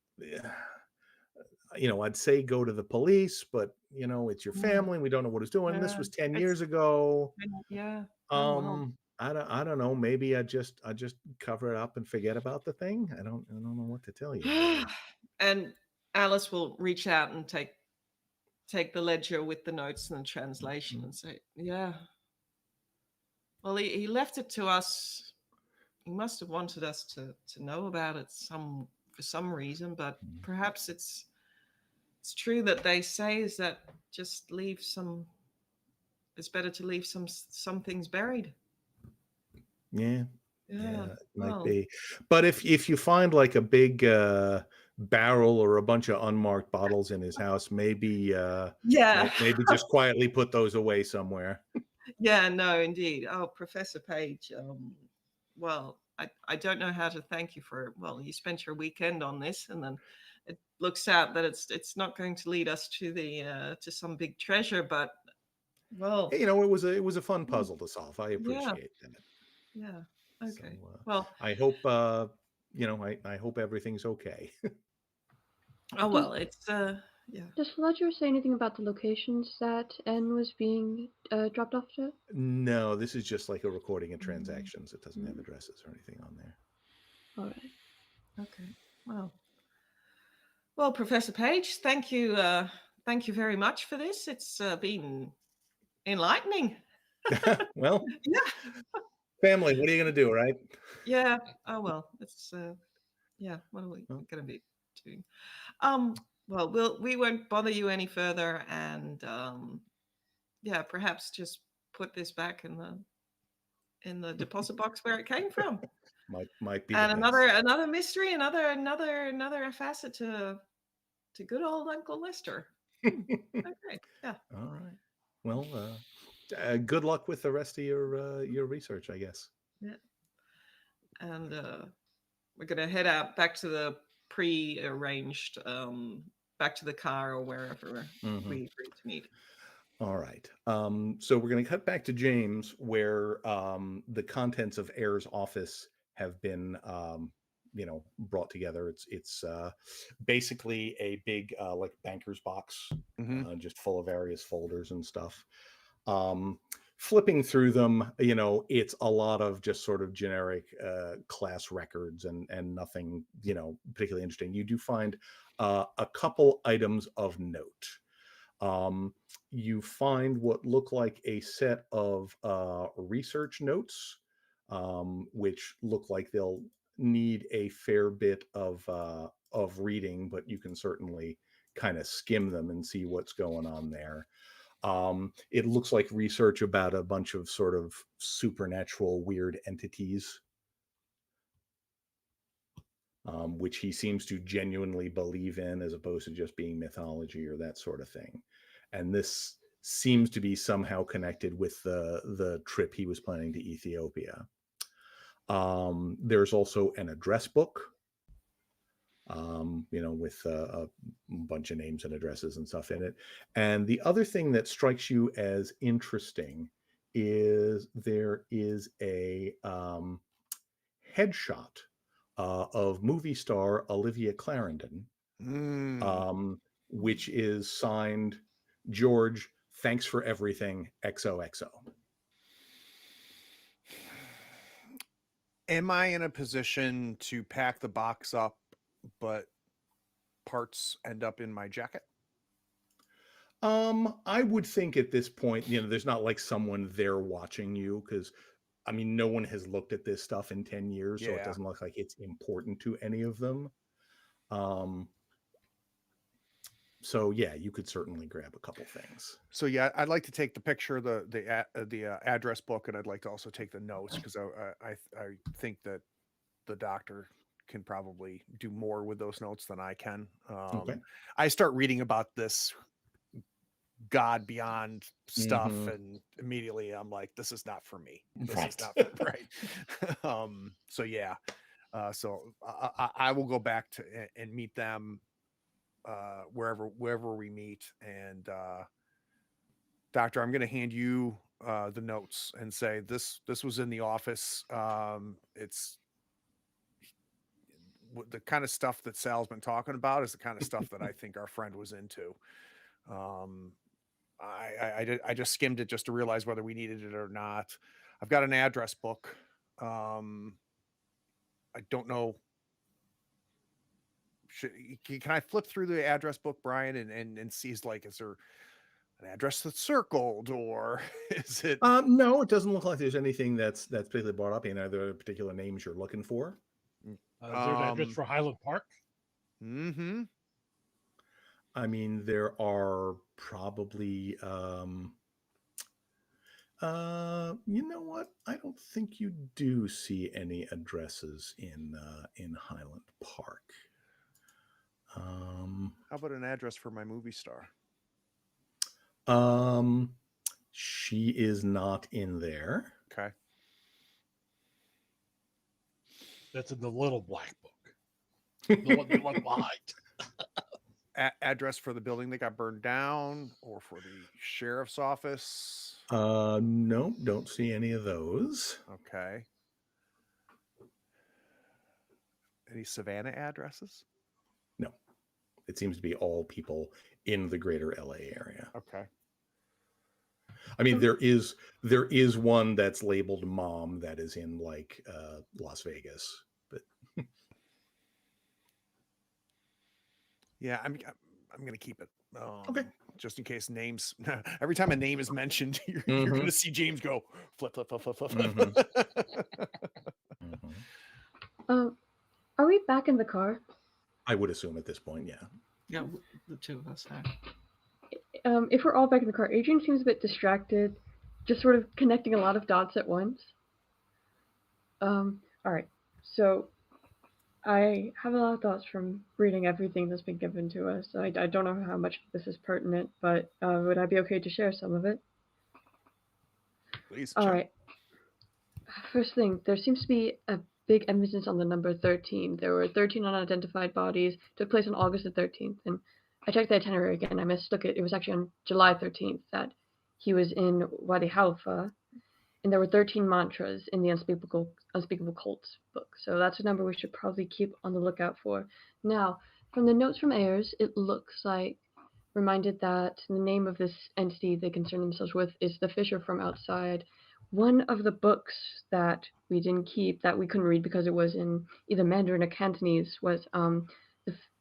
say go to the police, but it's your family. We don't know what it's doing. This was 10 years ago. Yeah. Well. I don't know. Maybe I just cover it up and forget about the thing. I don't know what to tell you. And Alice will reach out and take the ledger with the notes and the translation and say, yeah. Well, he left it to us. He must have wanted us to know about it for some reason, but perhaps it's true that they say is that just leave some. It's better to leave some things buried. Yeah, Yeah, it might be. But if you find like a big barrel or a bunch of unmarked bottles in his house, maybe maybe just quietly put those away somewhere. Yeah, no, indeed. Oh, Professor Page. Well, I don't know how to thank you for. Well, you spent your weekend on this, and then it looks out that it's not going to lead us to to some big treasure, but well, Hey, it was a fun puzzle to solve. I appreciate that. Yeah. Okay. So, well, I hope I hope everything's okay. oh well, it's yeah. Does Fletcher say anything about the locations that N was being dropped off to? No, this is just like a recording of transactions. It doesn't have addresses or anything on there. All right. Okay. Well, Professor Page, thank you very much for this. It's been enlightening. Well, yeah. Family, what are you going to do, right? Yeah. Oh well, it's yeah. What are we going to be doing? Well, we won't bother you any further, and yeah, perhaps just put this back in the deposit box where it came from. Might be. And another mystery, another facet to good old Uncle Lester. Okay. Yeah. All right. Well, good luck with the rest of your research, I guess. Yeah. And we're gonna head out back to the pre-arranged, back to the car or wherever we agreed to meet. All right. So we're going to cut back to James, where the contents of Air's office have been, brought together. It's basically a big like banker's box, just full of various folders and stuff. Flipping through them, it's a lot of just sort of generic class records and nothing, particularly interesting. You do find a couple items of note. You find what look like a set of research notes, which look like they'll need a fair bit of reading, but you can certainly kind of skim them and see what's going on there. It looks like research about a bunch of sort of supernatural weird entities, which he seems to genuinely believe in, as opposed to just being mythology or that sort of thing. And this seems to be somehow connected with the trip he was planning to Ethiopia. There's also an address book, with a bunch of names and addresses and stuff in it. And the other thing that strikes you as interesting is there is a headshot of movie star Olivia Clarendon, which is signed George, thanks for everything, XOXO. Am I in a position to pack the box up, but parts end up in my jacket? I would think at this point, there's not like someone there watching you, because I mean, no one has looked at this stuff in 10 years, so it doesn't look like it's important to any of them. So yeah, you could certainly grab a couple things. So yeah, I'd like to take the picture, the address book, and I'd like to also take the notes because I think that the doctor can probably do more with those notes than I can. Okay. I start reading about this God beyond stuff, and immediately I'm like, this is not for me. This is not for, right. So yeah, so I will go back to and meet them wherever we meet, and Doctor, I'm going to hand you the notes and say this was in the office. It's the kind of stuff that Sal's been talking about is the kind of stuff that I think our friend was into. I just skimmed it just to realize whether we needed it or not. I've got an address book. I don't know. Can I flip through the address book, Brian, and see is there an address that's circled, or is it? No, it doesn't look like there's anything that's particularly brought up in either particular names you're looking for. Is there an address for Highland Park? Mm-hmm. I mean, there are probably you know what? I don't think you do see any addresses in Highland Park. How about an address for my movie star? She is not in there. Okay. That's in the little black book. The one you want behind. Address for the building that got burned down, or for the sheriff's office? No, don't see any of those. Okay. Any Savannah addresses? No. It seems to be all people in the greater LA area. Okay. I mean, there is one that's labeled Mom that is in like Las Vegas, but yeah, I'm going to keep it. Okay. Just in case names. Every time a name is mentioned, you're going to see James go flip. Are we back in the car? I would assume at this point, yeah. Yeah, the two of us are. If we're all back in the car, Adrian seems a bit distracted, just sort of connecting a lot of dots at once. All right, so I have a lot of thoughts from reading everything that's been given to us. I don't know how much of this is pertinent, but would I be okay to share some of it? Please. All right. First thing, there seems to be a big emphasis on the number 13. There were 13 unidentified bodies. Took place on August the 13th, and I checked the itinerary again. I mistook it. It was actually on July 13th that he was in Wadi Halfa, and there were 13 mantras in the Unspeakable Cults book. So that's a number we should probably keep on the lookout for. Now, from the notes from Ayers, it looks like reminded that the name of this entity they concern themselves with is the Fisher from Outside. One of the books that we didn't keep, that we couldn't read because it was in either Mandarin or Cantonese, was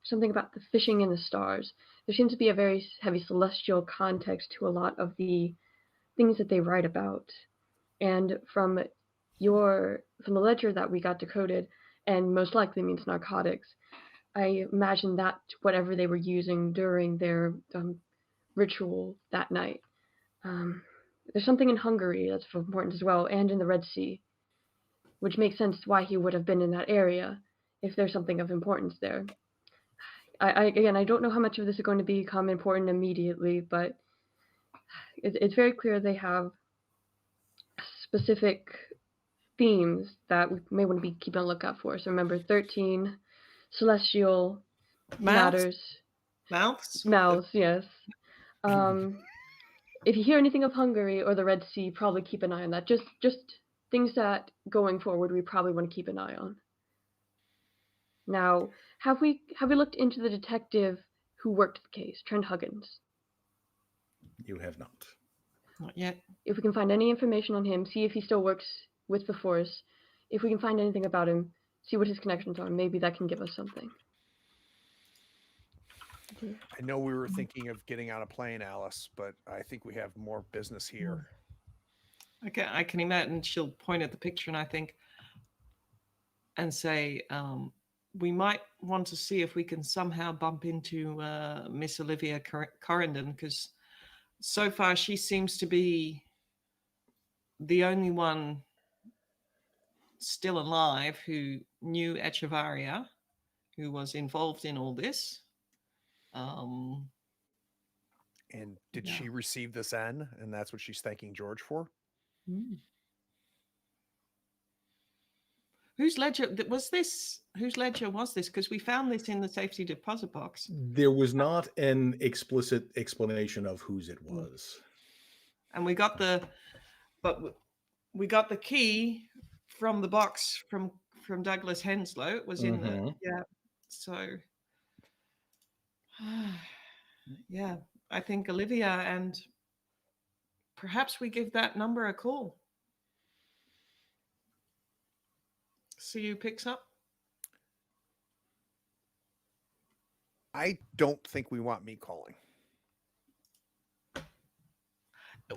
something about the fishing in the stars. There seems to be a very heavy celestial context to a lot of the things that they write about. And from the ledger that we got decoded, and most likely means narcotics, I imagine that whatever they were using during their ritual that night. There's something in Hungary that's of importance as well, and in the Red Sea, which makes sense why he would have been in that area if there's something of importance there. I don't know how much of this is going to become important immediately, but it's very clear they have specific themes that we may want to be keeping a lookout for. So remember, 13, celestial matters. Mouths, yes. If you hear anything of Hungary or the Red Sea, probably keep an eye on that. Just things that going forward we probably want to keep an eye on. Now, have we looked into the detective who worked the case, Trent Huggins? You have not. Not yet. If we can find any information on him, see if he still works with the Force. If we can find anything about him, see what his connections are. Maybe that can give us something. I know we were thinking of getting on a plane, Alice, but I think we have more business here. I can imagine she'll point at the picture and say, we might want to see if we can somehow bump into Miss Olivia Correndon, because so far she seems to be the only one still alive who knew Echevarria, who was involved in all this. And did Yeah. she receive this N, and that's what she's thanking George for? Whose ledger was this? Whose ledger was this? Because we found this in the safety deposit box. There was not an explicit explanation of whose it was. And we got the key from the box from Douglas Henslow. It was in the So yeah, I think Olivia, and perhaps we give that number a call. See who picks up. I don't think we want me calling.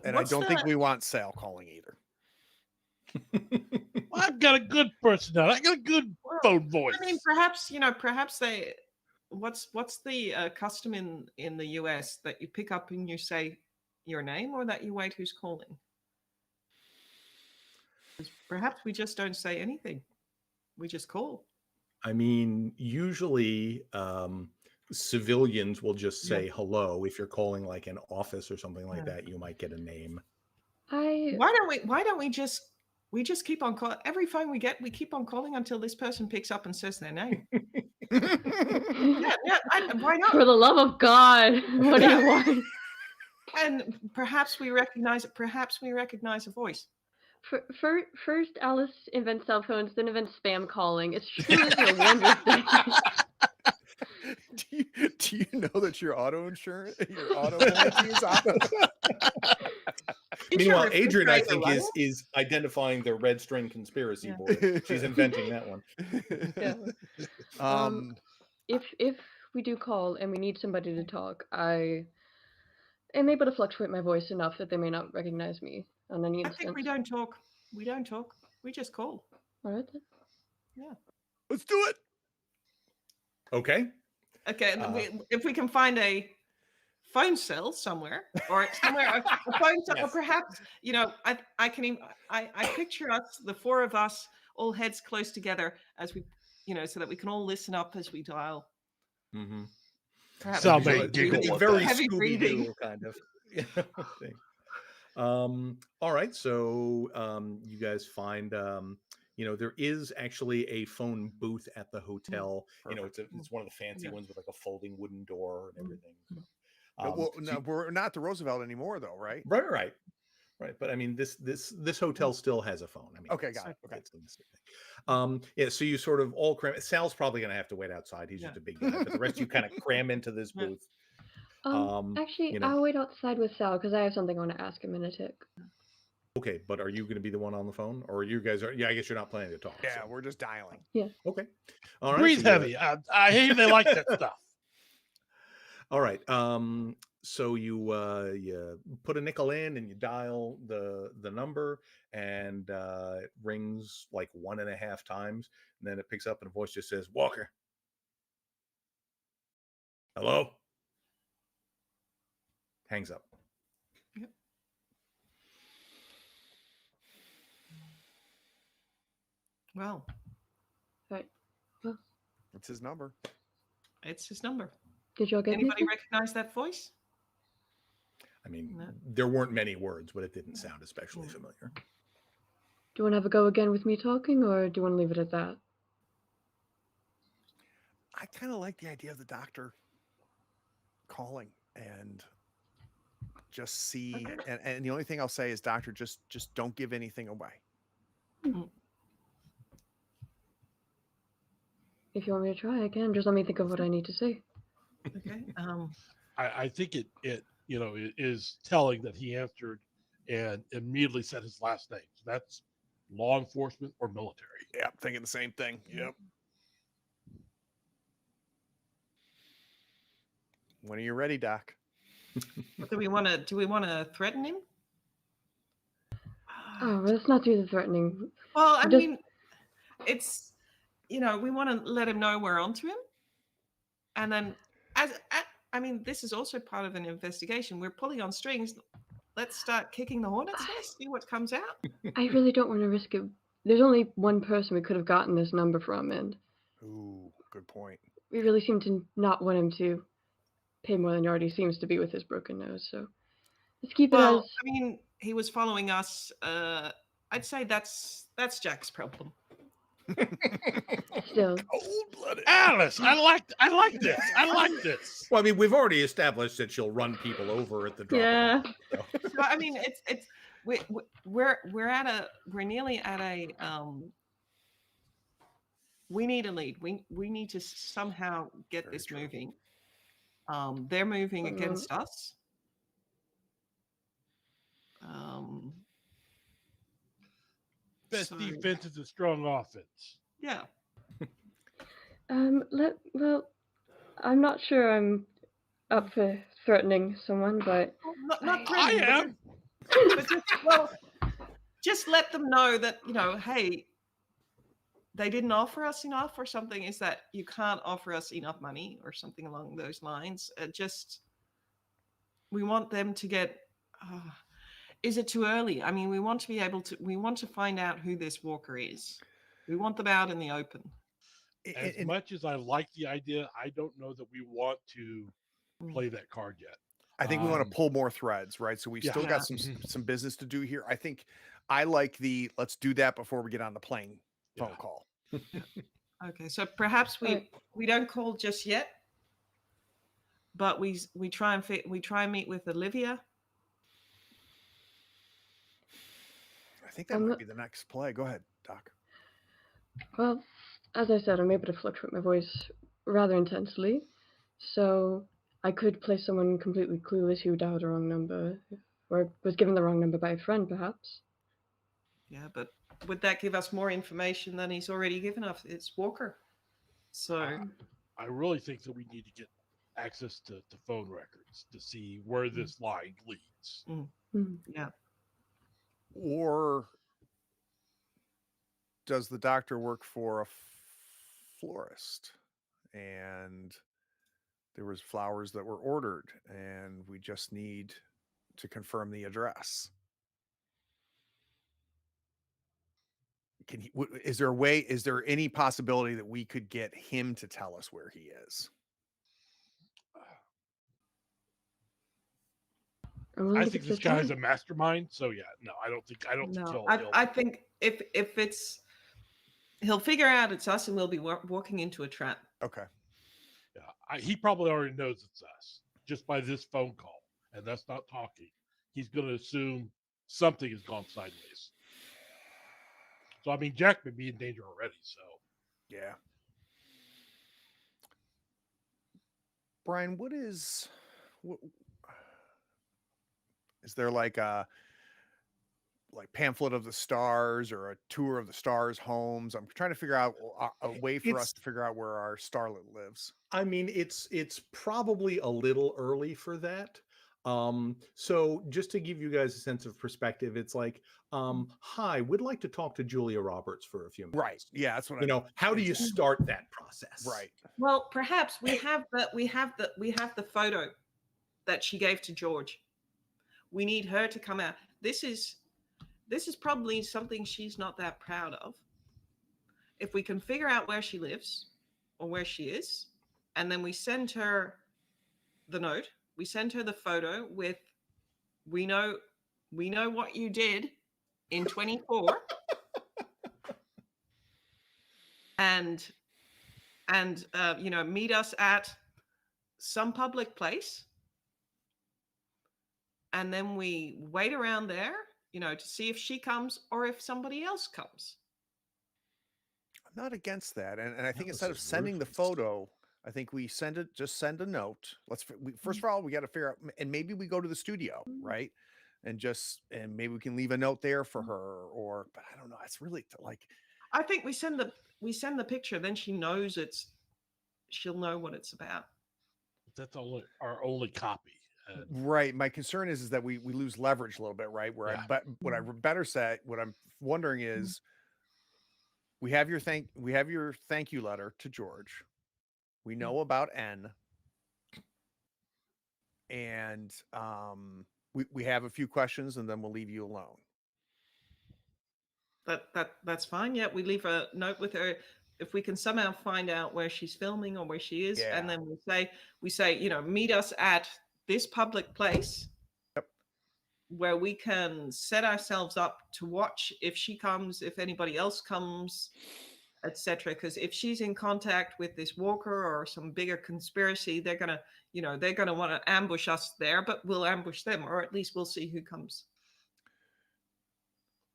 And I don't think we want Sal calling either. Well, I've got a good personality. I got a good phone voice. I mean, perhaps they. What's the custom in the US, that you pick up and you say your name, or that you wait who's calling? Perhaps we just don't say anything. We just call. I mean, usually civilians will just say hello. If you're calling like an office or something like that, you might get a name. Why don't we just keep on calling? Every phone we get, we keep on calling until this person picks up and says their name. Why not? For the love of God, what do you want? And perhaps we recognize it. Perhaps we recognize a voice. First, Alice invents cell phones, then invents spam calling. It's truly a wonder thing. Do you know that your auto insurance, your auto warranty is auto? Meanwhile, Adrian, I think, is identifying the red string conspiracy board. She's inventing that one. If we do call and we need somebody to talk, I am able to fluctuate my voice enough that they may not recognize me on any instance. I think we don't talk. We don't talk. We just call. All right then. Yeah. Let's do it. Okay. Okay. If we can find a phone cell somewhere, or somewhere a phone cell, or perhaps I picture us, the four of us, all heads close together as we, so that we can all listen up as we dial. Mm-hmm. Somebody giggle. Very heavy breathing. Scooby-Doo kind of. Thing. All right, so you guys find there is actually a phone booth at the hotel. It's one of the fancy ones with like a folding wooden door and everything. We're not the Roosevelt anymore, though, right? Right. But I mean, this hotel still has a phone. I mean, okay, got it. Okay. So you sort of all cram. Sal's probably going to have to wait outside. He's just a big guy. But the rest of you kind of cram into this booth. Actually, I'll wait outside with Sal because I have something I want to ask him in a tick. Okay, but are you going to be the one on the phone, or you guys are? Yeah, I guess you're not planning to talk. Yeah, so. We're just dialing. Yeah. Okay. All right. Breathe heavy. I hate they like that stuff. All right. So you put a nickel in and you dial the number, and it rings like 1.5 times, and then it picks up and a voice just says, "Walker." Hello. Hangs up. Yep. Well. Right. Well. It's his number. It's his number. Did y'all get anybody recognize that voice? I mean, there weren't many words, but it didn't sound especially familiar. Do you want to have a go again with me talking, or do you want to leave it at that? I kind of like the idea of the doctor calling and just see. Okay. And the only thing I'll say is, doctor, just don't give anything away. Mm-hmm. If you want me to try again, just let me think of what I need to say. Okay. I think it is telling that he answered and immediately said his last name. So that's law enforcement or military. Yeah, I'm thinking the same thing. Yep. When are you ready, Doc? Do we want to threaten him? Oh, let's not do the threatening. Well, I mean, it's we want to let him know we're onto him. And then, this is also part of an investigation. We're pulling on strings. Let's start kicking the hornet's nest, see what comes out. I really don't want to risk it. There's only one person we could have gotten this number from, and Ooh, good point. we really seem to not want him to pay more than he already seems to be with his broken nose. So let's keep it as. He was following us. I'd say that's Jack's problem. Still, Cold-blooded. Alice, I like this. I like this. Well, I mean, we've already established that she'll run people over at the drop. Yeah. So. It's we're nearly at a we need a lead. We need to somehow get this moving. They're moving against us. Best defense is a strong offense. Yeah. Well, I'm not sure I'm up for threatening someone, but Not I threatening, am. but just let them know that, hey, they didn't offer us enough or something. Is that you can't offer us enough money or something along those lines. We want them to get, is it too early? I mean, we want to find out who this walker is. We want them out in the open. As much as I like the idea, I don't know that we want to play that card yet. I think we want to pull more threads, right? So we've still got some business to do here. I think I like let's do that before we get on the plane phone call. Okay, so perhaps we don't call just yet, but we try and meet with Olivia. I think that might be the next play. Go ahead, Doc. Well, as I said, I'm able to fluctuate my voice rather intensely, so I could play someone completely clueless who dialed a wrong number, or was given the wrong number by a friend, perhaps. Yeah, but would that give us more information than he's already given us? It's Walker. So I really think that we need to get access to phone records to see where this line leads. Yeah. Or does the doctor work for a florist and there was flowers that were ordered and we just need to confirm the address? Is there any possibility that we could get him to tell us where he is? I think this guy's a mastermind. So yeah, no, I don't think I think if he'll figure out it's us and we'll be walking into a trap. Okay. Yeah, he probably already knows it's us just by this phone call, and that's not talking. He's going to assume something has gone sideways. So I mean, Jack may be in danger already. So yeah. Brian, is there like a pamphlet of the stars or a tour of the stars homes? I'm trying to figure out a way for us to figure out where our starlet lives. I mean, it's probably a little early for that. So just to give you guys a sense of perspective, it's like, hi, we'd like to talk to Julia Roberts for a few minutes. Right. Yeah, that's what how do you start that process? Right. Well, perhaps we have the photo that she gave to George. We need her to come out. This is probably something she's not that proud of. If we can figure out where she lives or where she is, and then we send her the note, we send her the photo with, we know what you did in 24 and meet us at some public place. And then we wait around there, to see if she comes or if somebody else comes. I'm not against that. And I think instead of sending the photo, I think we send a note. First of all, we got to figure out, and maybe we go to the studio, right? And maybe we can leave a note there for her, but I don't know. It's really I think we send the picture, then she'll know what it's about. That's our only copy. Right. My concern is that we lose leverage a little bit, right? What I'm wondering is, we have your thank you letter to George. We know about N, and we have a few questions, and then we'll leave you alone. That's fine. Yeah, we leave a note with her if we can somehow find out where she's filming or where she is, Yeah. and then we say, meet us at this public place. Yep. Where we can set ourselves up to watch if she comes, if anybody else comes, etc. Because if she's in contact with this walker or some bigger conspiracy, they're gonna want to ambush us there, but we'll ambush them, or at least we'll see who comes.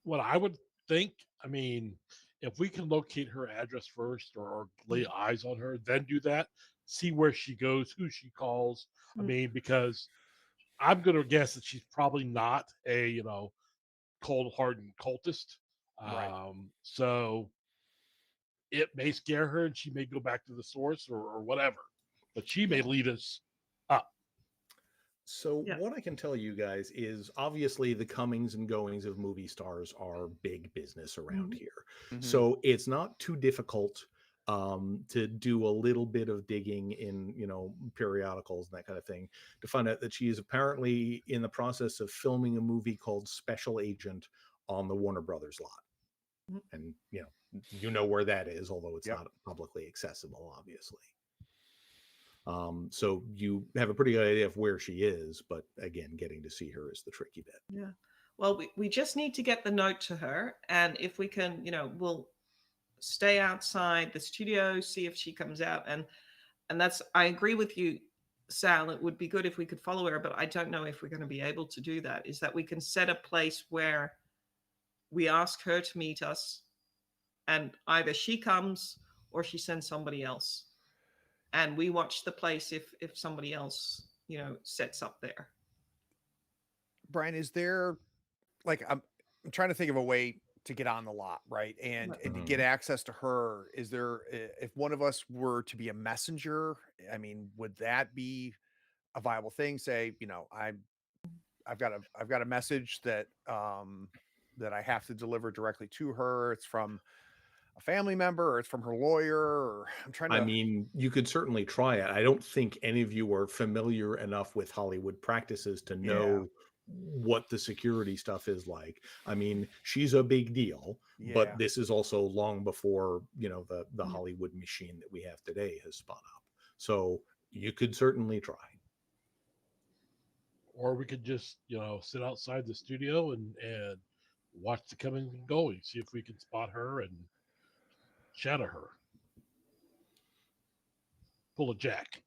What I would think, I mean, if we can locate her address first or lay eyes on her, then do that, see where she goes, who she calls. I mean, because I'm going to guess that she's probably not a, cold hardened cultist. Right. So it may scare her and she may go back to the source or whatever, but she may lead us up. So Yeah. what I can tell you guys is obviously the comings and goings of movie stars are big business around here. Mhm. So it's not too difficult to do a little bit of digging in, periodicals and that kind of thing to find out that she is apparently in the process of filming a movie called Special Agent on the Warner Brothers lot. Mhm. And, you know where that is, although it's Yep. not publicly accessible, obviously. So you have a pretty good idea of where she is, but again, getting to see her is the tricky bit. Yeah. Well, we just need to get the note to her, and if we can, we'll stay outside the studio, see if she comes out, and that's. I agree with you, Sal. It would be good if we could follow her, but I don't know if we're going to be able to do that. Is that we can set a place where we ask her to meet us, and either she comes or she sends somebody else, and we watch the place if somebody else sets up there. Brian, is there I'm trying to think of a way to get on the lot, right? And to get access to her. Is there, if one of us were to be a messenger, I mean, would that be a viable thing? Say, I've got a message that that I have to deliver directly to her. It's from a family member or it's from her lawyer, or I'm trying to. I mean, you could certainly try it. I don't think any of you are familiar enough with Hollywood practices to know what the security stuff is like. I mean, she's a big deal, but this is also long before, the Hollywood machine that we have today has spun up. So you could certainly try. Or we could just, sit outside the studio and watch the coming and going, see if we can spot her and shadow her. Pull a jack.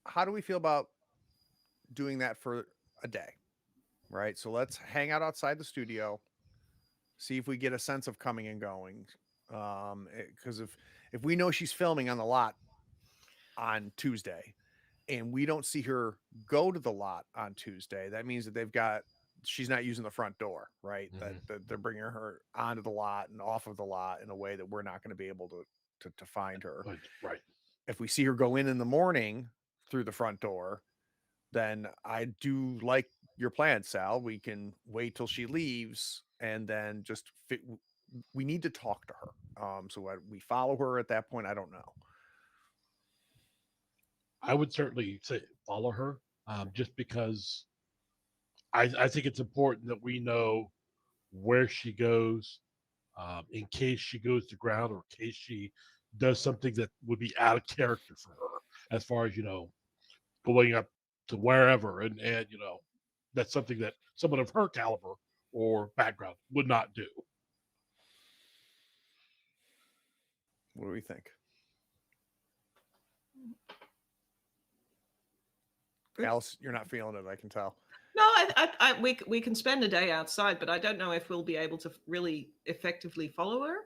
How do we feel about doing that for a day? Right. So let's hang out outside the studio, see if we get a sense of coming and going. Because if we know she's filming on the lot on Tuesday and we don't see her go to the lot on Tuesday, that means that she's not using the front door, right? That they're bringing her onto the lot and off of the lot in a way that we're not going to be able to find her. Right. If we see her go in the morning through the front door, then I do like your plan, Sal. We can wait till she leaves and then just we need to talk to her. So we follow her at that point. I don't know. I would certainly say follow her, just because I think it's important that we know where she goes, in case she goes to ground or in case she does something that would be out of character for her, as far as going up to wherever, and that's something that someone of her caliber or background would not do. What do we think? Alice, you're not feeling it, I can tell. No, we can spend a day outside, but I don't know if we'll be able to really effectively follow her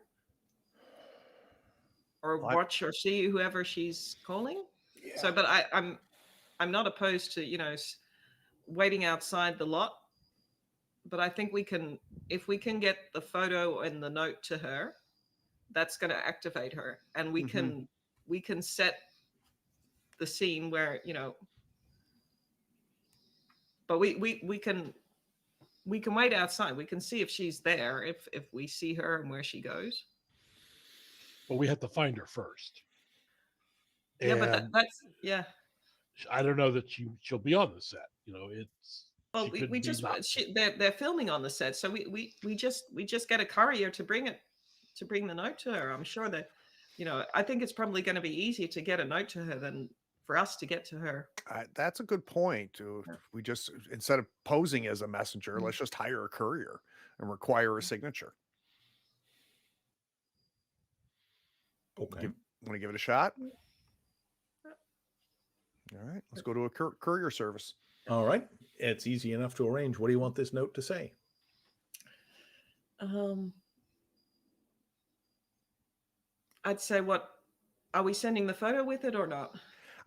or watch or see whoever she's calling. Yeah. So, but I'm not opposed to waiting outside the lot. But I think if we can get the photo and the note to her, that's going to activate her, and we can set the scene where but we we can wait outside. We can see if she's there, if we see her and where she goes. But we have to find her first. Yeah, but And that's yeah. I don't know that she'll be on the set. You know, it's Well, she we could be just not. they're filming on the set, so we just get a courier to bring the note to her. I'm sure that, I think it's probably going to be easier to get a note to her than for us to get to her. That's a good point. We just, instead of posing as a messenger, Mm. let's just hire a courier and require a signature. Okay. Want to give it a shot? All right, let's go to a courier service. All right. It's easy enough to arrange. What do you want this note to say? I'd say, are we sending the photo with it or not?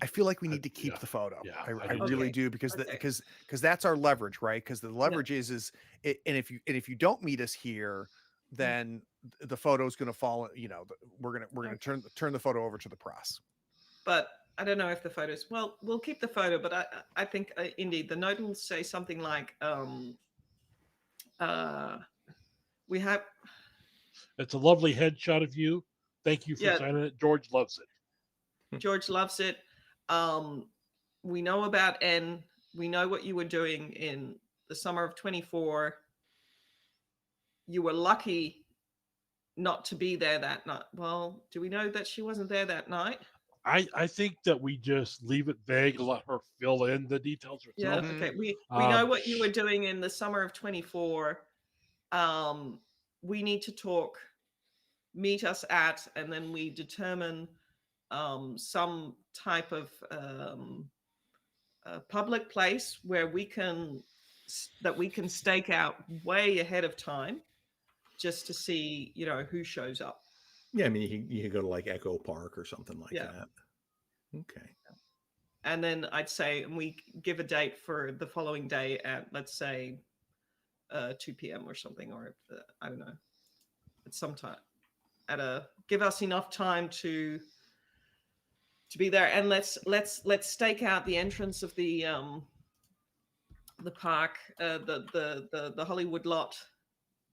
I feel like we need to keep the photo. Yeah, I really do, because because that's our leverage, right? Because the leverage is and if you don't meet us here, then the photo is going to fall. We're gonna turn the photo over to the press. But I don't know if the photos. Well, we'll keep the photo, but I think indeed the note will say something like, we have. It's a lovely headshot of you. Thank you for signing it. George loves it. George loves it. We know about N. We know what you were doing in the summer of 24. You were lucky not to be there that night. Well, do we know that she wasn't there that night? I think that we just leave it vague and let her fill in the details herself. Yeah, okay. We know what you were doing in the summer of 24. We need to talk, meet us at, and then we determine some type of public place where we can stake out way ahead of time, just to see, who shows up. Yeah, I mean, you could go to like Echo Park or something like that. Okay. And then I'd say, and we give a date for the following day at, let's say, 2 p.m. or something, or I don't know, at some time. Give us enough time to be there, and let's stake out the entrance of the park, the Hollywood lot.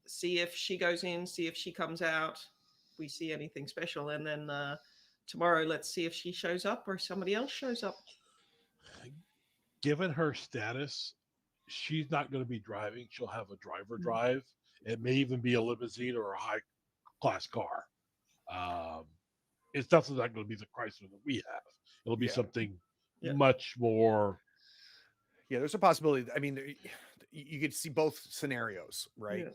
See if she goes in. See if she comes out. If we see anything special, and then tomorrow, let's see if she shows up or somebody else shows up. Given her status, she's not going to be driving. She'll have a driver drive. It may even be a limousine or a high-class car. It's definitely not going to be the Chrysler that we have. It'll be something much more. Yeah, there's a possibility. I mean, you could see both scenarios, right?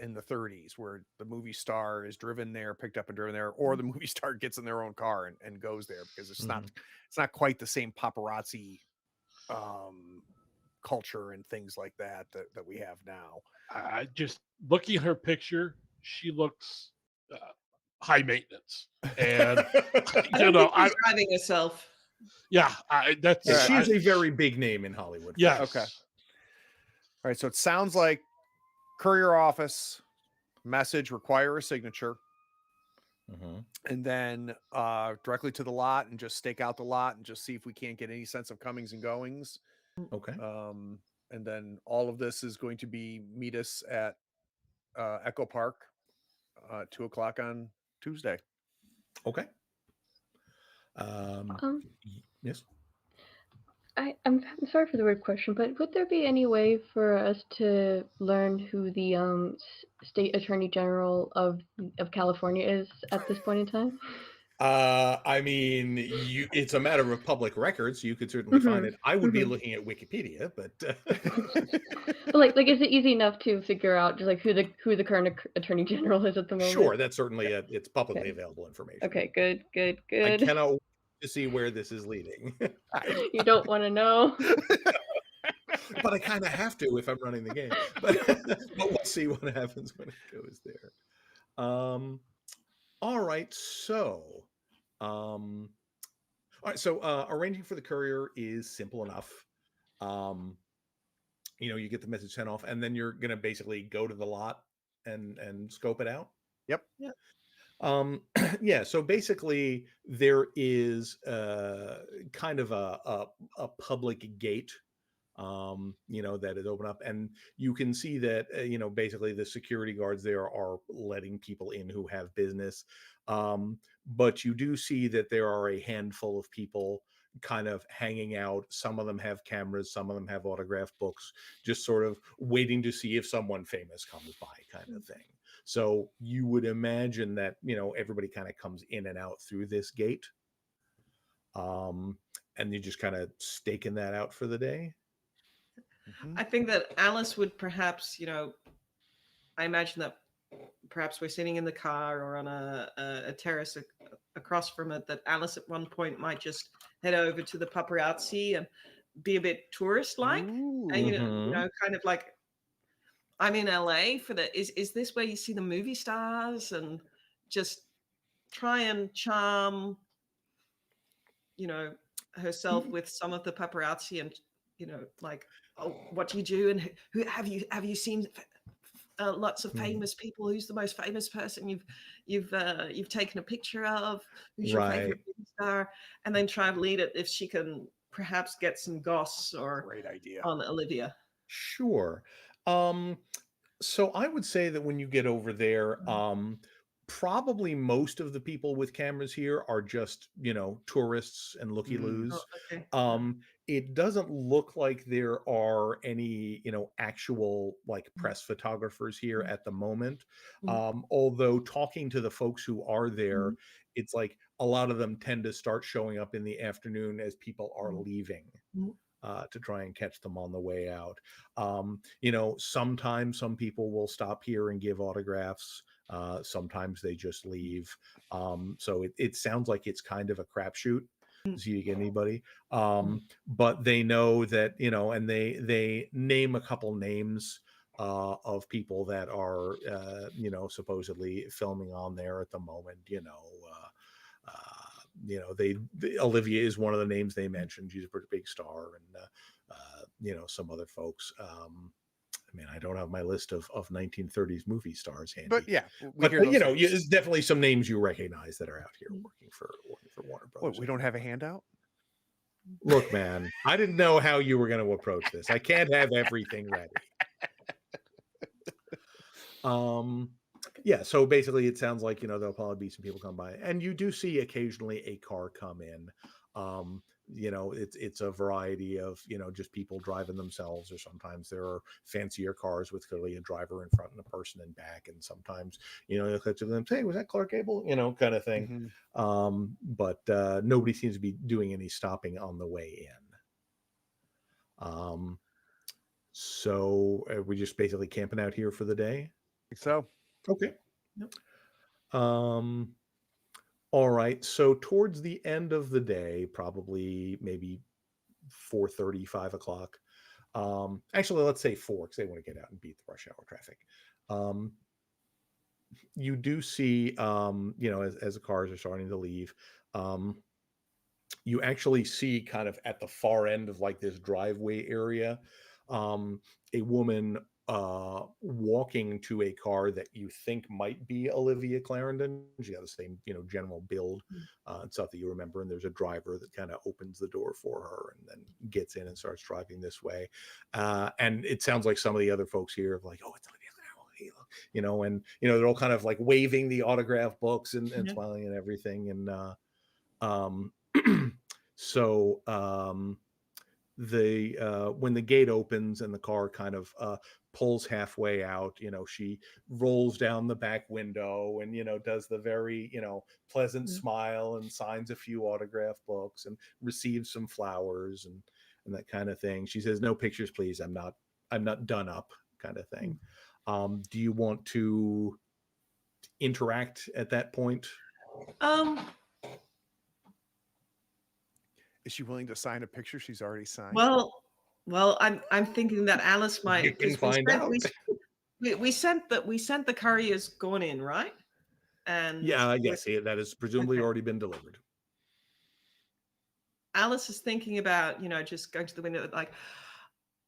In the 30s, where the movie star is driven there, picked up and driven there, or the movie star gets in their own car and goes there, because it's not quite the same paparazzi culture and things like that we have now. I just looking at her picture, she looks high maintenance, and I'm driving herself. Yeah, she's a very big name in Hollywood. Yes. Okay. All right. So it sounds like courier office, message, require a signature, and then directly to the lot and just stake out the lot and just see if we can't get any sense of comings and goings. Okay. And then all of this is going to be meet us at Echo Park, 2:00 on Tuesday. Okay. Yes. I'm sorry for the weird question, but would there be any way for us to learn who the state attorney general of California is at this point in time? I mean, it's a matter of public records. You could certainly find it. I would be looking at Wikipedia, but like, is it easy enough to figure out just like who the current attorney general is at the moment? Sure, that's certainly it's publicly available information. Okay, good. I cannot wait to see where this is leading. You don't want to know. But I kind of have to if I'm running the game. But we'll see what happens when it goes there. All right. So, arranging for the courier is simple enough. You get the message sent off, and then you're gonna basically go to the lot and scope it out. Yep. Yeah. So basically, there is kind of a public gate that is open up, and you can see that basically the security guards there are letting people in who have business, but you do see that there are a handful of people kind of hanging out. Some of them have cameras, some of them have autograph books, just sort of waiting to see if someone famous comes by, kind of thing. So you would imagine that everybody kind of comes in and out through this gate, and you're just kind of staking that out for the day. I think that Alice would perhaps, I imagine that perhaps we're sitting in the car or on a terrace across from it, that Alice at one point might just head over to the paparazzi and be a bit tourist-like. And, kind of like, I'm in LA for is this where you see the movie stars, and just try and charm, herself with some of the paparazzi, and, like, oh, what do you do? And who have you seen lots of famous people? Who's the most famous person you've taken a picture of? Who's your favorite movie star? And then try and lead it if she can perhaps get some goss or Great idea on Olivia. Sure. So I would say that when you get over there, probably most of the people with cameras here are just, tourists and looky-loos. Oh, okay. It doesn't look like there are any, actual like press photographers here at the moment. Although talking to the folks who are there, it's like a lot of them tend to start showing up in the afternoon as people are leaving. To try and catch them on the way out. Sometimes some people will stop here and give autographs. Sometimes they just leave. So it sounds like it's kind of a crapshoot to see you get anybody. But they know that, and they name a couple names of people that are, supposedly filming on there at the moment. Olivia is one of the names they mentioned. She's a pretty big star, and some other folks. I don't have my list of 1930s movie stars handy, but yeah, there's definitely some names you recognize that are out here working for Warner Brothers. What, we don't have a handout? Look, man, I didn't know how you were going to approach this. I can't have everything ready. Yeah, so basically it sounds like, there'll probably be some people come by, and you do see occasionally a car come in. It's a variety of, just people driving themselves, or sometimes there are fancier cars with clearly a driver in front and a person in back. And sometimes, they'll cut to them, hey, was that Clark Gable? Kind of thing. But nobody seems to be doing any stopping on the way in. So are we just basically camping out here for the day? I think so. Okay. Yep. All right. So towards the end of the day, probably maybe 4:30, 5 o'clock. Actually, let's say 4, because they want to get out and beat the rush hour traffic. You do see, as the cars are starting to leave, you actually see kind of at the far end of like this driveway area, a woman walking to a car that you think might be Olivia Clarendon. She has the same, general build and stuff that you remember. And there's a driver that kind of opens the door for her and then gets in and starts driving this way. And it sounds like some of the other folks here are like, oh, it's Olivia Clarendon, and they're all kind of like waving the autograph books and smiling and everything. And so when the gate opens and the car kind of pulls halfway out, she rolls down the back window and does the very pleasant smile and signs a few autograph books and receives some flowers and that kind of thing. She says, no pictures please, I'm not done up, kind of thing. Do you want to interact at that point? Is she willing to sign a picture she's already signed? Well, I'm thinking that Alice might. You can find out. We sent the couriers going in, right? And yes, that has presumably already been delivered. Alice is thinking about, just going to the window, like,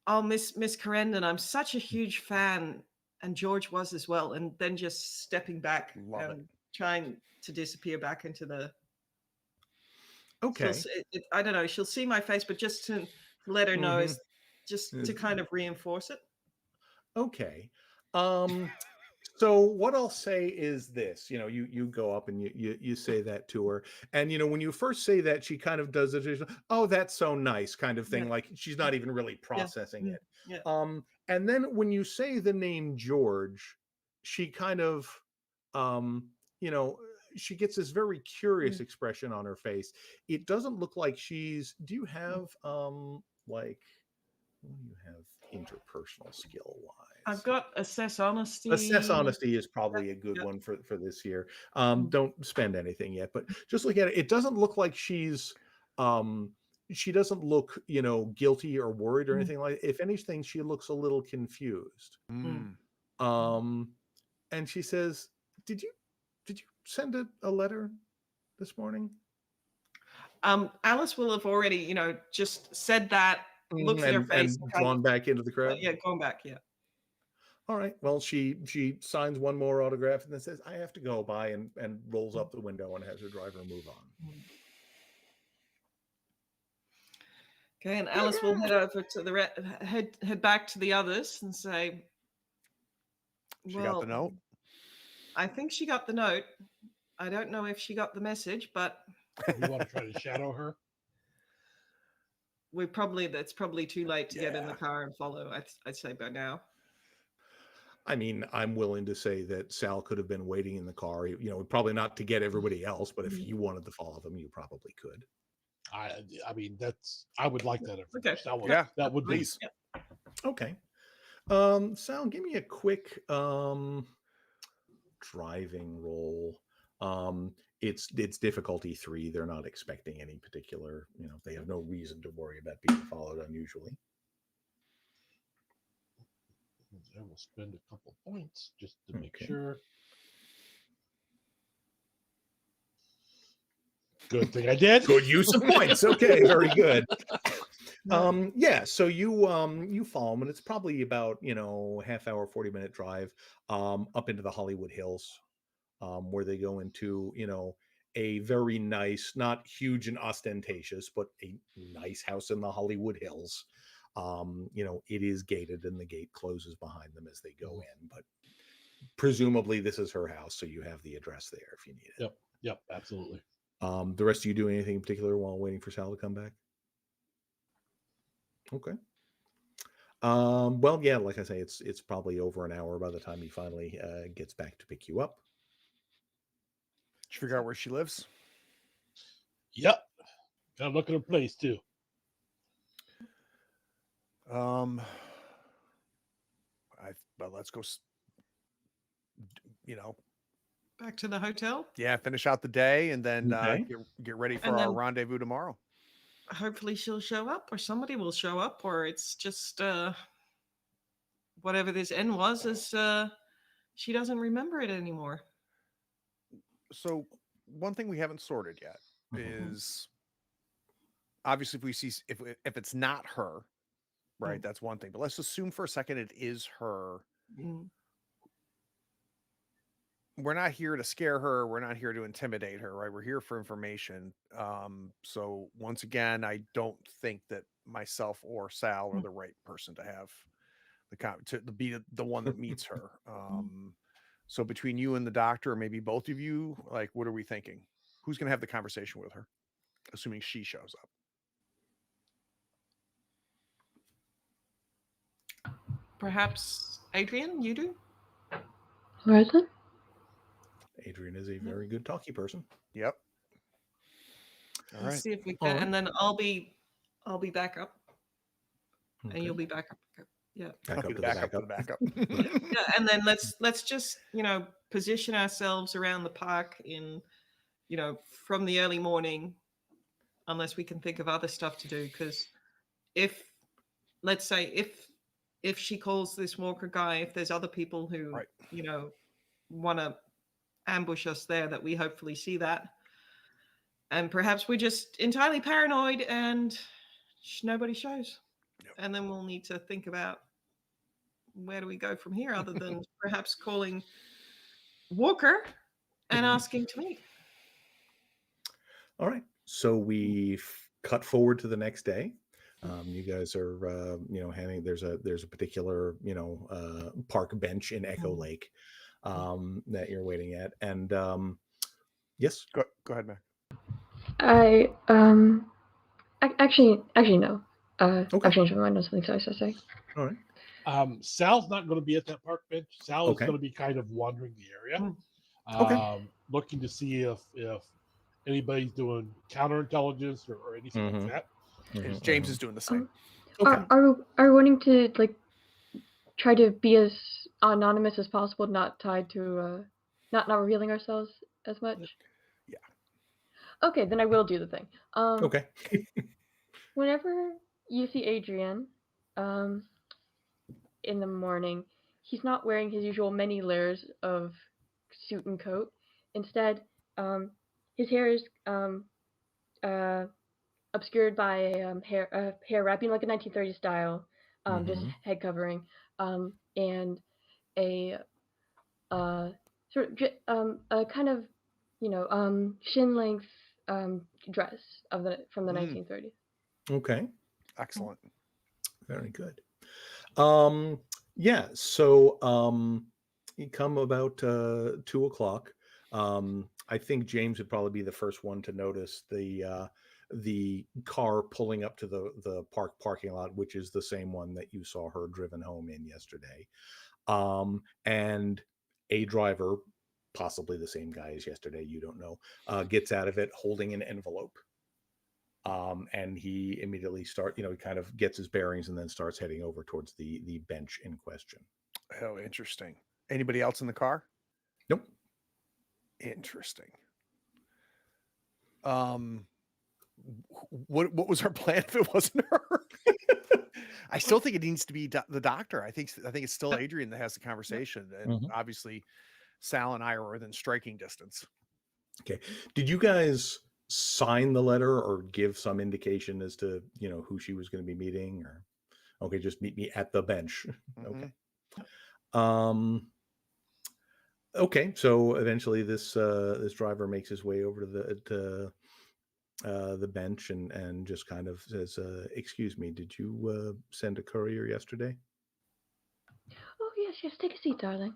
oh, Miss Clarendon, I'm such a huge fan, and George was as well, and then just stepping back and trying to disappear back into the. Okay. I don't know. She'll see my face, but just to let her know just to kind of reinforce it. Okay. So what I'll say is this, you go up and you say that to her, and when you first say that, she kind of does it, oh, that's so nice, kind of thing, Yeah. like she's not even really processing it. Yeah. And then when you say the name George, she kind of she gets this very curious expression on her face. It doesn't look like do you have like, what do you have interpersonal skill wise? I've got assess honesty. Assess honesty is probably a good one for this year. Don't spend anything yet, but just look at it. It doesn't look like she doesn't look, guilty or worried or anything like that. If anything, she looks a little confused. And she says, did you send a letter this morning? Alice will have already, just said that, looks at her face and gone back into the crowd. Yeah, going back. Yeah. All right. Well, she signs one more autograph and then says, I have to go by, and rolls up the window and has her driver move on. Okay, and Alice will head over to head back to the others and say, She got the note? I think she got the note. I don't know if she got the message, but You want to try to shadow her? that's probably too late to get in the car and follow. I'd say by now. I mean, I'm willing to say that Sal could have been waiting in the car, probably not to get everybody else, but if you wanted to follow them, you probably could. I mean, I would like that. Okay. That would be. Please. Okay. Sal, give me a quick driving roll. It's difficulty 3. They're not expecting any particular, they have no reason to worry about being followed unusually. I will spend a couple points just to make sure. Good thing I did. Good use of points. Okay, very good. So you follow them, and it's probably about half hour, 40-minute drive up into the Hollywood Hills, where they go into a very nice, not huge and ostentatious, but a nice house in the Hollywood Hills. It is gated, and the gate closes behind them as they go in, but presumably this is her house, so you have the address there if you need it. Yep, absolutely. The rest of you do anything in particular while waiting for Sal to come back? Okay. Well, yeah, like I say, it's probably over an hour by the time he finally gets back to pick you up. Did you figure out where she lives? Yep. Gotta look at her place too. Let's go. Back to the hotel. Yeah, finish out the day and then Okay. get ready for And our then- rendezvous tomorrow. Hopefully she'll show up, or somebody will show up, or it's just whatever this end was is she doesn't remember it anymore. So one thing we haven't sorted yet Mhm. is obviously if we see if it's not her, right? That's one thing. But let's assume for a second it is her. We're not here to scare her. We're not here to intimidate her, right? We're here for information. So once again, I don't think that myself or Sal are the right person to have to be the one that meets her. So between you and the doctor, or maybe both of you, like, what are we thinking? Who's going to have the conversation with her, assuming she shows up? Perhaps Adrian, you do? All right then. Adrian is a very good talky person. Yep. All Let's right. see if we All can, right. and then I'll be back up, Okay. and you'll be back up. Yeah. Back I'll up be to the the backup to the backup. backup. Yeah, and then let's just position ourselves around the park in from the early morning, unless we can think of other stuff to do. Because let's say if she calls this Walker guy, if there's other people who Right. want to ambush us there, that we hopefully see that, and perhaps we're just entirely paranoid and nobody shows. Yep. And then we'll need to think about where do we go from here, other than perhaps calling Walker and asking to meet. All right. So we cut forward to the next day. You guys are, there's a particular, park bench in Echo Lake that you're waiting at. And yes, Go ahead, Mac. I actually no. Okay. I've changed my mind on something. Sorry. All right. Sal's not going to be at that park bench. Sal is Okay. going to be kind of wandering the area, Okay. looking to see if anybody's doing counterintelligence or anything like that. And James is doing the same. Okay. Are we wanting to like try to be as anonymous as possible, not tied to not revealing ourselves as much? Yeah. Okay, then I will do the thing. Okay. Whenever you see Adrian, in the morning, he's not wearing his usual many layers of suit and coat. Instead, his hair is obscured by a hair wrap, like a 1930s style, just head covering, and a sort of a kind of shin length dress from the 1930s. Okay. Excellent. Very good. Yeah. So you come about 2 o'clock. I think James would probably be the first one to notice the car pulling up to the parking lot, which is the same one that you saw her driven home in yesterday. And a driver, possibly the same guy as yesterday, you don't know, gets out of it holding an envelope. And he immediately he kind of gets his bearings and then starts heading over towards the bench in question. Oh, interesting. Anybody else in the car? Nope. Interesting. What was our plan if it wasn't her? I still think it needs to be the doctor. I think it's still Adrian that has the conversation, and obviously Sal and I are within striking distance. Okay. Did you guys sign the letter or give some indication as to who she was going to be meeting? Or okay, just meet me at the bench. Okay. Okay, so eventually this driver makes his way over to the bench and just kind of says, excuse me, did you send a courier yesterday? Oh yes, take a seat, darling.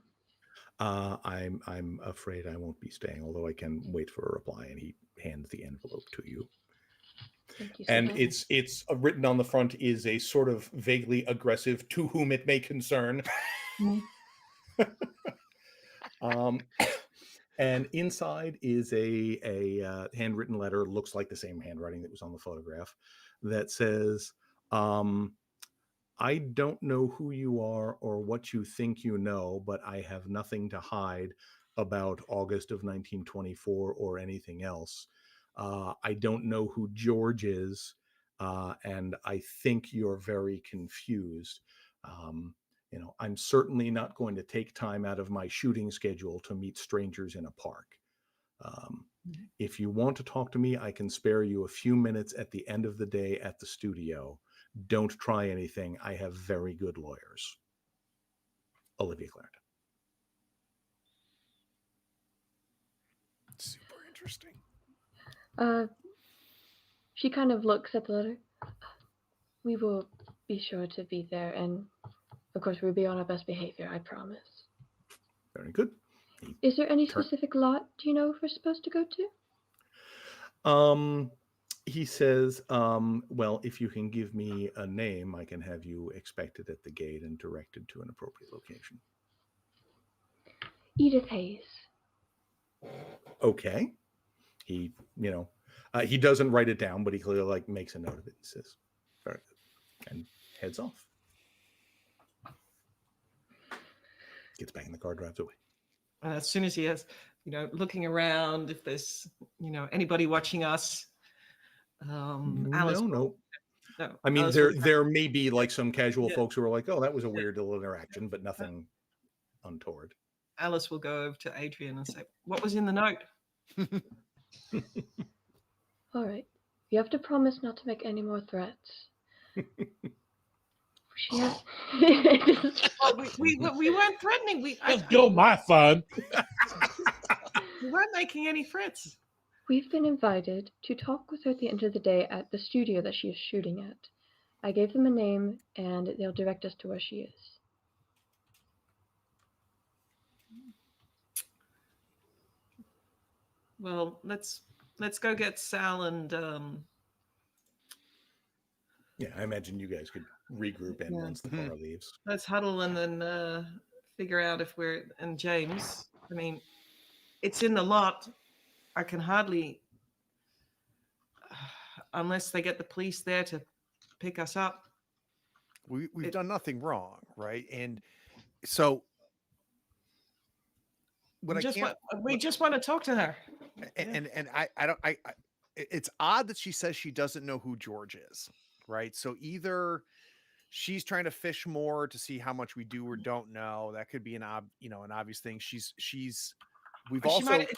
I'm afraid I won't be staying, although I can wait for a reply. And he hands the envelope to you. Thank you. And it's written on the front is a sort of vaguely aggressive, to whom it may concern. And inside is a handwritten letter, looks like the same handwriting that was on the photograph, that says, I don't know who you are or what you think you know, but I have nothing to hide about August of 1924 or anything else. I don't know who George is, and I think you're very confused. I'm certainly not going to take time out of my shooting schedule to meet strangers in a park. If you want to talk to me, I can spare you a few minutes at the end of the day at the studio. Don't try anything. I have very good lawyers. Olivia Clarendon. Super interesting. She kind of looks at the letter. We will be sure to be there, and of course we'll be on our best behavior, I promise. Very good. Is there any specific lot, do you know, we're supposed to go to? He says, well, if you can give me a name, I can have you expected at the gate and directed to an appropriate location. Edith Hayes. Okay. He, he doesn't write it down, but he clearly makes a note of it. He says, very good, and heads off. Gets back in the car, drives away. And as soon as he has, looking around, if there's, anybody watching us, Alice. No. I mean, Alice there may be some casual folks who are like, oh, that was a weird little interaction, but nothing untoward. Alice will go over to Adrian and say, what was in the note? All right. You have to promise not to make any more threats. She has... we weren't threatening. Let's go, my fun. We weren't making any threats. We've been invited to talk with her at the end of the day at the studio that she is shooting at. I gave them a name, and they'll direct us to where she is. Well, let's go get Sal and Yeah, I imagine you guys could regroup in Yeah. once the car leaves. let's huddle and then figure out if we're and James. I mean, it's in the lot. I can hardly, unless they get the police there to pick us up. We've done nothing wrong, right? And so what We just want to talk to her. and I don't it's odd that she says she doesn't know who George is, right? So either she's trying to fish more to see how much we do or don't know. That could be an obvious thing. We've She also might-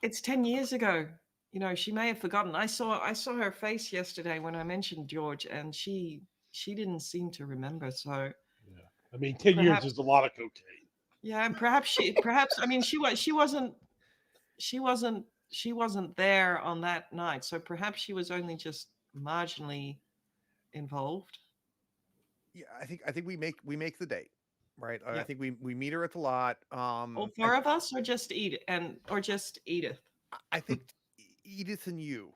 it's 10 years ago. You know, she may have forgotten. I saw her face yesterday when I mentioned George, and she didn't seem to remember. So Yeah. I mean, 10 years is a lot of cocaine. yeah, and perhaps I mean, she wasn't there on that night. So perhaps she was only just marginally involved. yeah, I think we make the date, right? I Yeah. think we meet her at the lot. All four of us, or just Edith, I think Edith and you,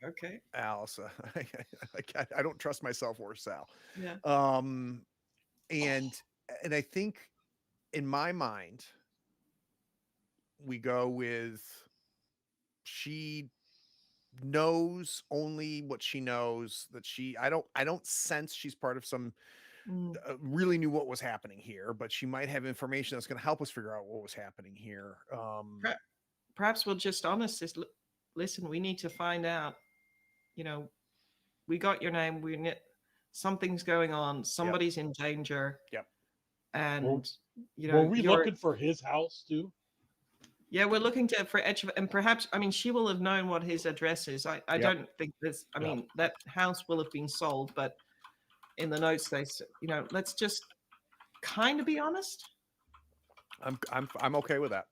Okay. Alice. I don't trust myself or Sal. Yeah. And I think in my mind, we go with she knows only what she knows, that I don't sense she's part of some really knew what was happening here, but she might have information that's going to help us figure out what was happening here. Perhaps we'll just honest this. Listen, we need to find out. You know, we got your name. Something's going on. Somebody's in danger. Yep. And were we looking for his house too? Yeah, we're looking for Edge, and perhaps, I mean, she will have known what his address is. I don't think this. I mean, that house will have been sold, but in the notes they said, let's just kind of be honest. I'm okay with that.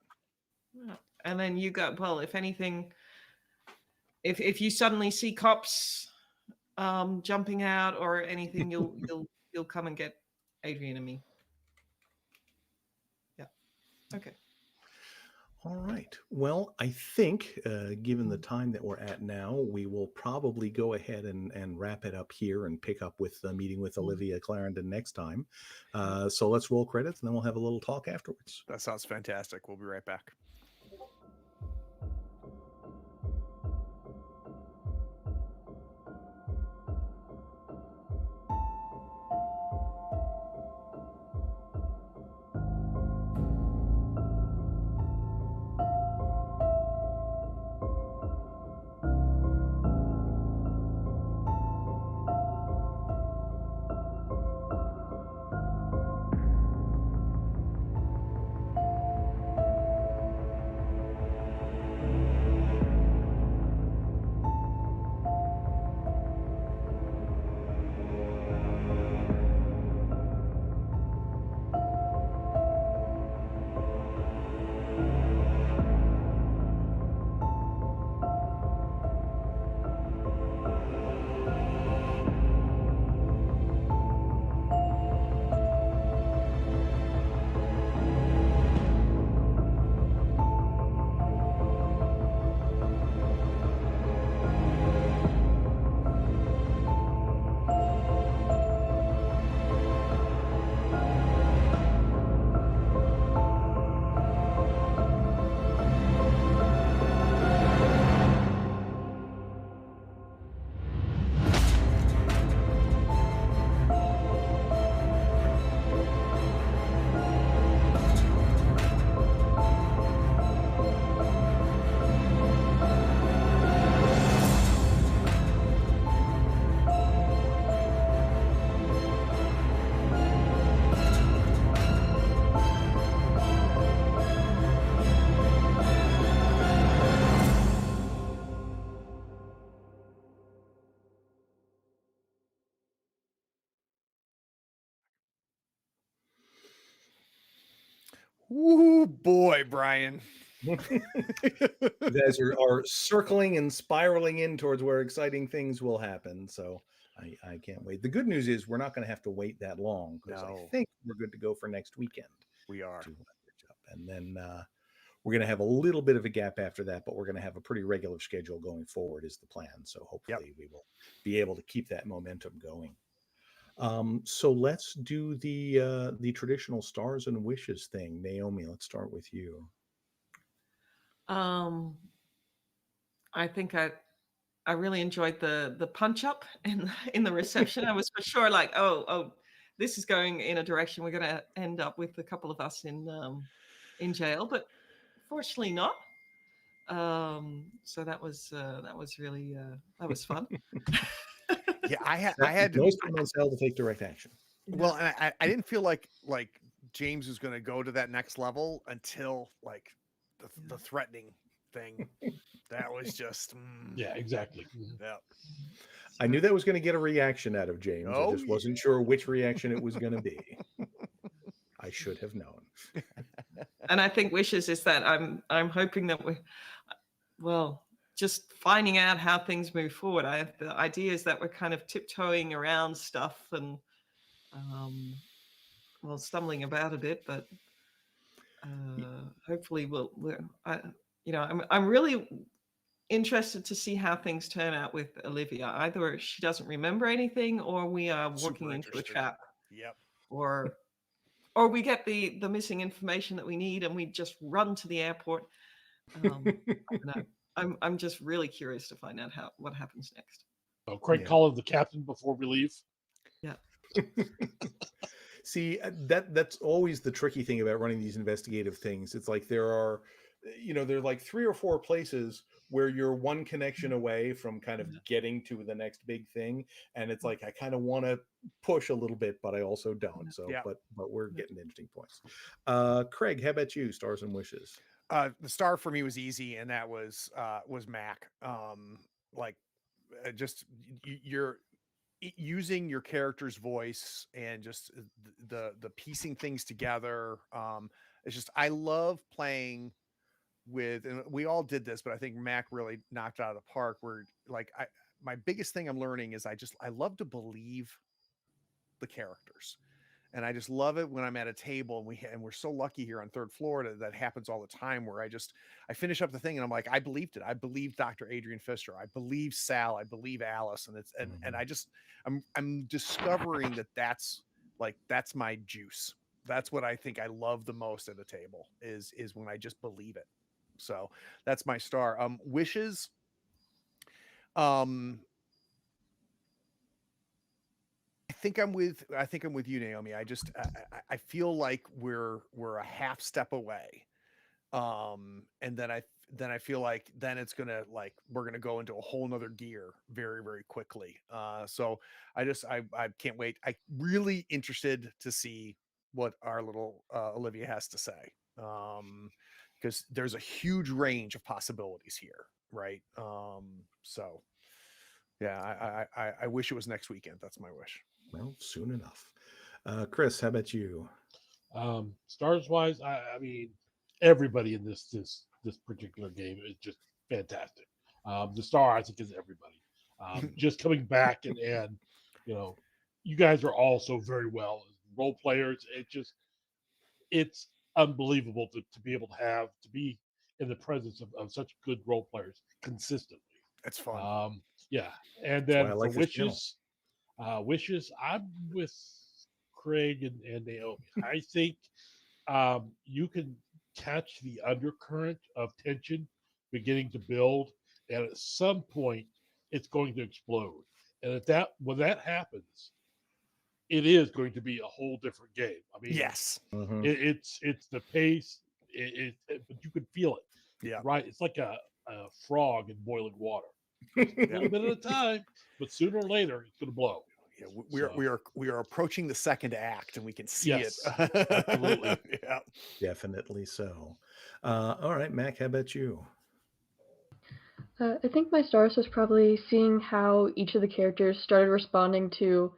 And then you got, well, if anything, if you suddenly see cops jumping out or anything, you'll come and get Adrian and me. Yeah. Okay. All right. Well, I think given the time that we're at now, we will probably go ahead and wrap it up here and pick up with the meeting with Olivia Clarendon next time. So let's roll credits and then we'll have a little talk afterwards. That sounds fantastic. We'll be right back. Ooh, boy, Brian. You guys are circling and spiraling in towards where exciting things will happen. So I can't wait. The good news is we're not going to have to wait that long, because I No. think we're good to go for next weekend. We are. To leverage up. And then we're going to have a little bit of a gap after that, but we're going to have a pretty regular schedule going forward is the plan. So hopefully we will be able to keep that momentum going. So let's do the traditional stars and wishes thing. Naomi, let's start with you. I think I really enjoyed the punch up in the reception. I was for sure like, oh, this is going in a direction we're going to end up with a couple of us in jail, but fortunately not. So that was really that was fun. Yeah, I had to. Most of them to take direct action. Well, and I didn't feel like James was going to go to that next level until like the threatening thing. That was just Yeah, exactly. yeah. I knew that was going to get a reaction out of James. Oh, I just wasn't sure which reaction it was going to be. I should have known. And I think wishes is that I'm hoping that just finding out how things move forward. The idea is that we're kind of tiptoeing around stuff and stumbling about a bit, but hopefully I'm really interested to see how things turn out with Olivia. Either she doesn't remember anything, or we are walking into a trap. Yep. Or we get the missing information that we need and we just run to the airport. I don't know. I'm just really curious to find out what happens next. So Craig, call him the captain before we leave. Yeah. See, that's always the tricky thing about running these investigative things. It's like there are like 3 or 4 places where you're one connection away from kind of getting to the next big thing, and it's like I kind of want to push a little bit, but I also don't. So, but we're getting interesting points. Craig, how about you? Stars and wishes. The star for me was easy, and that was Mac. Just you're using your character's voice and just the piecing things together. It's just I love playing with, and we all did this, but I think Mac really knocked it out of the park. Where my biggest thing I'm learning is I love to believe the characters. And I just love it when I'm at a table and we're so lucky here on third floor that happens all the time, where I finish up the thing and I'm like, I believed it. I believe Dr. Adrian Pfister. I believe Sal. I believe Alice. And I'm discovering that's my juice. That's what I think I love the most at a table is when I just believe it. So that's my star. Wishes. I think I'm with you, Naomi. I feel like we're a half step away. And then I feel like then it's gonna we're gonna go into a whole nother gear very, very quickly. So I can't wait. I'm really interested to see what our little Olivia has to say. Because there's a huge range of possibilities here, right? So yeah, I wish it was next weekend. That's my wish. Well, soon enough. Chris, how about you? Stars wise, I mean, everybody in this particular game is just fantastic. The star, I think, is everybody. Just coming back and you guys are all so very well as role players. It's unbelievable to be able to be in the presence of such good role players consistently. It's fun. Yeah, and then for wishes, I'm with Craig and Naomi. I think you can catch the undercurrent of tension beginning to build, and at some point it's going to explode. And when that happens, it is going to be a whole different game. I mean, yes, it's the pace, but you can feel it. Yeah, right. It's like a frog in boiling water. A little bit at a time, but sooner or later it's going to blow. Yeah, we are approaching the second act, and we can see it. Absolutely. Yeah, definitely so. All right, Mac, how about you? I think my stars was probably seeing how each of the characters started responding to,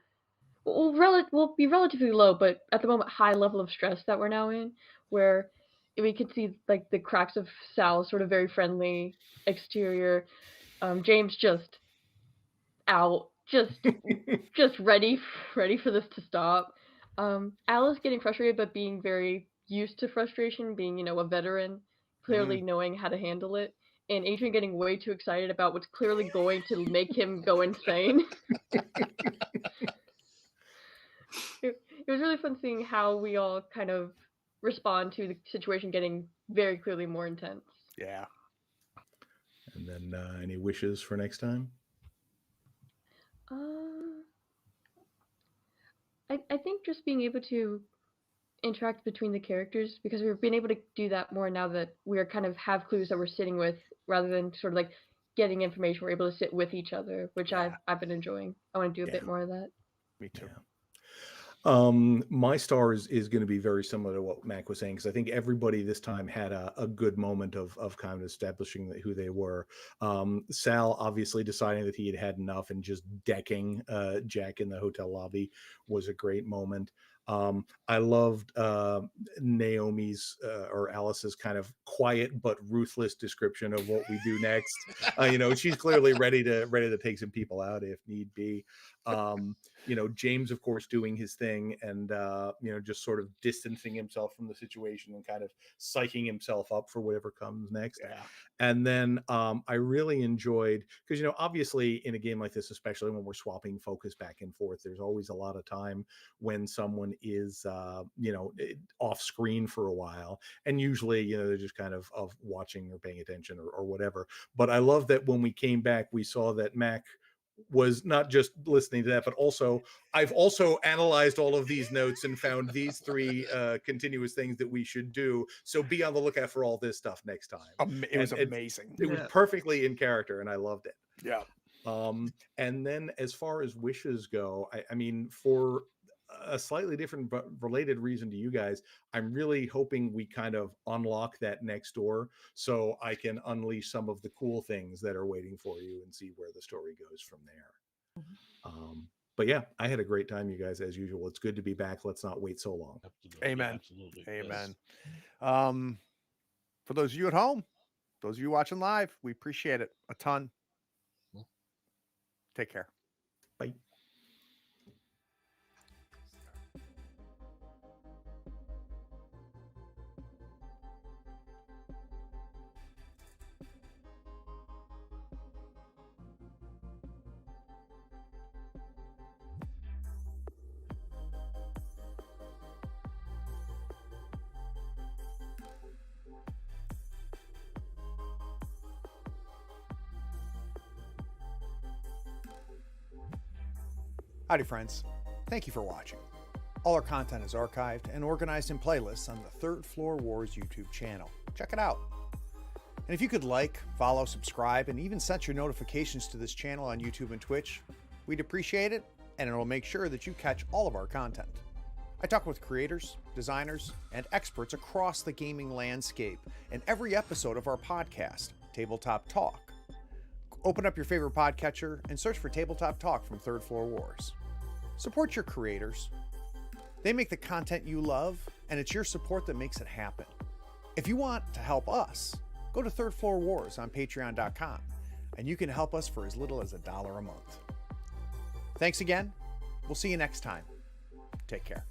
will be relatively low, but at the moment high level of stress that we're now in, where we could see like the cracks of Sal's sort of very friendly exterior, James just out just ready for this to stop. Alice getting frustrated, but being very used to frustration, being a veteran, clearly knowing how to handle it, and Adrian getting way too excited about what's clearly going to make him go insane. It was really fun seeing how we all kind of respond to the situation getting very clearly more intense. Yeah. And then any wishes for next time? I think just being able to interact between the characters, because we've been able to do that more now that we're kind of have clues that we're sitting with, rather than sort of like getting information. We're able to sit with each other, which I've been enjoying. I want to do a bit more of that. Me too. Yeah. My star is going to be very similar to what Mac was saying, because I think everybody this time had a good moment of kind of establishing who they were. Sal obviously deciding that he had enough and just decking Jack in the hotel lobby was a great moment. I loved Naomi's or Alice's kind of quiet but ruthless description of what we do next. She's clearly ready to take some people out if need be. James, of course, doing his thing and just sort of distancing himself from the situation and kind of psyching himself up for whatever comes next. Yeah. And then I really enjoyed, because obviously in a game like this, especially when we're swapping focus back and forth, there's always a lot of time when someone is off screen for a while, and usually they're just kind of watching or paying attention or whatever. But I love that when we came back, we saw that Mac was not just listening to that, but also I've also analyzed all of these notes and found these 3 continuous things that we should do. So be on the lookout for all this stuff next time. It was amazing. It was perfectly in character, and I loved it. Yeah. And then as far as wishes go, I mean, for a slightly different but related reason to you guys, I'm really hoping we kind of unlock that next door so I can unleash some of the cool things that are waiting for you and see where the story goes from there. But yeah, I had a great time, you guys, as usual. It's good to be back. Let's not wait so long. Absolutely. Amen. Absolutely. Amen. Yes. For those of you at home, those of you watching live, we appreciate it a ton. Take care. Bye. Howdy, friends. Thank you for watching. All our content is archived and organized in playlists on the Third Floor Wars YouTube channel. Check it out. And if you could like, follow, subscribe, and even set your notifications to this channel on YouTube and Twitch, we'd appreciate it, and it'll make sure that you catch all of our content. I talk with creators, designers, and experts across the gaming landscape in every episode of our podcast, Tabletop Talk. Open up your favorite podcatcher and search for Tabletop Talk from Third Floor Wars. Support your creators. They make the content you love, and it's your support that makes it happen. If you want to help us, go to Third Floor Wars on patreon.com, and you can help us for as little as $1 a month. Thanks again. We'll see you next time. Take care.